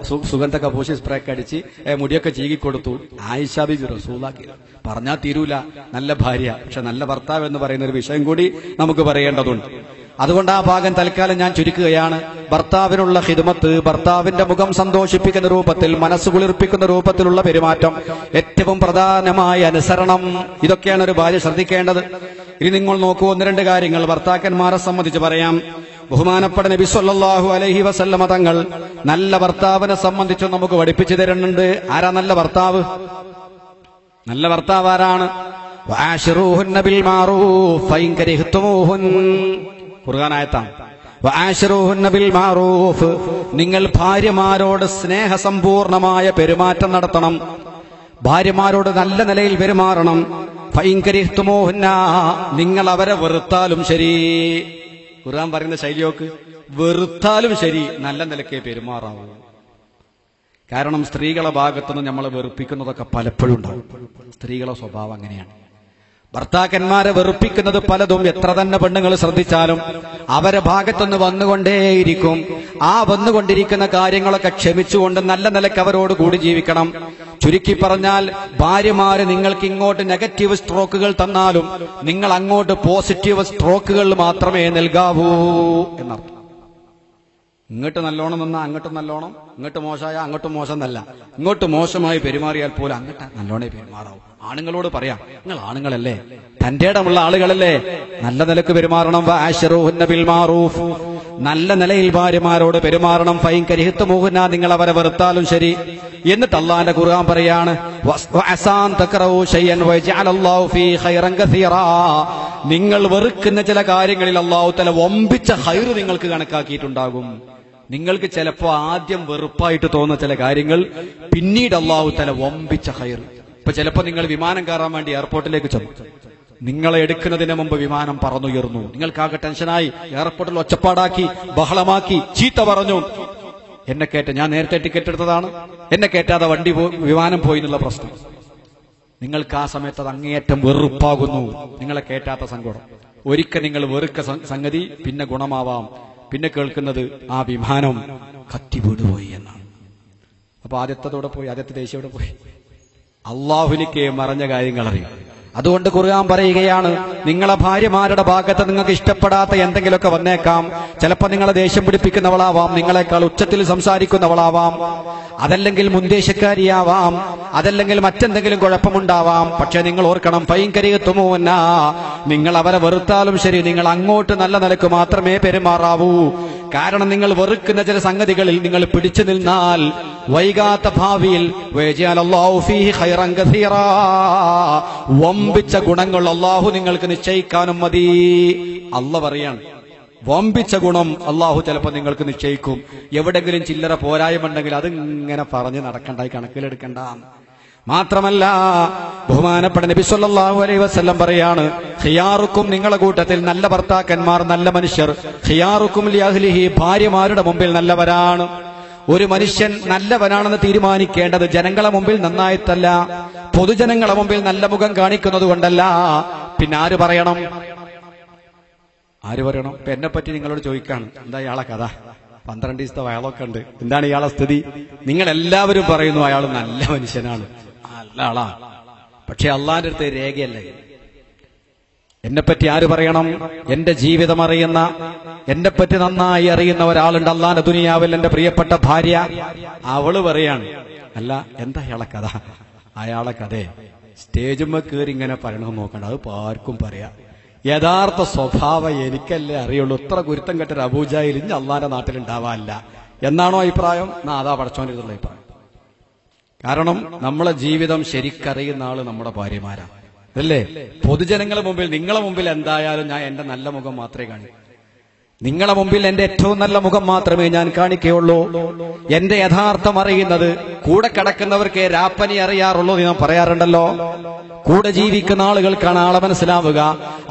സുഗന്ധൊക്കെ പൂശി സ്പ്രേക്ക് അടിച്ച് മുടിയൊക്കെ ചീകിക്കൊടുത്തു. ആയിഷ ബീബി റസൂലുള്ളാഹി പറഞ്ഞാൽ തീരൂല. നല്ല ഭാര്യ, പക്ഷെ നല്ല ഭർത്താവ് എന്ന് പറയുന്ന ഒരു വിഷയം കൂടി നമുക്ക് പറയേണ്ടതുണ്ട്. അതുകൊണ്ട് ആ ഭാഗം തൽക്കാലം ഞാൻ ചുരുക്കുകയാണ്. ഭർത്താവിനുള്ള ഖിദ്മത്ത്, ഭർത്താവിന്റെ മുഖം സന്തോഷിപ്പിക്കുന്ന രൂപത്തിൽ, മനസ്സ് കുളിർപ്പിക്കുന്ന രൂപത്തിലുള്ള പെരുമാറ്റം, ഏറ്റവും പ്രധാനമായ അനുസരണം, ഇതൊക്കെയാണ് ഒരു ഭാര്യ ശ്രദ്ധിക്കേണ്ടത്. ഇനി നിങ്ങൾ നോക്കൂ, 1-2 കാര്യങ്ങൾ ഭർത്താക്കന്മാരെ സംബന്ധിച്ച് പറയാം. ബഹുമാനപ്പെട്ട നബി സല്ലല്ലാഹു അലൈഹി വസല്ലമ തങ്ങൾ നല്ല ഭർത്താവിനെ സംബന്ധിച്ച് നമുക്ക് പഠിപ്പിച്ചു തരുന്നുണ്ട്. ആരാ നല്ല ഭർത്താവ്? നല്ല ഭർത്താവ് ആരാണ്? വആശിറൂഹുന്ന ബിൽ മഅറൂഫ് ഫഇൻ കരിഹ്തുമൂഹുൻ, ഖുർആൻ ആയത്താണ്. വആശിറൂഹുന്ന ബിൽ മഅറൂഫ്, നിങ്ങൾ ഭാര്യമാരോട് സ്നേഹസമ്പൂർണമായ പെരുമാറ്റം നടത്തണം, ഭാര്യമാരോട് നല്ല നിലയിൽ പെരുമാറണം. ഫഇൻ കരിഹ്തുമൂഹുന്ന, നിങ്ങൾ അവരെ വെറുത്താലും ശരി. ഖുർആൻ പറയുന്ന ശൈലിയോക്ക്, വെറുത്താലും ശരി നല്ല നിലയ്ക്ക് പെരുമാറാവൂ. കാരണം സ്ത്രീകളെ ഭാഗത്തുനിന്ന് നമ്മളെ വെറുപ്പിക്കുന്നതൊക്കെ പലപ്പോഴും ഉണ്ടാവും. സ്ത്രീകളെ സ്വഭാവം അങ്ങനെയാണ്. ഭർത്താക്കന്മാരെ വെറുപ്പിക്കുന്നത് പലതും എത്ര തന്നെ പെണ്ണുങ്ങൾ ശ്രദ്ധിച്ചാലും അവരെ ഭാഗത്തുനിന്ന് വന്നുകൊണ്ടേയിരിക്കും. ആ വന്നുകൊണ്ടിരിക്കുന്ന കാര്യങ്ങളൊക്കെ ക്ഷമിച്ചുകൊണ്ട് നല്ല നിലയ്ക്ക് അവരോട് കൂടി ജീവിക്കണം. ചുരുക്കി പറഞ്ഞാൽ, ഭാര്യമാര് നിങ്ങൾക്ക് ഇങ്ങോട്ട് നെഗറ്റീവ് സ്ട്രോക്കുകൾ തന്നാലും നിങ്ങൾ അങ്ങോട്ട് പോസിറ്റീവ് സ്ട്രോക്കുകൾ മാത്രമേ നൽകാവൂ എന്നർത്ഥം. ഇങ്ങോട്ട് നല്ലോണം നിന്നാ അങ്ങോട്ടും നല്ലോണം, ഇങ്ങോട്ട് മോശമായ അങ്ങോട്ടും മോശം എന്നല്ല. ഇങ്ങോട്ട് മോശമായി പെരുമാറിയാൽ പോലും അങ്ങോട്ട് നല്ലോണേ പെരുമാറാവും. ആണുങ്ങളോട് പറയാം, നിങ്ങൾ ആണുങ്ങളല്ലേ, തന്റെ ഇടമുള്ള ആളുകളല്ലേ, നല്ല നിലക്ക് പെരുമാറണം. വആശിറൂഹുന്ന ബിൽ മഅറൂഫ്, നല്ല നിലയിൽ ഭാര്യമാരോട് പെരുമാറണം. ഫൈൻ കരിഹ്തുമൂഹുന്ന, നിങ്ങൾ അവരെ വെറുത്താലും ശരി. എന്നിട്ട് അല്ലാഹുവിന്റെ ഖുർആൻ പറയാണ്, വഅസാൻ തക്റഹു ശൈഅൻ വയജഅലല്ലാഹു ഫീ ഖൈറൻ കസീറാ, നിങ്ങൾ വെറുക്കുന്ന ചില കാര്യങ്ങളിൽ അല്ലാഹു തആല വമ്പിച്ച ഖൈർ നിങ്ങൾക്ക് കണക്കാക്കിയിട്ടുണ്ടാകും. നിങ്ങൾക്ക് ചിലപ്പോ ആദ്യം വെറുപ്പായിട്ട് തോന്നുന്ന ചില കാര്യങ്ങൾ പിന്നീട് അല്ലാഹു തആല വമ്പിച്ച ഖൈർ. ഇപ്പൊ ചിലപ്പോ നിങ്ങൾ വിമാനം കയറാൻ വേണ്ടി എയർപോർട്ടിലേക്ക് ചെന്നു, നിങ്ങളെ എടുക്കുന്നതിന് മുമ്പ് വിമാനം പറന്നുയർന്നു, നിങ്ങൾക്കാകെ ടെൻഷനായി, എയർപോർട്ടിൽ ഒച്ചപ്പാടാക്കി, ബഹളമാക്കി, ചീത്ത പറഞ്ഞു. എന്നെ കയറ്റ, ഞാൻ നേരത്തെ ടിക്കറ്റ് എടുത്തതാണ്, എന്നെ കയറ്റാതെ വിമാനം പോയി എന്നുള്ള പ്രശ്നം. നിങ്ങൾക്ക് ആ സമയത്ത് അത് അങ്ങേയറ്റം വെറുപ്പാകുന്നു, നിങ്ങളെ കയറ്റാത്ത സങ്കടം. ഒരിക്കൽ നിങ്ങൾ വെറുക്ക സംഗതി പിന്നെ ഗുണമാവാം. പിന്നെ കേൾക്കുന്നത് ആ വിമാനം കത്തി വീടുപോയി എന്നാണ്. അപ്പൊ ആദ്യത്തോടെ പോയി, ആദ്യത്തെ ദേശീയോടെ പോയി. അള്ളാഹുവിനിക്ക് മറഞ്ഞ കാര്യങ്ങൾ അറിയും. അതുകൊണ്ട് ഖുർആൻ പറയുകയാണ്, നിങ്ങളെ ഭാര്യമാരുടെ ഭാഗത്ത് നിങ്ങൾക്ക് ഇഷ്ടപ്പെടാത്ത എന്തെങ്കിലുമൊക്കെ വന്നേക്കാം. ചിലപ്പോൾ നിങ്ങളെ ദേഷ്യം പിടിപ്പിക്കുന്നവളാവാം, നിങ്ങളെക്കാൾ ഉച്ചത്തിൽ സംസാരിക്കുന്നവളാവാം, അതല്ലെങ്കിൽ മുൻദേശക്കാരിയാവാം, അതല്ലെങ്കിൽ മറ്റെന്തെങ്കിലും കുഴപ്പമുണ്ടാവാം. പക്ഷെ നിങ്ങൾ ഓർക്കണം, ഭയങ്കരത്തുമോന്ന, നിങ്ങൾ അവരെ വെറുത്താലും ശരി, നിങ്ങൾ അങ്ങോട്ട് നല്ല നിലക്ക് മാത്രമേ പെരുമാറാവൂ. കാരണം നിങ്ങൾ വെറുക്കുന്ന ചില സംഗതികളിൽ നിങ്ങൾ പിടിച്ചു നിന്നാൽ വൈകാത്ത ഭാവിയിൽ വമ്പിച്ച ഗുണങ്ങൾ അള്ളാഹു നിങ്ങൾക്ക് നിശ്ചയിക്കാനും മതി. അള്ളാഹ് പറയാണ്, വമ്പിച്ച ഗുണം അള്ളാഹു ചിലപ്പോൾ നിങ്ങൾക്ക് നിശ്ചയിക്കും. എവിടെങ്കിലും ചില്ലറ പോരായ്മയുണ്ടെങ്കിൽ അതിങ്ങനെ പറഞ്ഞ് നടക്കണ്ടായി, കണക്കിലെടുക്കണ്ട. മാത്രമല്ല, ബഹുമാനപ്പെട്ട നബി സല്ലല്ലാഹു അലൈഹി വസല്ലം പറയാണ്, ഖിയാറുക്കും, നിങ്ങളുടെ കൂട്ടത്തിൽ നല്ല ഭർത്താക്കന്മാർ, നല്ല മനുഷ്യർ, ഖിയാറുക്കും ലി അഹ്ലിഹി, ഭാര്യമാരുടെ മുമ്പിൽ നല്ലവരാണ്. ഒരു മനുഷ്യൻ നല്ലവനാണെന്ന് തീരുമാനിക്കേണ്ടത് ജനങ്ങളെ മുമ്പിൽ നന്നായിട്ടല്ല, പൊതുജനങ്ങളെ മുമ്പിൽ നല്ല മുഖം കാണിക്കുന്നത് കൊണ്ടല്ല. പിന്നെ ആര് പറയണം? ഇപ്പൊ എന്നെ പറ്റി നിങ്ങളോട് ചോദിക്കാണ്, എന്താ ഇയാളെ കഥ? 12 ദിവസത്തെ വയലൊക്കെ ഉണ്ട്, എന്താണ് ഇയാളെ സ്ഥിതി? നിങ്ങൾ എല്ലാവരും പറയുന്നു അയാൾ നല്ല മനുഷ്യനാണ്, നല്ല ആളാ. പക്ഷെ അള്ളാന്റെ അടുത്ത് രേഖയല്ലേ. എന്നെപ്പറ്റി ആര് പറയണം? എന്റെ ജീവിതം അറിയുന്ന, എന്നെപ്പറ്റി നന്നായി അറിയുന്ന ഒരാളുണ്ട് അള്ളാന്റെ ദുനിയാവിൽ, എന്റെ പ്രിയപ്പെട്ട ഭാര്യ. അവള് പറയാണ്, അല്ല എന്താ അയാളെ കഥ? അയാളെ കഥയെ സ്റ്റേജുമ്മ കയറി ഇങ്ങനെ പറയണമെന്ന് നോക്കണ്ട, അത് ആർക്കും പറയാം. യഥാർത്ഥ സ്വഭാവം എനിക്കല്ലേ അറിയുള്ളൂ. ഇത്ര ഗുരുത്തം കെട്ടൊരു അബൂജാഹിൽ ഇനി അള്ളാന്റെ നാട്ടിലുണ്ടാവാനില്ല എന്നാണോ അഭിപ്രായം? അതാ പടച്ചോനുള്ള അഭിപ്രായം. കാരണം നമ്മളെ ജീവിതം ശരിക്കറിയുന്ന ആള് നമ്മുടെ ഭാര്യമാരാണ്, അല്ലേ? പൊതുജനങ്ങളുടെ മുമ്പിൽ, നിങ്ങളെ മുമ്പിൽ എന്തായാലും ഞാൻ എന്റെ നല്ല മുഖം മാത്രമേ കാണിക്കൂ. നിങ്ങളെ മുമ്പിൽ എന്റെ ഏറ്റവും നല്ല മുഖം മാത്രമേ ഞാൻ കാണിക്കുകയുള്ളൂ. എന്റെ യഥാർത്ഥം അറിയുന്നത് കൂടെ കിടക്കുന്നവർക്ക് രാപ്പനി അറിയാറുള്ളൂ എന്ന് ഞാൻ പറയാറുണ്ടല്ലോ. കൂടെ ജീവിക്കുന്ന ആളുകൾക്കാണ് ആളെ മനസ്സിലാവുക.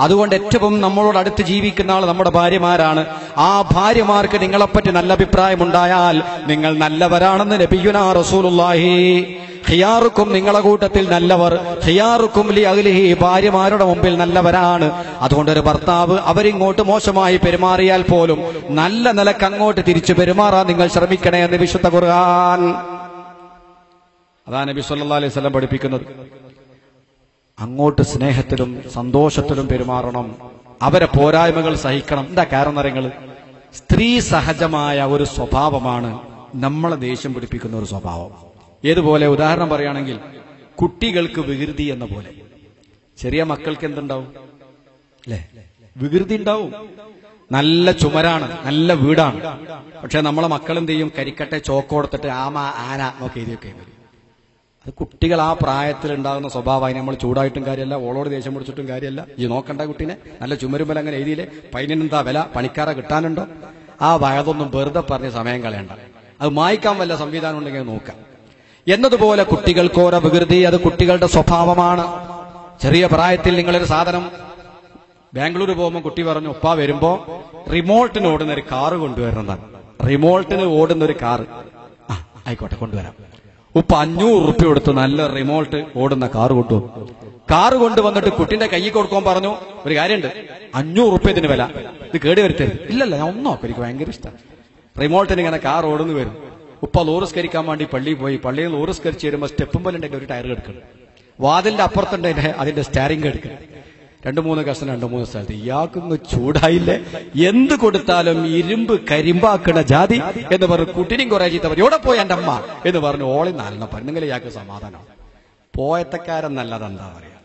അതുകൊണ്ട് ഏറ്റവും നമ്മളോട് അടുത്ത് ജീവിക്കുന്ന ആൾ നമ്മുടെ ഭാര്യമാരാണ്. ആ ഭാര്യമാർക്ക് നിങ്ങളെപ്പറ്റി നല്ല അഭിപ്രായം ഉണ്ടായാൽ നിങ്ങൾ നല്ലവരാണെന്ന് നബിയുനാ റസൂലുള്ളാഹി. ഖിയാറുക്കും, നിങ്ങളെ കൂട്ടത്തിൽ നല്ലവർ, ഖിയാറുക്കും ലി അഹ്ലിഹി, ഭാര്യമാരുടെ മുമ്പിൽ നല്ലവരാണ്. അതുകൊണ്ട് ഒരു ഭർത്താവ് അവരിങ്ങോട്ട് മോശമായി പെരുമാറിയാൽ പോലും നല്ല നിലക്ക് അങ്ങോട്ട് തിരിച്ചു പെരുമാറാൻ നിങ്ങൾ ശ്രമിക്കണേ എന്ന് വിശുദ്ധ ഖുർആൻ. അതാ നബി സല്ലല്ലാഹു അലൈഹി വസല്ലം പഠിപ്പിക്കുന്നത്. അങ്ങോട്ട് സ്നേഹത്തിലും സന്തോഷത്തിലും പെരുമാറണം, അവരെ പോരായ്മകൾ സഹിക്കണം. എന്താ കാരണം അറിയങ്ങൾ? സ്ത്രീ സഹജമായ ഒരു സ്വഭാവമാണ് നമ്മളെ ദേഷ്യം പിടിപ്പിക്കുന്ന ഒരു സ്വഭാവം. ഏതുപോലെ? ഉദാഹരണം പറയുകയാണെങ്കിൽ, കുട്ടികൾക്ക് വികൃതി എന്ന പോലെ. ചെറിയ മക്കൾക്ക് എന്തുണ്ടാവും? അല്ലെ, വികൃതി ഉണ്ടാവും. നല്ല ചുമരാണ്, നല്ല വീടാണ്, പക്ഷെ നമ്മളെ മക്കൾ എന്ത് ചെയ്യും? കരിക്കട്ടെ ചോക്ക് കൊടുത്തിട്ട് ആമ ആന എന്നൊക്കെ എഴുതിയൊക്കെ വരും. അത് കുട്ടികൾ ആ പ്രായത്തിൽ ഉണ്ടാകുന്ന സ്വഭാവം. അതിന് നമ്മൾ ചൂടായിട്ടും കാര്യമല്ല, ഓളോട് ദേഷ്യം പിടിച്ചിട്ടും കാര്യമല്ല. ഈ നോക്കണ്ട കുട്ടീനെ, നല്ല ചുമരുമ്പല അങ്ങനെ എഴുതിയില്ലേ, പൈനെന്താ വില, പണിക്കാരെ കിട്ടാനുണ്ടോ? ആ വയതൊന്നും വെറുതെ പറഞ്ഞ് സമയം കളയണ്ട. അത് മായ്ക്കാൻ വല്ല സംവിധാനം ഉണ്ടെങ്കിൽ നോക്കാം. എന്നതുപോലെ കുട്ടികൾക്ക് ഓരോ വികൃതി, അത് കുട്ടികളുടെ സ്വഭാവമാണ്. ചെറിയ പ്രായത്തിൽ നിങ്ങളൊരു സാധനം, ബാംഗ്ലൂർ പോകുമ്പോൾ കുട്ടി പറഞ്ഞു, ഉപ്പ വരുമ്പോ റിമോട്ടിന് ഓടുന്ന ഒരു കാറ് കൊണ്ടുവരുന്നതാണ്. റിമോട്ടിന് ഓടുന്ന ഒരു കാറ്. ആയിക്കോട്ടെ, കൊണ്ടുവരാം. ഉപ്പ 500 റുപ്യ കൊടുത്ത് നല്ല റിമോട്ട് ഓടുന്ന കാറ് കൊണ്ടുവന്നു. കാറ് കൊണ്ടുവന്നിട്ട് കുട്ടിന്റെ കൈ കൊടുക്കാൻ പറഞ്ഞു, ഒരു കാര്യമുണ്ട്, 500 റുപ്യ ഇതിന് വില, ഇത് കേടി വരുത്തരുത്. ഇല്ലല്ല, ഞാൻ ഒന്നും നോക്കാം, എനിക്ക് ഭയങ്കര ഇഷ്ടം. റിമോട്ടിന് ഇങ്ങനെ കാർ ഓടുന്നു വരും. ഉപ്പ ലോറിസ്കരിക്കാൻ വേണ്ടി പള്ളിയിൽ പോയി. പള്ളിയിൽ ലോറിസ്കരിച്ച് വരുമ്പോൾ സ്റ്റെപ്പും പോലെ ഉണ്ടെങ്കിൽ ഒരു ടയർ എടുക്കണം, വാതിലിന്റെ അപ്പുറത്തുണ്ട് അതിന്റെ സ്റ്റാരിങ് എടുക്കണം. 2-3 കഷ്ണം 2-3 സ്ഥലത്ത്. ഇയാൾക്കൊന്ന് ചൂടായില്ലേ, എന്ത് കൊടുത്താലും ഇരുമ്പ് കരിമ്പാക്കണ ജാതി എന്ന് പറഞ്ഞു കുട്ടിനും കുറെ ചീത്ത പറഞ്ഞു. എവിടെ പോയി എന്റെ അമ്മ എന്ന് പറഞ്ഞു ഓളി നാലെണ്ണം പറഞ്ഞെങ്കിൽ ഇയാൾക്ക് സമാധാനമാണ്. പോയത്തക്കാരൻ നല്ലതെന്താ പറയാ,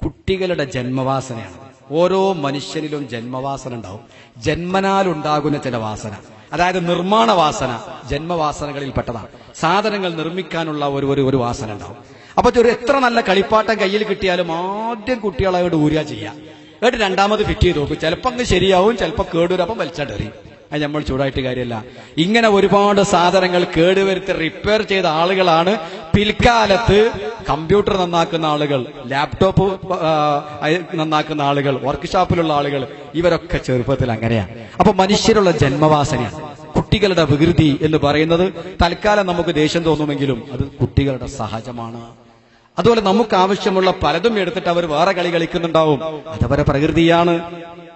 കുട്ടികളുടെ ജന്മവാസനയാണ്. ഓരോ മനുഷ്യനിലും ജന്മവാസന ഉണ്ടാവും. ജന്മനാലുണ്ടാകുന്ന ചില വാസന, അതായത് നിർമ്മാണ വാസന ജന്മവാസനകളിൽ പെട്ടതാണ്. സാധനങ്ങൾ നിർമ്മിക്കാനുള്ള ഒരു വാസന ഉണ്ടാവും. അപ്പൊ ഒരു എത്ര നല്ല കളിപ്പാട്ടം കയ്യിൽ കിട്ടിയാലും ആദ്യം കുട്ടികളോട് ഊരുക ചെയ്യാം, എന്നിട്ട് രണ്ടാമത് ഫിറ്റ് ചെയ്ത് നോക്കും. ചിലപ്പോൾ അങ്ങ് ശരിയാവും, ചിലപ്പോൾ കേടുവരും, അപ്പം വലിച്ചെറിയും. അത് നമ്മൾ ചൂടായിട്ട് കാര്യമല്ല. ഇങ്ങനെ ഒരുപാട് സാധനങ്ങൾ കേടുവരുത്തി റിപ്പയർ ചെയ്ത ആളുകളാണ് പിൽക്കാലത്ത് കമ്പ്യൂട്ടർ നന്നാക്കുന്ന ആളുകൾ, ലാപ്ടോപ്പ് നന്നാക്കുന്ന ആളുകൾ, വർക്ക്ഷോപ്പിലുള്ള ആളുകൾ. ഇവരൊക്കെ ചെറുപ്പത്തിൽ അങ്ങനെയാണ്. അപ്പൊ മനുഷ്യരുള്ള ജന്മവാസനയാണ്. കുട്ടികളുടെ വികൃതി എന്ന് പറയുന്നത് തൽക്കാലം നമുക്ക് ദേഷ്യം തോന്നുമെങ്കിലും അത് കുട്ടികളുടെ സഹജമാണ്. അതുപോലെ നമുക്ക് ആവശ്യമുള്ള പലതും എടുത്തിട്ട് അവർ വേറെ കളി കളിക്കുന്നുണ്ടാവും, അതവരെ പ്രകൃതിയാണ്.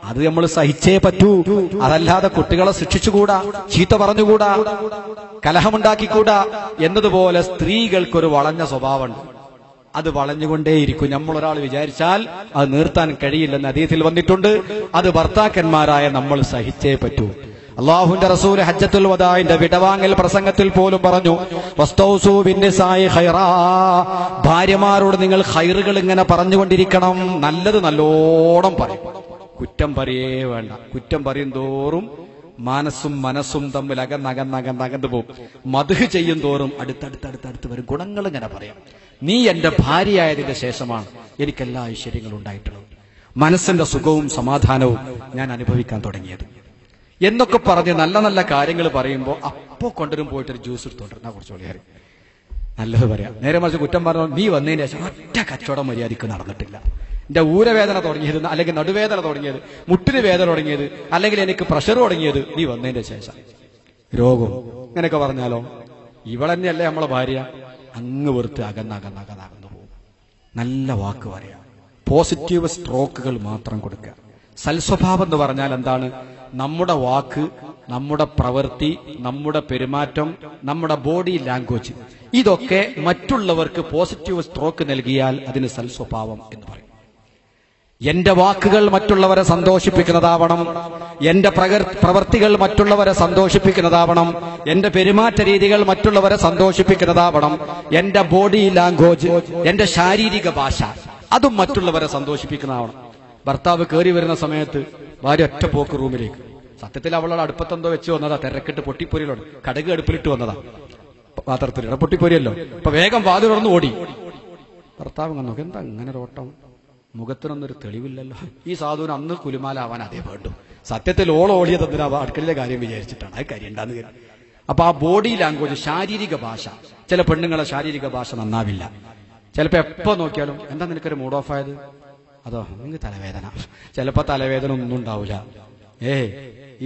അത് നമ്മൾ സഹിച്ചേ പറ്റൂ. അതല്ലാതെ കുട്ടികളെ ശിക്ഷിച്ചുകൂടാ, ചീത്ത പറഞ്ഞുകൂടാ, കലഹമുണ്ടാക്കിക്കൂടാ. എന്നതുപോലെ സ്ത്രീകൾക്കൊരു വളഞ്ഞ സ്വഭാവമുണ്ട്. അത് വളഞ്ഞുകൊണ്ടേയിരിക്കും. നമ്മളൊരാൾ വിചാരിച്ചാൽ അത് നിർത്താൻ കഴിയില്ലെന്ന് ഹദീസിൽ വന്നിട്ടുണ്ട്. അത് ഭർത്താക്കന്മാരായ നമ്മൾ സഹിച്ചേ പറ്റൂ. അല്ലാഹുവിന്റെ റസൂൽ ഹജ്ജത്തുൽ വദാഇന്റെ വിടവാങ്ങൽ പ്രസംഗത്തിൽ പോലും പറഞ്ഞു, വസ്തൗസൂ ബിന്നിസാഇ ഖൈറാ, ഭാര്യമാരോട് നിങ്ങൾ ഖൈറുകൾ ഇങ്ങനെ പറഞ്ഞുകൊണ്ടിരിക്കണം. നല്ലത് നല്ലോണം പറയും, കുറ്റം പറയേ വേണ്ട. കുറ്റം പറയും തോറും മനസ്സും തമ്മിൽ അകന്നകന്നു പോകും. മദ്ഹ് ചെയ്യും തോറും അടുത്തടുത്ത് വരും. ഗുണങ്ങൾ ഇങ്ങനെ പറയാം. നീ എന്റെ ഭാര്യയായതിന്റെ ശേഷമാണ് എനിക്കെല്ലാ ഐശ്വര്യങ്ങളും ഉണ്ടായിട്ടുള്ളത്, മനസ്സിന്റെ സുഖവും സമാധാനവും ഞാൻ അനുഭവിക്കാൻ തുടങ്ങിയത് എന്നൊക്കെ പറഞ്ഞ് നല്ല നല്ല കാര്യങ്ങൾ പറയുമ്പോൾ അപ്പോ കൊണ്ടുവരും പോയിട്ടൊരു ജ്യൂസ് എടുത്തോണ്ടിരുന്ന കുറച്ച് വലിയ നല്ലത് പറയാം. നേരെ മറിച്ച് കുറ്റം പറഞ്ഞു നീ വന്നതിന് ശേഷം ഒറ്റ കച്ചവടം മര്യാദയ്ക്ക് നടന്നിട്ടില്ല. എന്റെ ഊരവേദന തുടങ്ങിയത്, അല്ലെങ്കിൽ നടുവേദന തുടങ്ങിയത്, മുട്ടിന് വേദന തുടങ്ങിയത്, അല്ലെങ്കിൽ എനിക്ക് പ്രഷർ തുടങ്ങിയത് നീ വന്നതിന്റെ ശേഷം. രോഗം ഇങ്ങനെയൊക്കെ പറഞ്ഞാലോ ഇവളെന്നെയല്ലേ നമ്മളെ ഭാര്യ, അങ്ങ് വെറുത്ത് അകന്നകന്നു പോകും. നല്ല വാക്ക് പറയാം, പോസിറ്റീവ് സ്ട്രോക്കുകൾ മാത്രം കൊടുക്കുക. സൽസ്വഭാവം എന്ന് പറഞ്ഞാൽ എന്താണ്? നമ്മുടെ വാക്ക്, നമ്മുടെ പ്രവൃത്തി, നമ്മുടെ പെരുമാറ്റം, നമ്മുടെ ബോഡി ലാംഗ്വേജ്, ഇതൊക്കെ മറ്റുള്ളവർക്ക് പോസിറ്റീവ് സ്ട്രോക്ക് നൽകിയാൽ അതിന് സൽസ്വഭാവം എന്ന് പറയും. എന്റെ വാക്കുകൾ മറ്റുള്ളവരെ സന്തോഷിപ്പിക്കുന്നതാവണം, എന്റെ പ്രവൃത്തികൾ മറ്റുള്ളവരെ സന്തോഷിപ്പിക്കുന്നതാവണം, എന്റെ പെരുമാറ്റ രീതികൾ മറ്റുള്ളവരെ സന്തോഷിപ്പിക്കുന്നതാവണം, എന്റെ ബോഡി ലാംഗ്വേജ്, എന്റെ ശാരീരിക ഭാഷ അതും മറ്റുള്ളവരെ സന്തോഷിപ്പിക്കുന്നതാവണം. ഭർത്താവ് കയറി വരുന്ന സമയത്ത് ഭാര്യ ഒറ്റ പോക്ക് റൂമിലേക്ക്. സത്യത്തിൽ അവളുടെ അടുപ്പത്തെന്തോ വെച്ച് വന്നതാ, തിരക്കിട്ട് പൊട്ടിപ്പൊരിയിലോട് കടുക് അടുപ്പിലിട്ട് വന്നതാ, പാത്രത്തിലിട പൊട്ടിപ്പൊരിയല്ലോ. അപ്പൊ വേഗം വാതിൽ തുറന്ന് ഓടി. ഭർത്താവ് നോക്കി, എന്താ അങ്ങനെ ഒരു ഓട്ടം, മുഖത്തിനൊന്നൊരു തെളിവില്ലല്ലോ. ഈ സാധുവിന് അന്ന് കുലുമാലാവാൻ അതേ വേണ്ടു. സത്യത്തിൽ ഓടിയത് എന്തിനാ? അടുക്കളയിലെ കാര്യം വിചാരിച്ചിട്ടാണ്. അത് കാര്യണ്ടാന്ന് കരുതി. അപ്പൊ ആ ബോഡി ലാംഗ്വേജ്, ശാരീരിക ഭാഷ, ചില പെണ്ണുങ്ങളെ ശാരീരിക ഭാഷ നന്നാവില്ല. ചിലപ്പോ എപ്പോ നോക്കിയാലും എന്താ നിനക്കൊരു മൂഡ് ഓഫ് ആയത്? അതോ നിങ്ങൾക്ക് തലവേദന. ചിലപ്പോ തലവേദന ഒന്നും ഉണ്ടാവില്ല.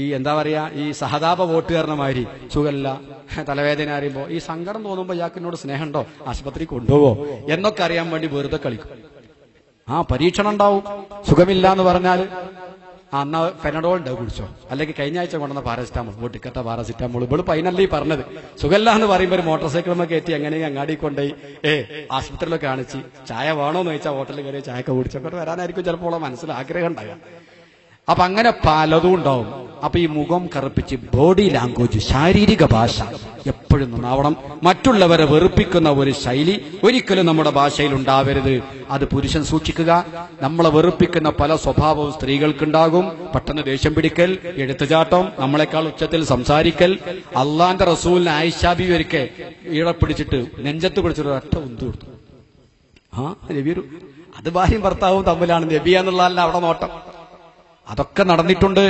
ഈ എന്താ പറയാ, ഈ സഹതാപ വോട്ടുകാരനമാതിരി സുഖല്ല, തലവേദന അറിയുമ്പോ ഈ സങ്കടം തോന്നുമ്പോ ഇയാൾക്കിനോട് സ്നേഹമുണ്ടോ, ആശുപത്രി കൊണ്ടുപോവോ എന്നൊക്കെ അറിയാൻ വേണ്ടി വെറുതെ കളിക്കും. പരീക്ഷണം ഉണ്ടാവും. സുഖമില്ല എന്ന് പറഞ്ഞാൽ എന്നാ ഫെനഡോൾ ഉണ്ടാവും കുടിച്ചോ, അല്ലെങ്കിൽ കഴിഞ്ഞ ആഴ്ച കൊണ്ടുവന്ന പാരസിറ്റാമോൾ, വീട്ടിക്കട്ട പാരസിറ്റാമോൾ. ഇവള് പൈനല്ലേ പറഞ്ഞത്. സുഖമില്ല എന്ന് പറയുമ്പോൾ ഒരു മോട്ടോർ സൈക്കിളുമ കയറ്റി എങ്ങനെയും അങ്ങാടി കൊണ്ടുപോയി ആശുപത്രിയിലൊക്കെ കാണിച്ച് ചായ വേണോന്ന് ചോദിച്ചാൽ ഹോട്ടലിൽ കയറി ചായയൊക്കെ കുടിച്ചൊക്കെ വരാനായിരിക്കും ചിലപ്പോൾ മനസ്സിൽ ആഗ്രഹം ഉണ്ടാകുക. അപ്പൊ അങ്ങനെ പലതും ഉണ്ടാവും. അപ്പൊ ഈ മുഖം കറുപ്പിച്ച് ബോഡി ലാംഗ്വേജ്, ശാരീരിക ഭാഷ എപ്പോഴും നന്നാവണം. മറ്റുള്ളവരെ വെറുപ്പിക്കുന്ന ഒരു ശൈലി ഒരിക്കലും നമ്മുടെ ഭാഷയിൽ ഉണ്ടാവരുത്. അത് പുരുഷൻ സൂക്ഷിക്കുക. നമ്മളെ വെറുപ്പിക്കുന്ന പല സ്വഭാവവും സ്ത്രീകൾക്കുണ്ടാകും. പെട്ടെന്ന് ദേഷ്യം പിടിക്കൽ, എടുത്തുചാട്ടം, നമ്മളെക്കാൾ ഉച്ചത്തിൽ സംസാരിക്കൽ. അള്ളാന്റെ റസൂലിനെ ആയിഷാ ബീവി ഒരിക്കൽ ഈടെ പിടിച്ചിട്ട് നെഞ്ചത്ത് പിടിച്ചിട്ട് ഒറ്റ ഉന്തു കൊടുത്തു. നബിയൊരു അത് ഭാര്യയും ഭർത്താവും തമ്മിലാണ്, നബിയ എന്നുള്ളതല്ല അവിടെ നോട്ടം. അതൊക്കെ നടന്നിട്ടുണ്ട്.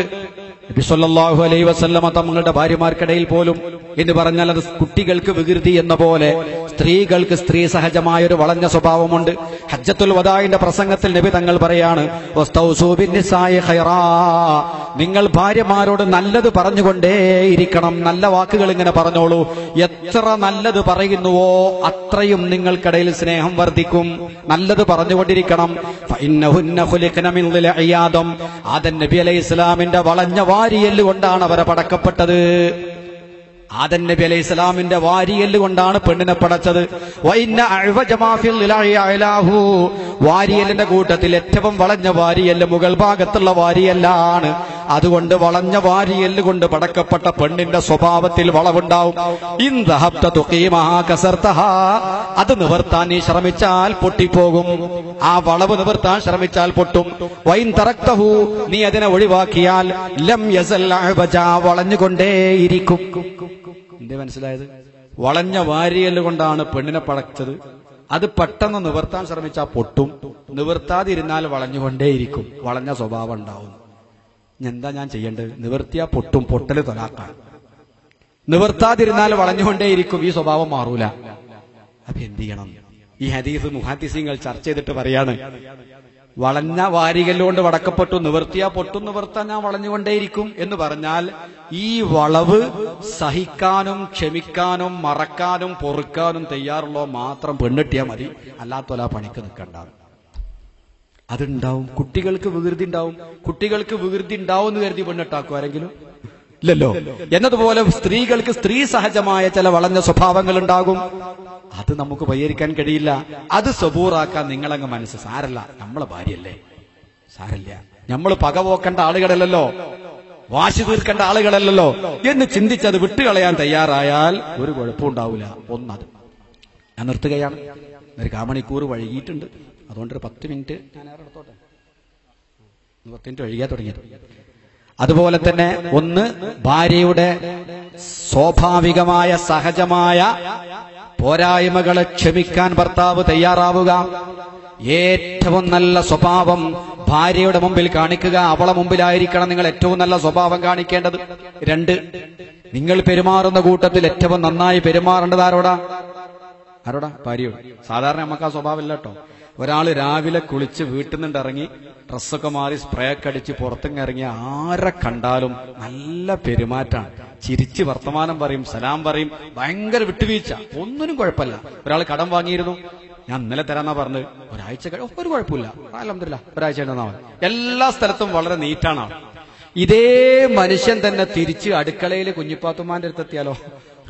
നബി സല്ലല്ലാഹു അലൈഹി വസല്ലമ തങ്ങളുടെ ഭാര്യമാർക്കിടയിൽ പോലും എന്ന് പറഞ്ഞാൽ അത് കുട്ടികൾക്ക് വികൃതി എന്ന പോലെ സ്ത്രീകൾക്ക് സ്ത്രീ സഹജമായൊരു വളഞ്ഞ സ്വഭാവമുണ്ട്. ഹജ്ജത്തുൽ വദാഇന്റെ പ്രസംഗത്തിൽ നബി തങ്ങൾ പറയാണ്, വസ്തൗസൂ ബിന്നിസാഇ ഖൈറാ, നിങ്ങൾ ഭാര്യമാരോട് നല്ലത് പറഞ്ഞുകൊണ്ടേയിരിക്കണം. നല്ല വാക്കുകൾ ഇങ്ങനെ പറഞ്ഞോളൂ. എത്ര നല്ലത് പറയുന്നുവോ അത്രയും നിങ്ങൾക്കിടയിൽ സ്നേഹം വർദ്ധിക്കും. നല്ലത് പറഞ്ഞുകൊണ്ടിരിക്കണം. ഫഇന്നഹുന്ന ഖുലിഖന മിൻ ളിൽഇ ആദം, ആദം നബി അലൈഹി ഇസ്ലാമിന്റെ വളഞ്ഞ വാരിയെല്ല് കൊണ്ടാണ് അവരെ പടക്കപ്പെട്ടത്. ആദം നബി അലൈഹി ഇസ്ലാമിന്റെ വാരിയെല്ല് കൊണ്ടാണ് പെണ്ണിനെ പടച്ചത്. വാരിയെല്ലിന്റെ കൂട്ടത്തിൽ ഏറ്റവും വളഞ്ഞ വാരിയെല്ല് മുകൾ ഭാഗത്തുള്ള വാരിയെല്ലാണ്. അതുകൊണ്ട് വളഞ്ഞ വാരിയെല്ല് കൊണ്ട് പടക്കപ്പെട്ട പെണ്ണിന്റെ സ്വഭാവത്തിൽ വളവുണ്ടാവും. അത് നിവർത്താൻ നീ ശ്രമിച്ചാൽ പൊട്ടിപ്പോകും. ആ വളവ് നിവർത്താൻ ശ്രമിച്ചാൽ പൊട്ടും. വൈൻ തറക്തഹു, നീ അതിനെ ഒഴിവാക്കിയാൽ ലം യസൽ അഅ്വജ, വളഞ്ഞുകൊണ്ടേയിരിക്കും. എന്തേ മനസ്സിലായത്? വളഞ്ഞ വാരിയല് കൊണ്ടാണ് പെണ്ണിനെ പടച്ചത്. അത് പെട്ടെന്ന് നിവർത്താൻ ശ്രമിച്ചാൽ പൊട്ടും, നിവർത്താതിരുന്നാൽ വളഞ്ഞുകൊണ്ടേയിരിക്കും. വളഞ്ഞ സ്വഭാവം ഉണ്ടാവും. എന്താ ഞാൻ ചെയ്യേണ്ടത്? നിവർത്തിയാ പൊട്ടും, പൊട്ടല് തൊലാക്കാണ്. നിവർത്താതിരുന്നാൽ വളഞ്ഞുകൊണ്ടേയിരിക്കും, ഈ സ്വഭാവം മാറൂല. അപ്പൊ എന്ത് ചെയ്യണം? ഈ ഹദീസ് മുഹദ്ദിസീങ്ങൾ ചർച്ച ചെയ്തിട്ട് പറയാണ്, വളഞ്ഞ വാരികല്ലുകൊണ്ട് വടക്കപ്പെട്ടു, നിവർത്തിയാ പൊട്ടും, നിവർത്താൻ ഞാൻ വളഞ്ഞുകൊണ്ടേയിരിക്കും എന്ന് പറഞ്ഞാൽ ഈ വളവ് സഹിക്കാനും ക്ഷമിക്കാനും മറക്കാനും പൊറുക്കാനും തയ്യാറുള്ളോ മാത്രം പെണ്ണിട്ടിയാൽ മതി. അല്ലാത്തോല പണിക്ക് നിൽക്കണ്ട. അതുണ്ടാവും. കുട്ടികൾക്ക് വികൃതി ഉണ്ടാവും. കുട്ടികൾക്ക് വികൃതി ഉണ്ടാവും എന്ന് കരുതി പെണ്ണിട്ടാക്കും ആരെങ്കിലും? ഇല്ലല്ലോ. എന്നതുപോലെ സ്ത്രീകൾക്ക് സ്ത്രീ സഹജമായ ചില വളഞ്ഞ സ്വഭാവങ്ങൾ ഉണ്ടാകും. അത് നമുക്ക് പരിഹരിക്കാൻ കഴിയില്ല. അത് സബൂറാക്കാൻ നിങ്ങളങ്ങ് മനസ്സ് സാരല്ല, നമ്മളെ ഭാര്യയല്ലേ, സാരല്ല, നമ്മൾ പകപോക്കേണ്ട ആളുകളല്ലല്ലോ, വാശി തീർക്കേണ്ട ആളുകളല്ലല്ലോ എന്ന് ചിന്തിച്ചത് വിട്ടുകളയാൻ തയ്യാറായാൽ ഒരു കുഴപ്പവും ഉണ്ടാവില്ല. ഒന്നത് ഞാൻ നിർത്തുകയാണ്. ഒരു കാമണിക്കൂർ വൈകിയിട്ടുണ്ട്, അതുകൊണ്ടൊരു 10 മിനിറ്റ് ഞാൻ എടുത്തോട്ടെ. 10 മിനിറ്റ് വൈകിയാ തുടങ്ങിയത്. അതുപോലെ തന്നെ ഒന്ന്, ഭാര്യയുടെ സ്വാഭാവികമായ സഹജമായ പോരായ്മകളെ ക്ഷമിക്കാൻ ഭർത്താവ് തയ്യാറാവുക. ഏറ്റവും നല്ല സ്വഭാവം ഭാര്യയുടെ മുമ്പിൽ കാണിക്കുക. അവളെ മുമ്പിലായിരിക്കണം നിങ്ങൾ ഏറ്റവും നല്ല സ്വഭാവം കാണിക്കേണ്ടത്. 2, നിങ്ങൾ പെരുമാറുന്ന കൂട്ടത്തിൽ ഏറ്റവും നന്നായി പെരുമാറേണ്ടത് ആരോടാ? ഭാര്യയോട്. സാധാരണ നമുക്ക് ആ സ്വഭാവമില്ല കേട്ടോ. ഒരാള് രാവിലെ കുളിച്ച് വീട്ടിൽ നിന്നിറങ്ങി ഡ്രസ്സൊക്കെ മാറി സ്പ്രേ ഒക്കെ അടിച്ച് പുറത്തിങ്ങ് ഇറങ്ങി ആരെ കണ്ടാലും നല്ല പെരുമാറ്റാണ്. ചിരിച്ച് വർത്തമാനം പറയും, സലാം പറയും, ഭയങ്കര വിട്ടുവീഴ്ച, ഒന്നിനും കുഴപ്പമില്ല. ഒരാൾ കടം വാങ്ങിയിരുന്നു, ഞാൻ ഇന്നലെ തരാന്നാ പറഞ്ഞ്, ഒരാഴ്ച ഒരു കുഴപ്പമില്ല, അൽഹംദുലില്ലാഹ് ഒരാഴ്ച തന്നാ മതി. എല്ലാ സ്ഥലത്തും വളരെ നീറ്റാണ്. ഇതേ മനുഷ്യൻ തന്നെ തിരിച്ച് അടുക്കളയിൽ കുഞ്ഞിപ്പാത്തുമാന്റെ അടുത്തെത്തിയാലോ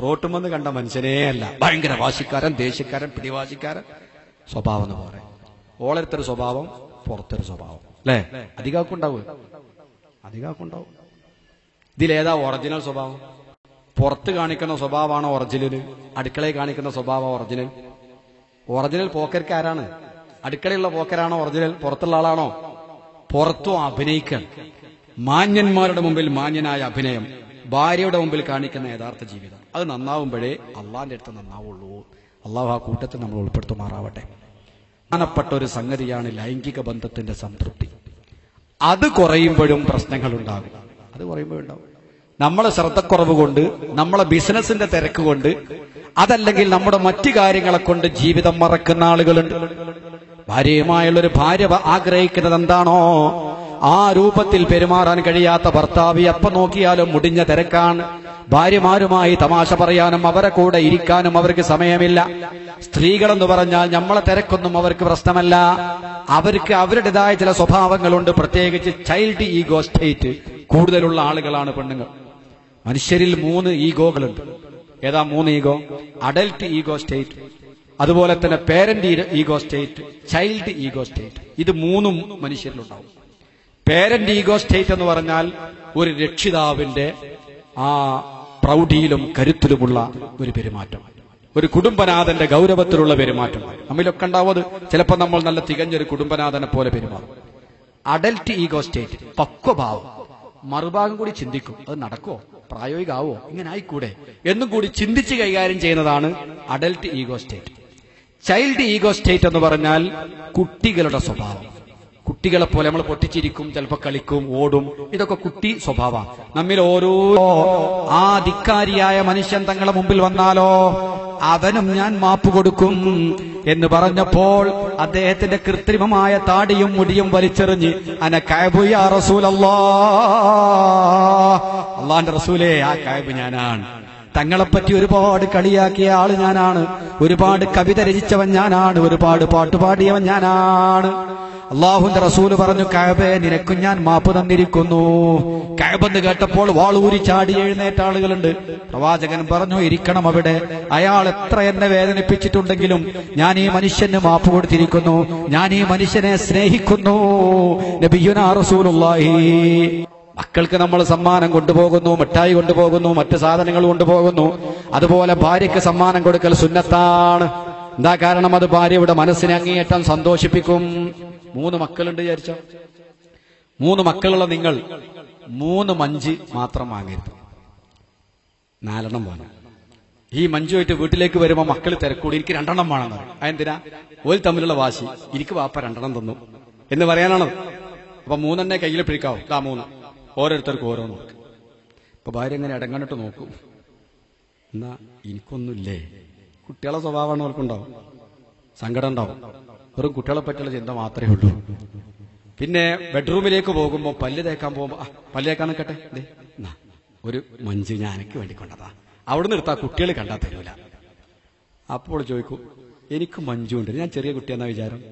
റോട്ടുമെന്ന് കണ്ട മനുഷ്യനേ അല്ല, ഭയങ്കര വാശിക്കാരൻ, ദേഷ്യക്കാരൻ, പിടിവാശിക്കാരൻ സ്വഭാവം എന്ന് പറയാം. ഓളെടുത്തൊരു സ്വഭാവം, പുറത്തൊരു സ്വഭാവം, അല്ലേ? അധികാക്കുണ്ടാവും. ഇതിലേതാ ഒറിജിനൽ സ്വഭാവം? പുറത്ത് കാണിക്കുന്ന സ്വഭാവമാണോ ഒറിജിനൽ? അടുക്കളയിൽ കാണിക്കുന്ന സ്വഭാവം ഒറിജിനൽ? ഒറിജിനൽ പോക്കർക്ക് ആരാണ്? അടുക്കളയുള്ള പോക്കരാണോ ഒറിജിനൽ? പുറത്തുള്ള ആളാണോ? പുറത്തും അഭിനയിക്കാൻ, മാന്യന്മാരുടെ മുമ്പിൽ മാന്യനായ അഭിനയം, ഭാര്യയുടെ മുമ്പിൽ കാണിക്കുന്ന യഥാർത്ഥ ജീവിതം, അത് നന്നാവുമ്പോഴേ അള്ളാന്റെ അടുത്ത് നന്നാവുള്ളൂ. അള്ളാഹു ആ കൂട്ടത്തിൽ നമ്മൾ ഉൾപ്പെടുത്തുമാറാവട്ടെ. പ്രധാനപ്പെട്ട ഒരു സംഗതിയാണ് ലൈംഗിക ബന്ധത്തിന്റെ സംതൃപ്തി. അത് കുറയുമ്പോഴും പ്രശ്നങ്ങളുണ്ടാകും. നമ്മളെ ശ്രദ്ധക്കുറവ് കൊണ്ട്, നമ്മളെ ബിസിനസിന്റെ തിരക്ക് കൊണ്ട്, അതല്ലെങ്കിൽ നമ്മുടെ മറ്റു കാര്യങ്ങളെ കൊണ്ട് ജീവിതം മറക്കുന്ന ആളുകളുണ്ട്. ഭാര്യയുമായുള്ളൊരു ഭാര്യ ആഗ്രഹിക്കുന്നത് എന്താണോ ആ രൂപത്തിൽ പെരുമാറാൻ കഴിയാത്ത ഭർത്താവ് എപ്പം നോക്കിയാലും മുടിഞ്ഞ തിരക്കാണ്. ഭാര്യമാരുമായി തമാശ പറയാനും അവരെ കൂടെ ഇരിക്കാനും അവർക്ക് സമയമില്ല. സ്ത്രീകളെന്ന് പറഞ്ഞാൽ നമ്മളെ തിരക്കൊന്നും അവർക്ക് പ്രശ്നമല്ല. അവർക്ക് അവരുടേതായ ചില സ്വഭാവങ്ങളുണ്ട്. പ്രത്യേകിച്ച് ചൈൽഡ് ഈഗോ സ്റ്റേറ്റ് കൂടുതലുള്ള ആളുകളാണ് പെണ്ണുങ്ങൾ. മനുഷ്യരിൽ 3 ഈഗോകളുണ്ട്. ഏതാ 3 ഈഗോ? അഡൽട്ട് ഈഗോ സ്റ്റേറ്റ്, അതുപോലെ തന്നെ parent ego state, child ego state. ഇത് 3ഉം മനുഷ്യരിലുണ്ടാവും. പേരന്റ് ഈഗോ സ്റ്റേറ്റ് എന്ന് പറഞ്ഞാൽ ഒരു രക്ഷിതാവിന്റെ ആ പ്രൗഢിയിലും കരുത്തിലുമുള്ള ഒരു പെരുമാറ്റം, ഒരു കുടുംബനാഥന്റെ ഗൗരവത്തിലുള്ള പെരുമാറ്റം നമ്മിലൊക്കെ ഉണ്ടാവും. ചിലപ്പോൾ നമ്മൾ നല്ല തികഞ്ഞൊരു കുടുംബനാഥനെ പോലെ പെരുമാറും. അഡൽട്ട് ഈഗോ സ്റ്റേറ്റ്, പക്വഭാവം. മറുഭാഗം കൂടി ചിന്തിക്കും, അത് നടക്കുമോ, പ്രായോഗികമാവോ, ഇങ്ങനെ ആയിക്കൂടെ എന്നും കൂടി ചിന്തിച്ച് കൈകാര്യം ചെയ്യുന്നതാണ് adult ego state. Child ego state എന്ന് പറഞ്ഞാൽ കുട്ടികളുടെ സ്വഭാവം. കുട്ടികളെ പോലെ നമ്മൾ പൊട്ടിച്ചിരിക്കും, ചിലപ്പോൾ കളിക്കും, ഓടും. ഇതൊക്കെ കുട്ടി സ്വഭാവം. നമ്മിൽ ഓരോ ആ ധിക്കാരിയായ മനുഷ്യൻ തങ്ങളെ മുമ്പിൽ വന്നാലോ അവനും ഞാൻ മാപ്പ് കൊടുക്കും എന്ന് പറഞ്ഞപ്പോൾ അദ്ദേഹത്തിന്റെ കൃത്രിമമായ താടിയും മുടിയും വലിച്ചെറിഞ്ഞ് അന കഅബു യാ റസൂലല്ലാഹ്, അല്ലാഹുവിന്റെ റസൂലേ ആ കഅബ് ഞാനാണ്. തങ്ങളെപ്പറ്റി ഒരുപാട് കളിയാക്കിയ ആള് ഞാനാണ്, ഒരുപാട് കവിത രചിച്ചവൻ ഞാനാണ്, ഒരുപാട് പാട്ടുപാടിയവൻ ഞാനാണ്. അള്ളാഹുവിന്റെ റസൂല് പറഞ്ഞു, കഅബേ നിനക്കും ഞാൻ മാപ്പ് തന്നിരിക്കുന്നു. കഅബെന്ന് കേട്ടപ്പോൾ വാളൂരി ചാടി എഴുന്നേറ്റ ആളുകളുണ്ട്. പ്രവാചകൻ പറഞ്ഞു, ഇരിക്കണം അവിടെ. അയാൾ എത്ര എന്നെ വേദനിപ്പിച്ചിട്ടുണ്ടെങ്കിലും ഞാൻ ഈ മനുഷ്യന് മാപ്പ് കൊടുത്തിരിക്കുന്നു, ഞാൻ ഈ മനുഷ്യനെ സ്നേഹിക്കുന്നു. നബിയുനാ റസൂലുള്ളാഹി. മക്കൾക്ക് നമ്മൾ സമ്മാനം കൊണ്ടുപോകുന്നു, മിഠായി കൊണ്ടുപോകുന്നു, മറ്റ് സാധനങ്ങൾ കൊണ്ടുപോകുന്നു. അതുപോലെ ഭാര്യയ്ക്ക് സമ്മാനം കൊടുക്കൽ സുന്നത്താണ്. എന്താ കാരണം? അത് ഭാര്യയുടെ മനസ്സിനെ അങ്ങേയറ്റം സന്തോഷിപ്പിക്കും. 3 മക്കളുണ്ട് വിചാരിച്ചോ. 3 മക്കളുള്ള നിങ്ങൾ 3 മഞ്ച് മാത്രം വാങ്ങരുത്, 4 വാങ്ങും. ഈ മഞ്ചുമായിട്ട് വീട്ടിലേക്ക് വരുമ്പോൾ മക്കൾ തിരക്കൂടി എനിക്ക് 2 വേണമെന്ന് പറയും. അതെന്തിനാ? ഓൽ തമ്മിലുള്ള വാശി. എനിക്ക് വാപ്പ 2 തന്നു എന്ന് പറയാനാണ്. അപ്പൊ 3 കയ്യിൽ പിടിക്കാവും. 3 ഓരോരുത്തർക്കും ഓരോന്ന് നോക്കും. ഇപ്പൊ ഭാര്യ എങ്ങനെ ഇടങ്ങണിട്ട് നോക്കും, എന്നാ എനിക്കൊന്നുമില്ലേ? കുട്ടികളെ സ്വഭാവമാണ് അവർക്കുണ്ടാവും, സങ്കടം ഉണ്ടാവും. വെറും കുട്ടികളെ പറ്റിയുള്ള ചിന്ത മാത്രമേ ഉള്ളൂ. പിന്നെ ബെഡ്റൂമിലേക്ക് പോകുമ്പോൾ പല്ല് തേക്കാൻ പോകുമ്പോൾ പല്ല് തേക്കാൻ നിൽക്കട്ടെ, ഒരു മഞ്ച് ഞാൻ എനിക്ക് വേണ്ടി കൊണ്ടതാ, അവിടെ നിർത്താ, കുട്ടികൾ കണ്ടാ തരൂല. അപ്പോൾ ചോദിക്കും, എനിക്ക് മഞ്ചുണ്ട്, ഞാൻ ചെറിയ കുട്ടിയാന്നാ വിചാരം?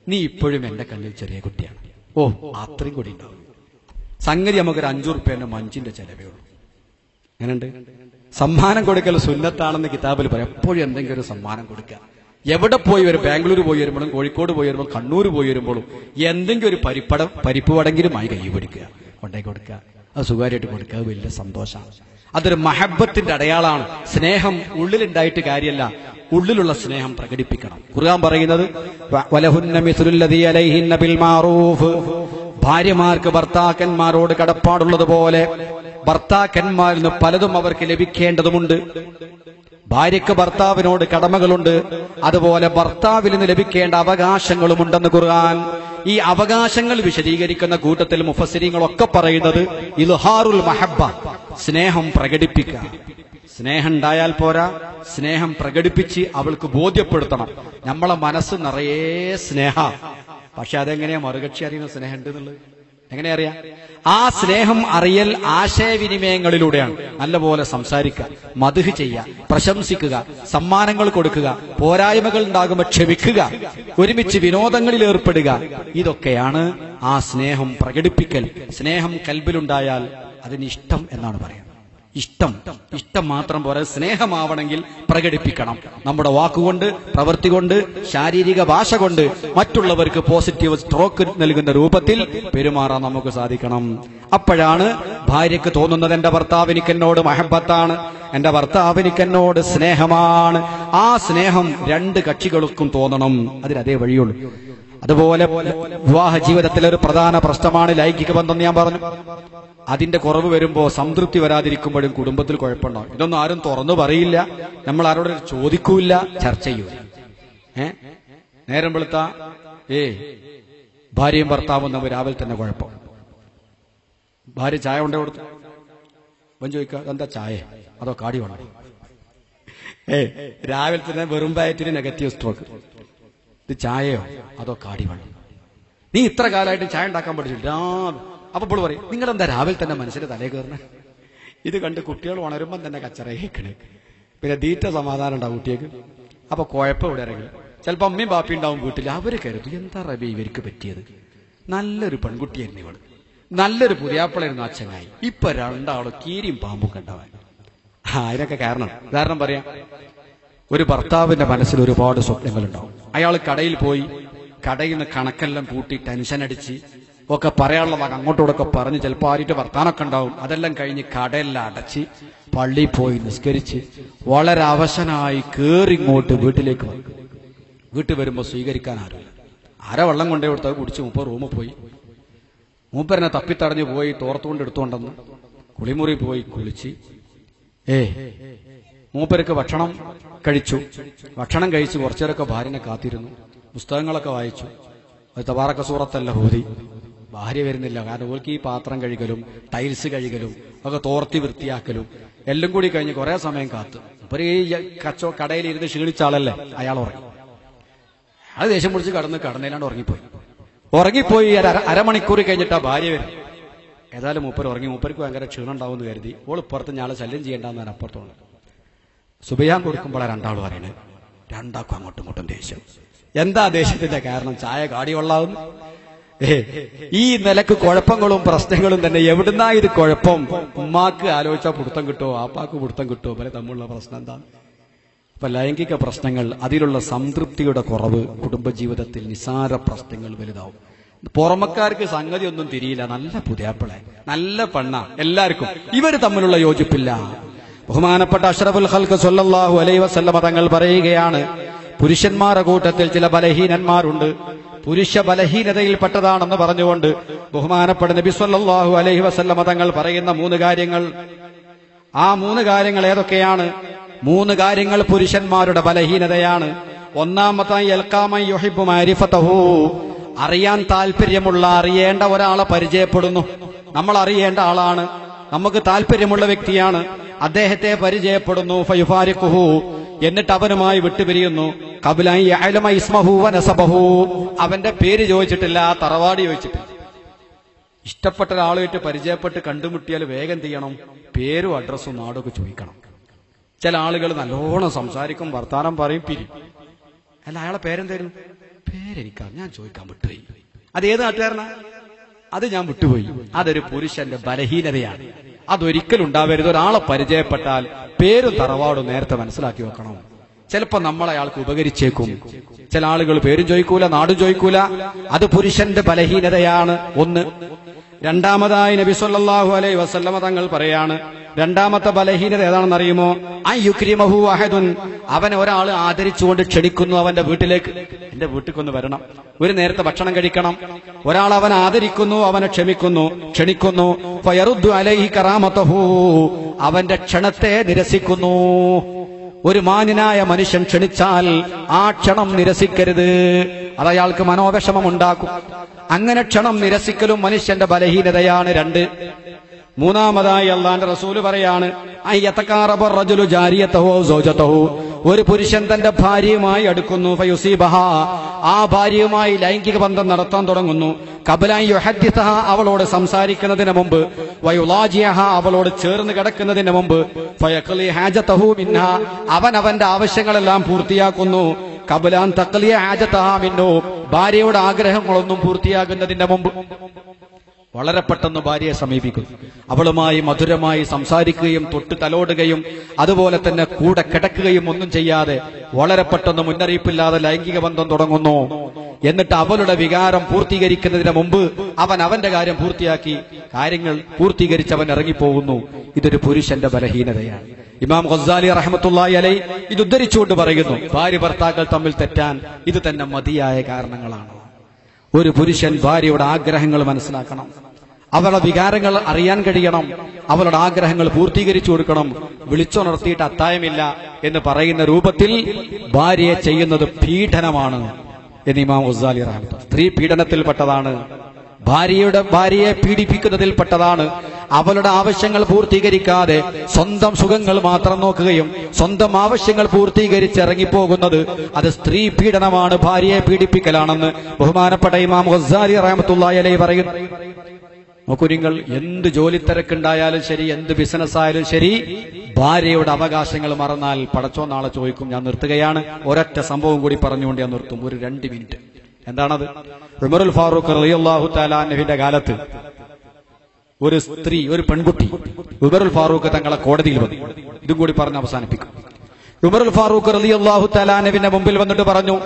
നീ ഇപ്പോഴും എന്റെ കണ്ണിൽ ചെറിയ കുട്ടിയാണ്. ഓ അത്രയും കൂടി ഉണ്ടാവും. സംഗതി നമുക്കൊരു 5 റുപ്യേന്റെ മഞ്ചിന്റെ ചെലവേ ഉള്ളൂ. അങ്ങനെയുണ്ട്. സമ്മാനം കൊടുക്കൽ സുന്നത്താണെന്ന് കിതാബിൽ പറയാം. എപ്പോഴും എന്തെങ്കിലും ഒരു സമ്മാനം കൊടുക്കുക. എവിടെ പോയി വരും, ബാംഗ്ലൂർ പോയി വരുമ്പോഴും കോഴിക്കോട് പോയി വരുമ്പോഴും കണ്ണൂർ പോയി വരുമ്പോഴും എന്തെങ്കിലും ഒരു പരിപ്പ് വടെങ്കിലും ആയി കൈ പിടിക്കുക, കൊണ്ടേ കൊടുക്കുക. അത് സുഖമായിട്ട് കൊടുക്കുക. അത് വലിയ സന്തോഷമാണ്. അതൊരു മഹബത്തിന്റെ അടയാളാണ്. സ്നേഹം ഉള്ളിലുണ്ടായിട്ട് കാര്യമല്ല, ഉള്ളിലുള്ള സ്നേഹം പ്രകടിപ്പിക്കണം. ഖുർആൻ പറയുന്നത് വലഹുന്ന മിസ്ലുല്ലദീ അലൈഹിന്ന ബിൽ മാറൂഫ്, ഭാര്യമാർക്ക് ഭർത്താക്കന്മാരോട് കടപ്പാടുള്ളതുപോലെ ഭർത്താക്കന്മാരിൽ നിന്ന് പലതും അവർക്ക് ലഭിക്കേണ്ടതുമുണ്ട്. ഭാര്യയ്ക്ക് ഭർത്താവിനോട് കടമകളുണ്ട്, അതുപോലെ ഭർത്താവിൽ നിന്ന് ലഭിക്കേണ്ട അവകാശങ്ങളുമുണ്ടെന്ന് ഖുർആൻ. ഈ അവകാശങ്ങൾ വിശദീകരിക്കുന്ന കൂട്ടത്തിൽ മുഫസ്സിരീങ്ങളൊക്കെ പറയുന്നത് ഇൽഹാറുൽ മഹബ്ബ, സ്നേഹം പ്രകടിപ്പിക്കുക. സ്നേഹം ഉണ്ടായാൽ പോരാ, സ്നേഹം പ്രകടിപ്പിച്ച് അവൾക്ക് ബോധ്യപ്പെടുത്തണം നമ്മളെ മനസ്സ് നിറയെ സ്നേഹ. പക്ഷെ അതെങ്ങനെയാ മറുകക്ഷി അറിയുന്ന സ്നേഹം ഉണ്ട് എന്നുള്ളത് എങ്ങനെ അറിയാം? ആ സ്നേഹം അറിയൽ ആശയവിനിമയങ്ങളിലൂടെയാണ്. നല്ലപോലെ സംസാരിക്കുക, മദ്ഹ് ചെയ്യുക, പ്രശംസിക്കുക, സമ്മാനങ്ങൾ കൊടുക്കുക, പോരായ്മകൾ ഉണ്ടാകുമ്പോൾ ക്ഷമിക്കുക, ഒരുമിച്ച് വിനോദങ്ങളിൽ ഏർപ്പെടുക. ഇതൊക്കെയാണ് ആ സ്നേഹം പ്രകടിപ്പിക്കൽ. സ്നേഹം കൽബിലുണ്ടായാൽ അതിന് ഇഷ്ടം എന്നാണ് പറയുന്നത്. ഇഷ്ടം മാത്രം പോരാ, സ്നേഹമാവണമെങ്കിൽ പ്രകടിപ്പിക്കണം. നമ്മുടെ വാക്കുകൊണ്ട്, പ്രവൃത്തി കൊണ്ട്, ശാരീരിക ഭാഷ കൊണ്ട് മറ്റുള്ളവർക്ക് പോസിറ്റീവ് സ്ട്രോക്ക് നൽകുന്ന രൂപത്തിൽ പെരുമാറാൻ നമുക്ക് സാധിക്കണം. അപ്പോഴാണ് ഭാര്യയ്ക്ക് തോന്നുന്നത് എന്റെ ഭർത്താവ് എനിക്കെന്നോട് മഹബത്താണ്, എന്റെ ഭർത്താവ് എനിക്കെന്നോട് സ്നേഹമാണ്. ആ സ്നേഹം രണ്ട് കക്ഷികൾക്കും തോന്നണം. അതിനതേ വഴിയുള്ളൂ. അതുപോലെ വിവാഹ ജീവിതത്തിലെ ഒരു പ്രധാന പ്രശ്നമാണ് ലൈംഗിക ബന്ധം. ഞാൻ പറഞ്ഞു, അതിന്റെ കുറവ് വരുമ്പോ, സംതൃപ്തി വരാതിരിക്കുമ്പോഴും കുടുംബത്തിൽ കുഴപ്പമുണ്ടാവും. ഇതൊന്നും ആരും തുറന്നു പറയില്ല, നമ്മൾ ആരോട് ചോദിക്കൂല, ചർച്ച ചെയ്യൂല. നേരം വെളുത്ത ഭാര്യയും ഭർത്താവും തമ്മിൽ രാവിലെ തന്നെ കുഴപ്പം. ഭാര്യ ചായ കൊണ്ടേ കൊടുത്തു, അവൻ ചോദിക്കുക എന്താ ചായ അതോ കാടി വേണം? രാവിലെ തന്നെ വെറും വയറ്റിന് നെഗറ്റീവ് സ്ട്രോക്ക്. ഇത് ചായയോ അതോ കാടി വേണം? നീ ഇത്ര കാലമായിട്ട് ചായ ഉണ്ടാക്കാൻ പഠിച്ചില്ല. അപ്പൊ ഇപ്പോൾ പറയും നിങ്ങളെന്താ രാവിലെ തന്നെ മനുഷ്യന്റെ തലേ കയറണേ? ഇത് കണ്ട് കുട്ടികൾ ഉണരുമ്പം തന്നെ കച്ചറ കേൾക്കണേ. പിന്നെ തീറ്റ സമാധാനം ഉണ്ടാവും കുട്ടിയേക്ക്. അപ്പൊ കുഴപ്പം ഇവിടെ ഇറങ്ങി. ചിലപ്പോ അമ്മയും ബാപ്പി ഉണ്ടാവും വീട്ടിൽ. അവര് കരുതും എന്താ റബി ഇവർക്ക് പറ്റിയത്? നല്ലൊരു പെൺകുട്ടിയായിരുന്നു ഇവള്, നല്ലൊരു പുതിയാപ്പിളായിരുന്നു ആ ചങ്ങായി. ഇപ്പൊ രണ്ടാളും കീരിയും പാമ്പും കണ്ടവൻ. അതിനൊക്കെ ഉദാഹരണം പറയാം. ഒരു ഭർത്താവിന്റെ മനസ്സിൽ ഒരുപാട് സ്വപ്നങ്ങളുണ്ടാവും. അയാൾ കടയിൽ പോയി കടയിൽ നിന്ന് കണക്കെല്ലാം കൂട്ടി ടെൻഷൻ അടിച്ച് ഒക്കെ പറയാനുള്ളതാണ് അങ്ങോട്ടോടൊക്കെ പറഞ്ഞ് ചിലപ്പോൾ ആരുടെ വർത്താനൊക്കെ ഉണ്ടാവും. അതെല്ലാം കഴിഞ്ഞ് കടയെല്ലാം അടച്ച് പള്ളിയിൽ പോയി നിസ്കരിച്ച് വളരെ അവശനായി കേറിങ്ങോട്ട് വീട്ടിലേക്ക് വന്നു. വീട്ടിൽ വരുമ്പോൾ സ്വീകരിക്കാൻ ആരുമില്ല. വെള്ളം കൊണ്ടേ കൊടുത്തത് കുടിച്ച് മൂപ്പർ റൂമിൽ പോയി. മൂപ്പരനെ തപ്പിത്തടഞ്ഞു പോയി തോർത്തുകൊണ്ട് എടുത്തുകൊണ്ടെന്ന് കുളിമുറി പോയി കുളിച്ച് മൂപ്പർക്ക് ഭക്ഷണം കഴിച്ചു. ഭക്ഷണം കഴിച്ച് കുറച്ചേരൊക്കെ ഭാര്യനെ കാത്തിരുന്നു. പുസ്തകങ്ങളൊക്കെ വായിച്ചു. അത് തബാറക സൂറത്തല്ല ഹൂദി. ഭാര്യ വരുന്നില്ല. കാരണം ഓൾക്ക് ഈ പാത്രം കഴുകലും ടൈൽസ് കഴുകലും ഒക്കെ തോർത്തി വൃത്തിയാക്കലും എല്ലാം കൂടി കഴിഞ്ഞ് കുറെ സമയം കാത്തു. ഇപ്പൊ ഈ കടയിൽ ഇരുന്ന് ക്ഷീണിച്ച ആളല്ലേ, അയാൾ ഉറങ്ങി. അത് ദേഷ്യം പിടിച്ച് കടന്നയിലാണ്ട് ഉറങ്ങിപ്പോയി. അരമണിക്കൂർ കഴിഞ്ഞിട്ടാ ഭാര്യ വരും. ഏതായാലും മൂപ്പർ ഉറങ്ങി. മൂപ്പർക്ക് ഭയങ്കര ക്ഷീണം ഉണ്ടാവുമെന്ന് കരുതി ഓൾ ഇപ്പുറത്ത് ഞാളെ ശല്യം ചെയ്യേണ്ടെന്നാണ് അപ്പുറത്തോളം. സുബയാൻ കൊടുക്കുമ്പോഴാണ് രണ്ടാൾ പറയണത്. രണ്ടാൾക്കും അങ്ങോട്ടും ഇങ്ങോട്ടും ദേഷ്യം. എന്താ ദേഷ്യത്തിന്റെ കാരണം? ചായ കാടി കൊള്ളാവുന്നു. ഈ നിലക്ക് കുഴപ്പങ്ങളും പ്രശ്നങ്ങളും തന്നെ. എവിടുന്നാ ഇത് കുഴപ്പം? ഉമ്മാക്ക് ആലോചിച്ചാൽ പിടുത്തം കിട്ടുമോ, ആപ്പാക്ക് പിടുത്തം കിട്ടുമോ? പല തമ്മിലുള്ള പ്രശ്നം എന്താ? അപ്പൊ ലൈംഗിക പ്രശ്നങ്ങൾ, അതിലുള്ള സംതൃപ്തിയുടെ കുറവ് കുടുംബജീവിതത്തിൽ നിസാര പ്രശ്നങ്ങൾ വലുതാവും. പുറമക്കാർക്ക് സംഗതി ഒന്നും തിരിയില്ല. നല്ല പുതിയാപ്പിളെ, നല്ല പെണ്ണ, എല്ലാവർക്കും ഇവര് തമ്മിലുള്ള യോജിപ്പില്ല. ബഹുമാനപ്പെട്ട അഷ്റഫുൽ ഖൽഖ് സ്വല്ലല്ലാഹു അലൈഹി വസല്ലമ തങ്ങൾ പറയുകയാണ്, പുരുഷന്മാരുടെ കൂട്ടത്തിൽ ചില ബലഹീനന്മാരുണ്ട്. പുരുഷ ബലഹീനതയിൽപ്പെട്ടതാണെന്ന് പറഞ്ഞുകൊണ്ട് ബഹുമാനപ്പെട്ട നബി സ്വല്ലല്ലാഹു അലൈഹി വസല്ലമ തങ്ങൾ പറയുന്ന 3 കാര്യങ്ങൾ. ആ 3 കാര്യങ്ങൾ ഏതൊക്കെയാണ്? 3 കാര്യങ്ങൾ പുരുഷന്മാരുടെ ബലഹീനതയാണ്. ഒന്നാമതായി യൽഖാമൻ യുഹിബ്ബു മഅരിഫതഹു, അറിയാൻ താല്പര്യമുള്ള, അറിയേണ്ട ഒരാളെ പരിചയപ്പെടുന്നു. നമ്മൾ അറിയേണ്ട ആളാണ്, നമുക്ക് താല്പര്യമുള്ള വ്യക്തിയാണ്, അദ്ദേഹത്തെ പരിചയപ്പെടുന്നു. ഫയുഫാരിഖുഹു, എന്നിട്ട് അവനുമായി വിട്ടുപിരിയുന്നു. ഖബ്ല അൻ യഅലമ ഇസ്മഹു വനസബഹു, അവന്റെ പേര് ചോദിച്ചിട്ടില്ല, തറവാട് ചോദിച്ചിട്ടില്ല. ഇഷ്ടപ്പെട്ട ഒരാളുമായിട്ട് പരിചയപ്പെട്ട് കണ്ടുമുട്ടിയാൽ വേഗം ചെയ്യണം, പേരും അഡ്രസ്സും നാടൊക്കെ ചോദിക്കണം. ചില ആളുകൾ നല്ലോണം സംസാരിക്കും, വർത്താനം പറയും, പിരിയും. അല്ല, അയാളെ പേരെന്തായിരുന്നു? പേരെനിക്കാ, ഞാൻ ചോദിക്കാൻ വിട്ടുപോയി. അത് ഏത് നാട്ടുകാരനാ? അത് ഞാൻ വിട്ടുപോയി. അതൊരു പുരുഷന്റെ ബലഹീനതയാണ്. അതൊരിക്കലും ഉണ്ടാവരുത്. ഒരാളെ പരിചയപ്പെട്ടാൽ പേരും തറവാടും നേരത്തെ മനസ്സിലാക്കി വെക്കണം. ചിലപ്പോ നമ്മളെ അയാൾക്ക് ഉപകരിച്ചേക്കും. ചില ആളുകൾ പേരും ചോദിക്കൂല, നാടും ചോദിക്കൂല. അത് പുരുഷന്റെ ബലഹീനതയാണ്. ഒന്ന്. രണ്ടാമതായി നബി സല്ലല്ലാഹു അലൈഹി വസല്ലമ തങ്ങൾ പറയാണ്, രണ്ടാമത്തെ ബലഹീനത ഏതാണെന്ന് അറിയുമോ? അയ്യുക്രിമഹു അഹദുൻ, അവനെ ഒരാൾ ആദരിച്ചുകൊണ്ട് ക്ഷണിക്കുന്നു അവന്റെ വീട്ടിലേക്ക്. എന്റെ വീട്ടിലേക്കൊന്ന് വരണം, ഒരു നേരത്തെ ഭക്ഷണം കഴിക്കണം. ഒരാൾ അവൻ ആദരിക്കുന്നു, അവനെ ക്ഷണിക്കുന്നു. ഫയറുദ്ദു അലൈഹി കറാമതഹു, അവന്റെ ക്ഷണത്തെ നിരസിക്കുന്നു. ഒരു മാന്യനായ മനുഷ്യൻ ക്ഷണിച്ചാൽ ആ ക്ഷണം നിരസിക്കരുത്. അത് അയാൾക്ക് മനോവിഷമം ഉണ്ടാക്കും. അങ്ങനെ ക്ഷണം നിരസിക്കലും മനുഷ്യന്റെ ബലഹീനതയാണ്. രണ്ട്. മൂന്നാമതായി അല്ലാഹുവിന്റെ റസൂല് പറയാണ്, അയ്യതകാറബ റജുലു ജാരിയതഹു സൗജതഹു, ഒരു പുരുഷൻ തന്റെ ഭാര്യയുമായി അടുക്കുന്നു. ഫയുസീബഹ, ആ ഭാര്യയുമായി ലൈംഗിക ബന്ധം നടത്താൻ തുടങ്ങുന്നു. ഖബല യുഹദ്ദിസഹ, അവളോട് സംസാരിക്കുന്നതിന് മുമ്പ്. വയുലാജിയഹ, അവളോട് ചേർന്ന് കിടക്കുന്നതിന് മുമ്പ്. ഫയഖ്ലി ഹാജതഹു മിൻഹ, അവൻ അവന്റെ ആവശ്യങ്ങളെല്ലാം പൂർത്തിയാക്കുന്നു. ഖബലാൻ തഖ്ലിയ ഹാജതഹ മിൻഹു, ഭാര്യയുടെ ആഗ്രഹങ്ങളൊന്നും പൂർത്തിയാകുന്നതിന്റെ മുമ്പ്. വളരെ പെട്ടെന്ന് ഭാര്യയെ സമീപിക്കുന്നു. അവളുമായി മധുരമായി സംസാരിക്കുകയും തൊട്ട് തലോടുകയും അതുപോലെ തന്നെ കൂടെ കിടക്കുകയും ഒന്നും ചെയ്യാതെ വളരെ പെട്ടെന്ന് മുന്നറിയിപ്പില്ലാതെ ലൈംഗിക ബന്ധം തുടങ്ങുന്നു. എന്നിട്ട് അവളുടെ വികാരം പൂർത്തീകരിക്കുന്നതിന് മുമ്പ് അവൻ അവന്റെ കാര്യം പൂർത്തിയാക്കി, കാര്യങ്ങൾ പൂർത്തീകരിച്ചവൻ ഇറങ്ങിപ്പോകുന്നു. ഇതൊരു പുരുഷന്റെ ബലഹീനതയാണ്. ഇമാം ഗസ്സാലി റഹ്മത്തുള്ളാഹി അലൈഹി ഇത് ഉദ്ധരിച്ചുകൊണ്ട് പറയുന്നു, ഭാര്യ ഭർത്താക്കൾ തമ്മിൽ തെറ്റാൻ ഇത് തന്നെ മതിയായ കാരണങ്ങളാണ്. ഒരു പുരുഷൻ ഭാര്യയുടെ ആഗ്രഹങ്ങൾ മനസ്സിലാക്കണം, അവളുടെ വികാരങ്ങൾ അറിയാൻ കഴിയണം, അവളുടെ ആഗ്രഹങ്ങൾ പൂർത്തീകരിച്ചു കൊടുക്കണം. വിളിച്ചുണർത്തിയിട്ട് അത്തായമില്ല എന്ന് പറയുന്ന രൂപത്തിൽ ഭാര്യയെ ചെയ്യുന്നത് പീഡനമാണ് എന്ന് ഇമാം ഗസ്സാലി റഹ്മത്തുള്ളാഹി. സ്ത്രീ പീഡനത്തിൽപ്പെട്ടതാണ്, ഭാര്യയെ പീഡിപ്പിക്കുന്നതിൽപ്പെട്ടതാണ്. അവളുടെ ആവശ്യങ്ങൾ പൂർത്തീകരിക്കാതെ സ്വന്തം സുഖങ്ങൾ മാത്രം നോക്കുകയും സ്വന്തം ആവശ്യങ്ങൾ പൂർത്തീകരിച്ച് ഇറങ്ങിപ്പോകുന്നത് അത് സ്ത്രീ പീഡനമാണ്, ഭാര്യയെ പീഡിപ്പിക്കലാണെന്ന് ബഹുമാനപ്പെട്ട ഇമാം ഗസ്സാലി റഹ്മത്തുള്ളാഹി അലൈഹി പറയുന്നു. നോക്കൂ നിങ്ങൾ, എന്ത് ജോലി തിരക്കുണ്ടായാലും ശരി, എന്ത് ബിസിനസ് ആയാലും ശരി, ഭാര്യയുടെ അവകാശങ്ങൾ മറന്നാൽ പടച്ചോൻ നാളെ ചോദിക്കും. ഞാൻ നിർത്തുകയാണ്, ഒരൊറ്റ സംഭവം കൂടി പറഞ്ഞുകൊണ്ട് ഞാൻ നിർത്തും, ഒരു 2 മിനിറ്റ്. എന്താണത്? ഉമറുൽ ഫാറൂഖ് റളിയല്ലാഹു തആല അൻഹുവിന്റെ കാലത്ത് ഒരു സ്ത്രീ, ഒരു പെൺകുട്ടി ഉമറുൽ ഫാറൂഖ് തങ്ങളെ കോടതിയിൽ വന്നു. ഇതും കൂടി പറഞ്ഞ് അവസാനിപ്പിക്കും. ഉമറുൽ ഫാറൂഖ് റളിയല്ലാഹു തആല അൻഹുവിന്റെ മുമ്പിൽ വന്നിട്ട് പറഞ്ഞു,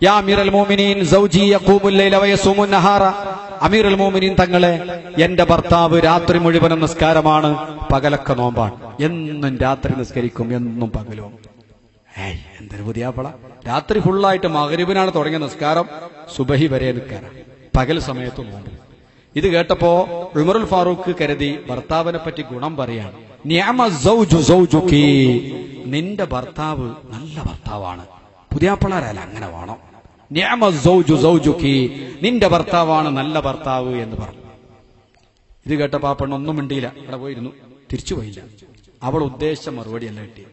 യാ അമീറൽ മുഅ്മിനീൻ സൗജി യഖൂമുൽ ലൈല വയസൂമുൻ നഹാറ, അമീറുൽ മുഅ്മിനീൻ തങ്ങളെ, എന്റെ ഭർത്താവ് രാത്രി മുഴുവനും നിസ്കാരമാണ്, പകലൊക്കെ നോമ്പാണ്. എന്നും രാത്രി നിസ്കരിക്കും, എന്നും പകലും. എന്തൊരു പുതിയാപ്പള! രാത്രി ഫുള്ളായിട്ട് മഗ്രിബിനാണ് തുടങ്ങിയ നിസ്കാരം, സുബഹി വരെ നിൽക്കാനാണ്, പകൽ സമയത്ത് നോമ്പ്. ഇത് കേട്ടപ്പോ ഉമറുൽ ഫാറൂഖ് കരുതി ഭർത്താവിനെ പറ്റി ഗുണം പറയാണ്. നിഅമ സൗജു സൗജുകി, നിന്റെ ഭർത്താവ് നല്ല ഭർത്താവാണ്. പുതിയാപ്പളാരല്ല, അങ്ങനെ വേണം. നിഅമ സൗജു സൗജുകി, നിന്റെ ഭർത്താവാണ് നല്ല ഭർത്താവ് എന്ന് പറഞ്ഞു. ഇത് കേട്ടപ്പോ ആ പെണ്ണൊന്നും മിണ്ടിയില്ല, അവിടെ പോയിരുന്നു, തിരിച്ചു പോയില്ല. അവൾ ഉദ്ദേശിച്ച മറുപടി അല്ല കിട്ടി.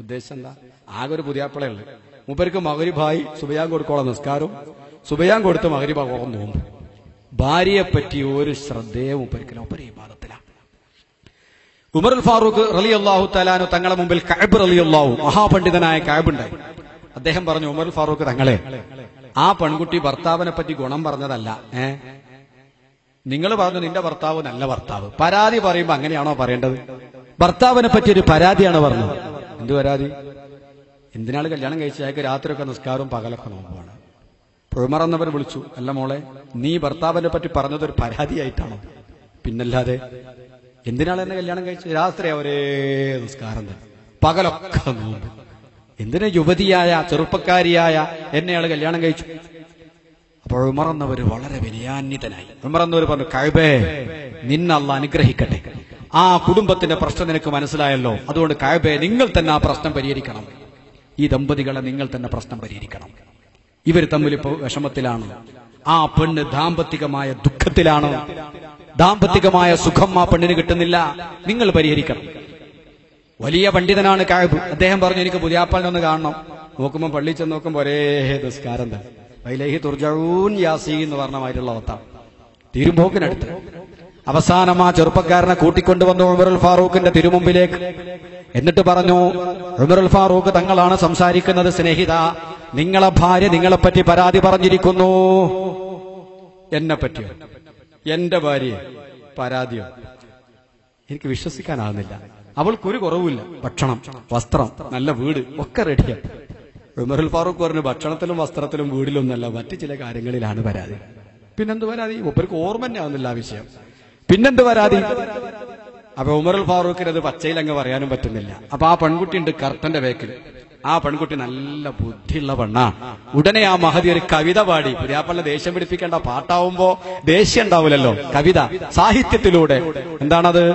ഉദ്ദേശം എന്താ? ആകെ ഒരു പുതിയാപ്പളയുള്ളു. മൂപ്പർക്ക് മഗ്രിബായി സുബയാൻ കൊടുക്കോളം നിസ്കാരം, സുബയാൻ കൊടുത്ത് മഗ്രിബാകോളം നോമ്പ്. ഭാര്യയെ പറ്റി ഒരു ശ്രദ്ധയെ മൂപ്പരിക്കല, മൂപ്പര് ഇബാദത്തിലാണ്. ഉമറുൽ ഫാറൂഖ് റളിയല്ലാഹു തആല അൻഹു തങ്ങളെ മുമ്പിൽ കഅബ് റളിയല്ലാഹു, മഹാപണ്ഡിതനായ കഅബ് ഉണ്ടായി. അദ്ദേഹം പറഞ്ഞു, ഉമറുൽ ഫാറൂഖ് തങ്ങളെ, ആ പെൺകുട്ടി ഭർത്താവിനെ പറ്റി ഗുണം പറഞ്ഞതല്ല. നിങ്ങൾ പറഞ്ഞു നിന്റെ ഭർത്താവ് നല്ല ഭർത്താവ്. പരാതി പറയുമ്പോ അങ്ങനെയാണോ പറയേണ്ടത്? ഭർത്താവിനെ പറ്റി ഒരു പരാതിയാണ് പറഞ്ഞത്. എന്ത് പരാതി? എന്തിനാണ് കല്യാണം കഴിച്ച അയാൾക്ക് രാത്രിയൊക്കെ നിസ്കാരവും പകലൊക്കെ നോമ്പാണ്. ഉമർ എന്നവർ വിളിച്ചു, അല്ല മോളെ, നീ ഭർത്താവിനെ പറ്റി പറഞ്ഞത് ഒരു പരാതിയായിട്ടാണോ? പിന്നല്ലാതെ. എന്തിനാണ് എന്നെ കല്യാണം കഴിച്ചത്? രാത്രി ഒരേ നിസ്കാരം തന്നെ, പകലൊക്കെ നോമ്പ്. എന്തിനാ യുവതിയായ ചെറുപ്പക്കാരിയായ എന്നെ അയാൾ കല്യാണം കഴിച്ചു? അപ്പോൾ ഉമർ എന്നവർ വളരെ വിനയാന്വിതനായി. ഉമർ എന്നവർ പറഞ്ഞു, കഅബേ, നിന്നെ അല്ലാഹ് അനുഗ്രഹിക്കട്ടെ. ആ കുടുംബത്തിന്റെ പ്രശ്നം നിനക്ക് മനസ്സിലായല്ലോ, അതുകൊണ്ട് കഅബേ, നിങ്ങൾ തന്നെ ആ പ്രശ്നം പരിഹരിക്കണം. ഈ ദമ്പതികളെ നിങ്ങൾ തന്നെ പ്രശ്നം പരിഹരിക്കണം. ഇവർ തമ്മിൽ ഇപ്പോൾ വിഷമത്തിലാണ്. ആ പെണ്ണ് ദാമ്പത്തികമായ ദുഃഖത്തിലാണ്. ദാമ്പത്തികമായ സുഖം ആ പെണ്ണിന് കിട്ടുന്നില്ല. നിങ്ങൾ പരിഹരിക്കണം. വലിയ പണ്ഡിതനാണ് കഅബ്. അദ്ദേഹം പറഞ്ഞു, എനിക്ക് പുതിയാപ്പളിനെ ഒന്ന് കാണണം. നോക്കുമ്പോൾ പള്ളി ചെന്ന് നോക്കുമ്പോൾ ഒരേ നിസ്കാരം തന്നെ. വൈലൈഹി തുർജഊൻ യാസീൻ എന്ന് പറഞ്ഞ മാതിരിയുള്ള ഓത്താണ്. തിരുമ്പോക്കിനടുത്ത് അവസാനം ആ ചെറുപ്പക്കാരനെ കൂട്ടിക്കൊണ്ടുവന്നു ഉമറുൽ ഫാറൂഖിന്റെ തിരുമുമ്പിലേക്ക്. എന്നിട്ട് പറഞ്ഞു, ഉമറുൽ ഫാറൂഖ് തങ്ങളാണ് സംസാരിക്കുന്നത്. സ്നേഹിത, നിങ്ങളെ ഭാര്യ നിങ്ങളെപ്പറ്റി പരാതി പറഞ്ഞിരിക്കുന്നു. എന്നെ പറ്റിയോ? എന്റെ ഭാര്യ പരാതിയോ? എനിക്ക് വിശ്വസിക്കാനാകുന്നില്ല. അവൾക്കൊരു കുറവുമില്ല. ഭക്ഷണം, വസ്ത്രം, നല്ല വീട് ഒക്കെ റെഡിയാണ്. ഉമറുൽ ഫാറൂഖ് പറഞ്ഞു, ഭക്ഷണത്തിലും വസ്ത്രത്തിലും വീടിലൊന്നല്ല, മറ്റു ചില കാര്യങ്ങളിലാണ് പരാതി. പിന്നെന്ത് പരാതി? മൂപ്പർക്ക് ഓർമ്മ തന്നെ ആവുന്നില്ല ആ വിഷയം. പിന്നെന്ത് പരാതി? അപ്പൊ ഉമറുൽ ഫാറൂഖിന് അത് പച്ചയിൽ അങ്ങ് പറയാനും പറ്റുന്നില്ല. അപ്പൊ ആ പെൺകുട്ടി ഉണ്ട് കർട്ടന്റെ വേക്കിൽ. ആ പെൺകുട്ടി നല്ല ബുദ്ധിയുള്ള പെണ്ണാ. ഉടനെ ആ മഹദി ഒരു കവിത പാടി. പുരാപ്പള്ള ദേഷ്യം പിടിപ്പിക്കേണ്ട പാട്ടാവുമ്പോ ദേഷ്യം ഉണ്ടാവില്ലല്ലോ. കവിത സാഹിത്യത്തിലൂടെ എന്താണത്?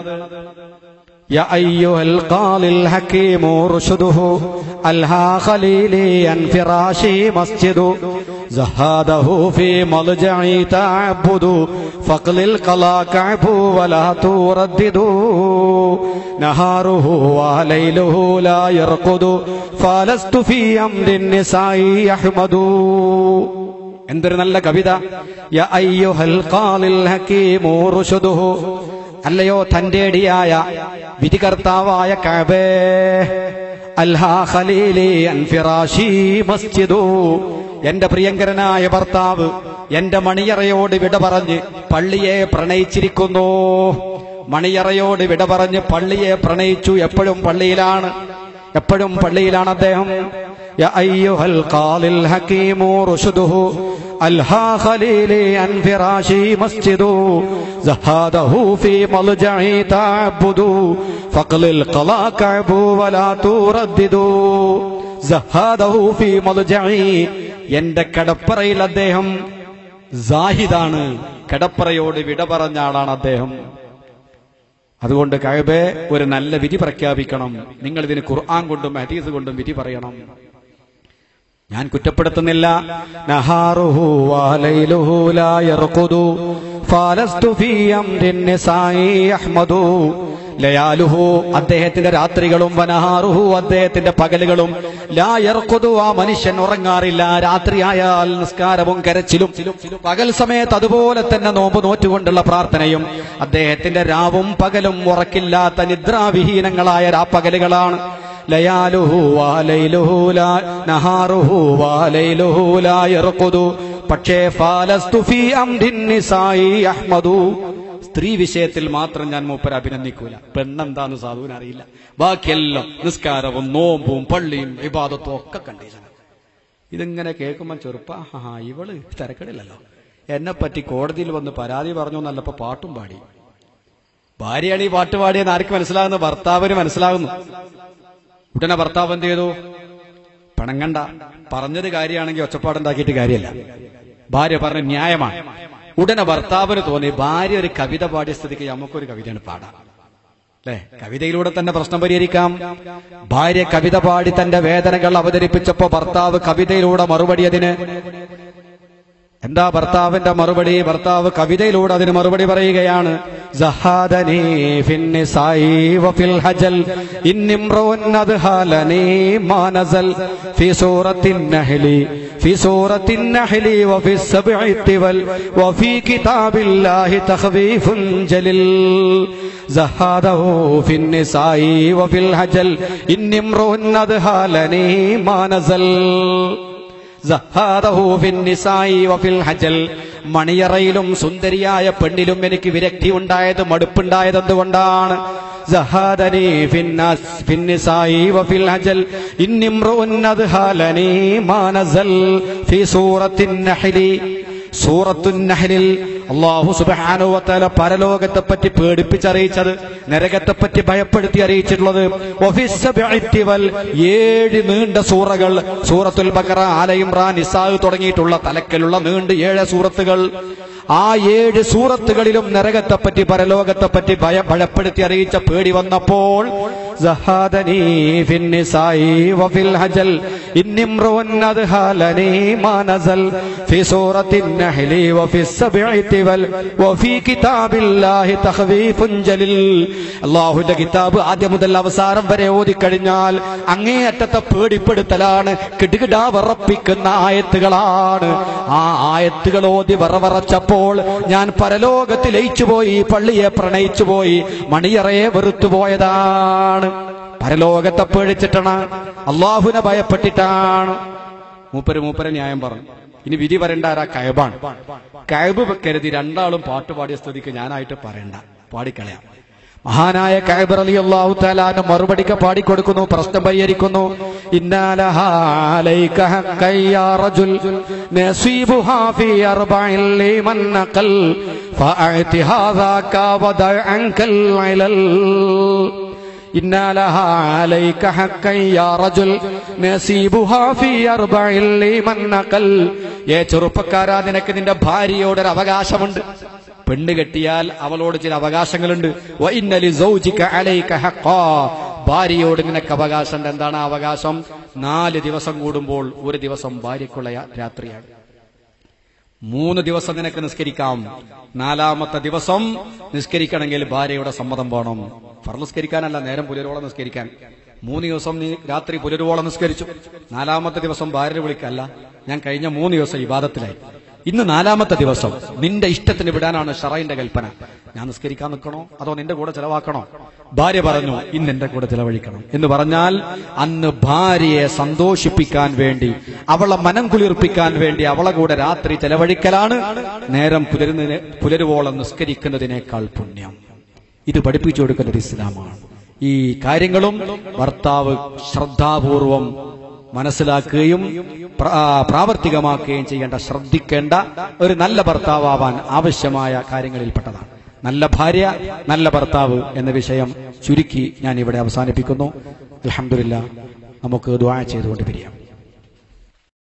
يا أيها القال الحكيم رشده ألها خليلي عن فراشي مسجد زهاده في مضجعي تعبد فقل القلا كعب ولا تردد نهاره وليله لا يرقد فلست في أمر النساء يحمد. എന്തൊരു നല്ല കവിത! യാ അയ്യുഹൽ ഖാലിൽ ഹകീം റുഷ്ദുഹു, അല്ലയോ തന്റേടിയായ വിധികർത്താവായ കഅബേ, അൽഹാ ഖലീലി അൻ ഫിറാശി മസ്ജിദു, എന്റെ പ്രിയങ്കരനായ ഭർത്താവ് എന്റെ മണിയറയോട് വിട പറഞ്ഞ് പള്ളിയെ പ്രണയിച്ചിരിക്കുന്നു. മണിയറയോട് വിട പറഞ്ഞ് പള്ളിയെ പ്രണയിച്ചു. എപ്പോഴും പള്ളിയിലാണ് അദ്ദേഹം. യാ അയ്യുഹൽ ഖാലിൽ ഹകീം റുഷ്ദുഹു അൽഹാ ഖലീലി അൻ ഫിറാശി മസ്ജിദു സഹാദഹു ഫീ മൽജഇ തഅബ്ബുദു ഫഖ്ലിൽ ഖലാ കഅബു വലാ തുറദ്ദിദു. സഹാദഹു ഫീ മൽജഇ, എന്റെ കടപ്പറയിൽ അദ്ദേഹം സാഹിദാണ്. കടപ്പറയോട് വിട പറഞ്ഞ ആളാണ് അദ്ദേഹം. അതുകൊണ്ട് കഅബേ, ഒരു നല്ല വിധി പ്രഖ്യാപിക്കണം. നിങ്ങൾ ഇതിന് ഖുർആൻ കൊണ്ടും ഹദീസ് കൊണ്ടും വിധി പറയണം. ഞാൻ കുറ്റപ്പെടുത്തുന്നില്ല. നഹാറുഹു വലൈലുഹു ലാ യർഖുദു ഫലസ്തു ഫീ അംരിൻ നിസാഇ അഹ്മദു. ലയാലുഹു, അദ്ദേഹത്തിന്റെ രാത്രികളും, വനഹാറുഹു, അദ്ദേഹത്തിന്റെ പകലുകളും, ലാ യർഖുദു, ആ മനുഷ്യൻ ഉറങ്ങാറില്ല. രാത്രിയായാൽ നിസ്കാരവും കരച്ചിലും, പകൽ സമയത്ത് അതുപോലെ തന്നെ നോമ്പ് നോറ്റുകൊണ്ടുള്ള പ്രാർത്ഥനയും. അദ്ദേഹത്തിന്റെ രാവും പകലും ഉറക്കില്ലാത്ത നിദ്രാവിഹീനങ്ങളായ രാപ്പകലുകളാണ്. ലയാലുഹു വലൈലുഹു ലാ നഹാറുഹു വലൈലുഹു ലാ യർഖുദു. പക്ഷേ ഫലസ്തു ഫീ അംരിൻ നിസാഇ അഹ്മദു, സ്ത്രീ വിഷയത്തിൽ മാത്രം ഞാൻ മൂപ്പരെ അഭിനന്ദിക്കൂല. പെണ്ണെന്താന്ന് സാധുവിന് അറിയില്ല. ബാക്കിയെല്ലാം നിസ്കാരവും നോമ്പും പള്ളിയും ഇബാദത്തും ഒക്കെ കണ്ടീഷൻ. ഇതിങ്ങനെ കേൾക്കുമ്പോൾ ഇവള് തിരക്കടില്ലല്ലോ, എന്നെ പറ്റി കോടതിയിൽ വന്ന് പരാതി പറഞ്ഞു എന്നല്ലപ്പോ പാട്ടും പാടി. ഭാര്യയാണ് ഈ പാട്ട് പാടിയെന്ന് ആർക്ക് മനസ്സിലാകുന്നു? ഭർത്താവിന് മനസ്സിലാകുന്നു. ഉടനെ ഭർത്താവ് എന്ത് ചെയ്തു? പിണങ്ങണ്ട, പറഞ്ഞത് കാര്യമാണെങ്കിൽ ഒച്ചപ്പാടുണ്ടാക്കിയിട്ട് കാര്യമല്ല. ഭാര്യ പറഞ്ഞ ന്യായമാണ്. ഉടനെ ഭർത്താവിന് തോന്നി, ഭാര്യ ഒരു കവിത പാടിയ സ്ഥിതിക്ക് നമുക്കൊരു കവിതയാണ് പാടാം അല്ലെ? കവിതയിലൂടെ തന്നെ പ്രശ്നം പരിഹരിക്കാം. ഭാര്യ കവിത പാടി തന്റെ വേദനകൾ അവതരിപ്പിച്ചപ്പോ ഭർത്താവ് കവിതയിലൂടെ മറുപടി. അതിന് എന്താ ഭർത്താവിന്റെ മറുപടി? ഭർത്താവ് കവിതയിലൂടെ അതിന് മറുപടി പറയുകയാണ്. സഹാദനി ഫിന്നിസായി വഫിൽ ഹജൽ ഇന്നിംറൂൻ അദ്ഹാലനി മാ നസൽ ഫി സൂറത്തിൻ നഹ്ലി വഫി സബ്ഇ തിവൽ വഫി കിതാബില്ലാഹി തഖ്വീഫുൻ ജലിൽ. സഹാദഹു ഫിന്നിസായി വഫിൽ ഹജൽ ഇന്നിംറൂൻ അദ്ഹാലനി മാ നസൽ. മണിയറയിലും സുന്ദരിയായ പെണ്ണിലും എനിക്ക് വിരക്തി ഉണ്ടായത്, മടുപ്പുണ്ടായത് എന്തുകൊണ്ടാണ്? സൂറത്തുൻ നഹ്ലിൽ അല്ലാഹു സുബ്ഹാനഹു വ തആല പരലോകത്തെ പറ്റി പേടിപ്പിച്ചറിയിച്ചത്, നരകത്തെപ്പറ്റി ഭയപ്പെടുത്തി അറിയിച്ചിട്ടുള്ളത്. 7 നീണ്ട സൂറകൾ, സൂറത്തുൽ ബഖറ, ആല ഇംറാൻ, നിസാ തുടങ്ങിയിട്ടുള്ള തലക്കലുള്ള നീണ്ട 7 സൂറത്തുകൾ. ആ 7 സൂറത്തുകളിലും നരകത്തെപ്പറ്റി, പരലോകത്തെപ്പറ്റി ഭയപ്പെടുത്തി അറിയിച്ച പേടി വന്നപ്പോൾ സഹാദനി ഫിന്നിസായി വഫിൽ ഹജൽ ഇന്നിംറൂൻ അദ്ഹാലനി മാ നസൽ ഫി സൂറത്തിൻ നഹ്ലി വഫി സബ്ഇ തിവൽ വഫി കിതാബില്ലാഹി തഖ്വീഫുൻ ജലിൽ. അല്ലാഹുവിന്റെ കിതാബ് ആദ്യം മുതൽ അവസാനം വരെ ഓതിക്കഴിഞ്ഞാൽ അങ്ങേയറ്റത്തെ പേടിപ്പെടുത്തലാണ്, കിടുകിടാ വിറപ്പിക്കുന്ന ആയത്തുകളാണ്. ആ ആയത്തുകൾ ഓതി വിറവിറച്ചപ്പോൾ ഞാൻ പരലോകത്തിൽ ലയിച്ചുപോയി, പള്ളിയെ പ്രണയിച്ചുപോയി, മണിയറയെ വെറുത്തുപോയതാണ്. പരലോകത്തെ പേടിച്ചിട്ടാണ്, അള്ളാഹുവിനെ ഭയപ്പെട്ടിട്ടാണ്. മൂപ്പര് ന്യായം പറഞ്ഞു. ഇനി വിധി പറയേണ്ട ആരാ? കഅബാണ്. കഅബ് കരുതി രണ്ടാളും പാട്ട് പാടിയ സ്ഥിതിക്ക് ഞാനായിട്ട് പറയണ്ട, പാടിക്കളയാം. മഹാനായ കഅബ് റളിയല്ലാഹു തആല അൻഹു മറുപടിക്ക് പാടിക്കൊടുക്കുന്നു, പ്രശ്നം പരിഹരിക്കുന്നു. ഇന്നാലഹാ അലൈക ഹഖ്ഖൻ യാ റജുൽ നസീബുഹാ ഫീ അർബഇൻ ലിമൻ നഖൽ ഫഅതി ഹാദാക വദഅ അൻകൽ ഇലൽ. ഇന്നാലഹാ അലൈക ഹഖ്ഖൻ യാ റജുൽ നസീബുഹാ ഫീ അർബഇൻ ലിമൻ നഖൽ. ചെറുപ്പക്കാരാ, നിനക്ക് നിന്റെ ഭാര്യയോടൊരു അവകാശമുണ്ട്. പെണ്ണ് കെട്ടിയാൽ അവളോട് ചില അവകാശങ്ങളുണ്ട്. വഇന്ന ലിസൗജിക അലൈക ഹഖ്ഖാ, ഭാര്യയോട് നിനക്ക് അവകാശമുണ്ട്. എന്താണ് ആ അവകാശം? 4 ദിവസം കൂടുമ്പോൾ ഒരു ദിവസം ഭാര്യയ്ക്കുള്ള രാത്രിയാണ്. 3 ദിവസം നിനക്ക് നിസ്കരിക്കാം. 4ാമത്തെ ദിവസം നിസ്കരിക്കണമെങ്കിൽ ഭാര്യയുടെ സമ്മതം വേണം. ഫർള് നിസ്കരിക്കാനല്ല, നേരം പുലരുവോളം നിസ്കരിക്കാൻ. 3 ദിവസം നീ രാത്രി പുലരുവോളം നിസ്കരിച്ചു. 4ാമത്തെ ദിവസം ഭാര്യയെ വിളിക്കല്ല, ഞാൻ കഴിഞ്ഞ 3 ദിവസം ഇബാദത്തിലായി, ഇന്ന് 4ാമത്തെ ദിവസം നിന്റെ ഇഷ്ടത്തിന് വിടാനാണ് ശറഈന്റെ കൽപ്പന. ഞാൻ നിസ്കരിക്കാൻ നിൽക്കണോ അതോ നിന്റെ കൂടെ ചെലവാക്കണോ? ഭാര്യ പറഞ്ഞു, ഇന്ന് എന്റെ കൂടെ ചെലവഴിക്കണം എന്ന് പറഞ്ഞാൽ അന്ന് ഭാര്യയെ സന്തോഷിപ്പിക്കാൻ വേണ്ടി, അവളെ മനം കുളിർപ്പിക്കാൻ വേണ്ടി അവളെ കൂടെ രാത്രി ചെലവഴിക്കലാണ് നേരം പുലരുവോളം നിസ്കരിക്കുന്നതിനേക്കാൾ പുണ്യം. ഇത് പഠിപ്പിച്ചു കൊടുക്കുന്നത് ഇസ്ലാമാണ്. ഈ കാര്യങ്ങളും ഭർത്താവ് ശ്രദ്ധാപൂർവം മനസ്സിലാക്കുകയും പ്രാവർത്തികമാക്കുകയും ചെയ്യേണ്ട, ശ്രദ്ധിക്കേണ്ട ഒരു നല്ല ഭർത്താവാൻ ആവശ്യമായ കാര്യങ്ങളിൽപ്പെട്ടതാണ്. നല്ല ഭാര്യ, നല്ല ഭർത്താവ് എന്ന വിഷയം ചുരുക്കി ഞാൻ ഇവിടെ അവസാനിപ്പിക്കുന്നു. അൽഹംദുലില്ലാഹ്, നമുക്ക് ദുആ ചെയ്തുകൊണ്ട് പിരിയാം.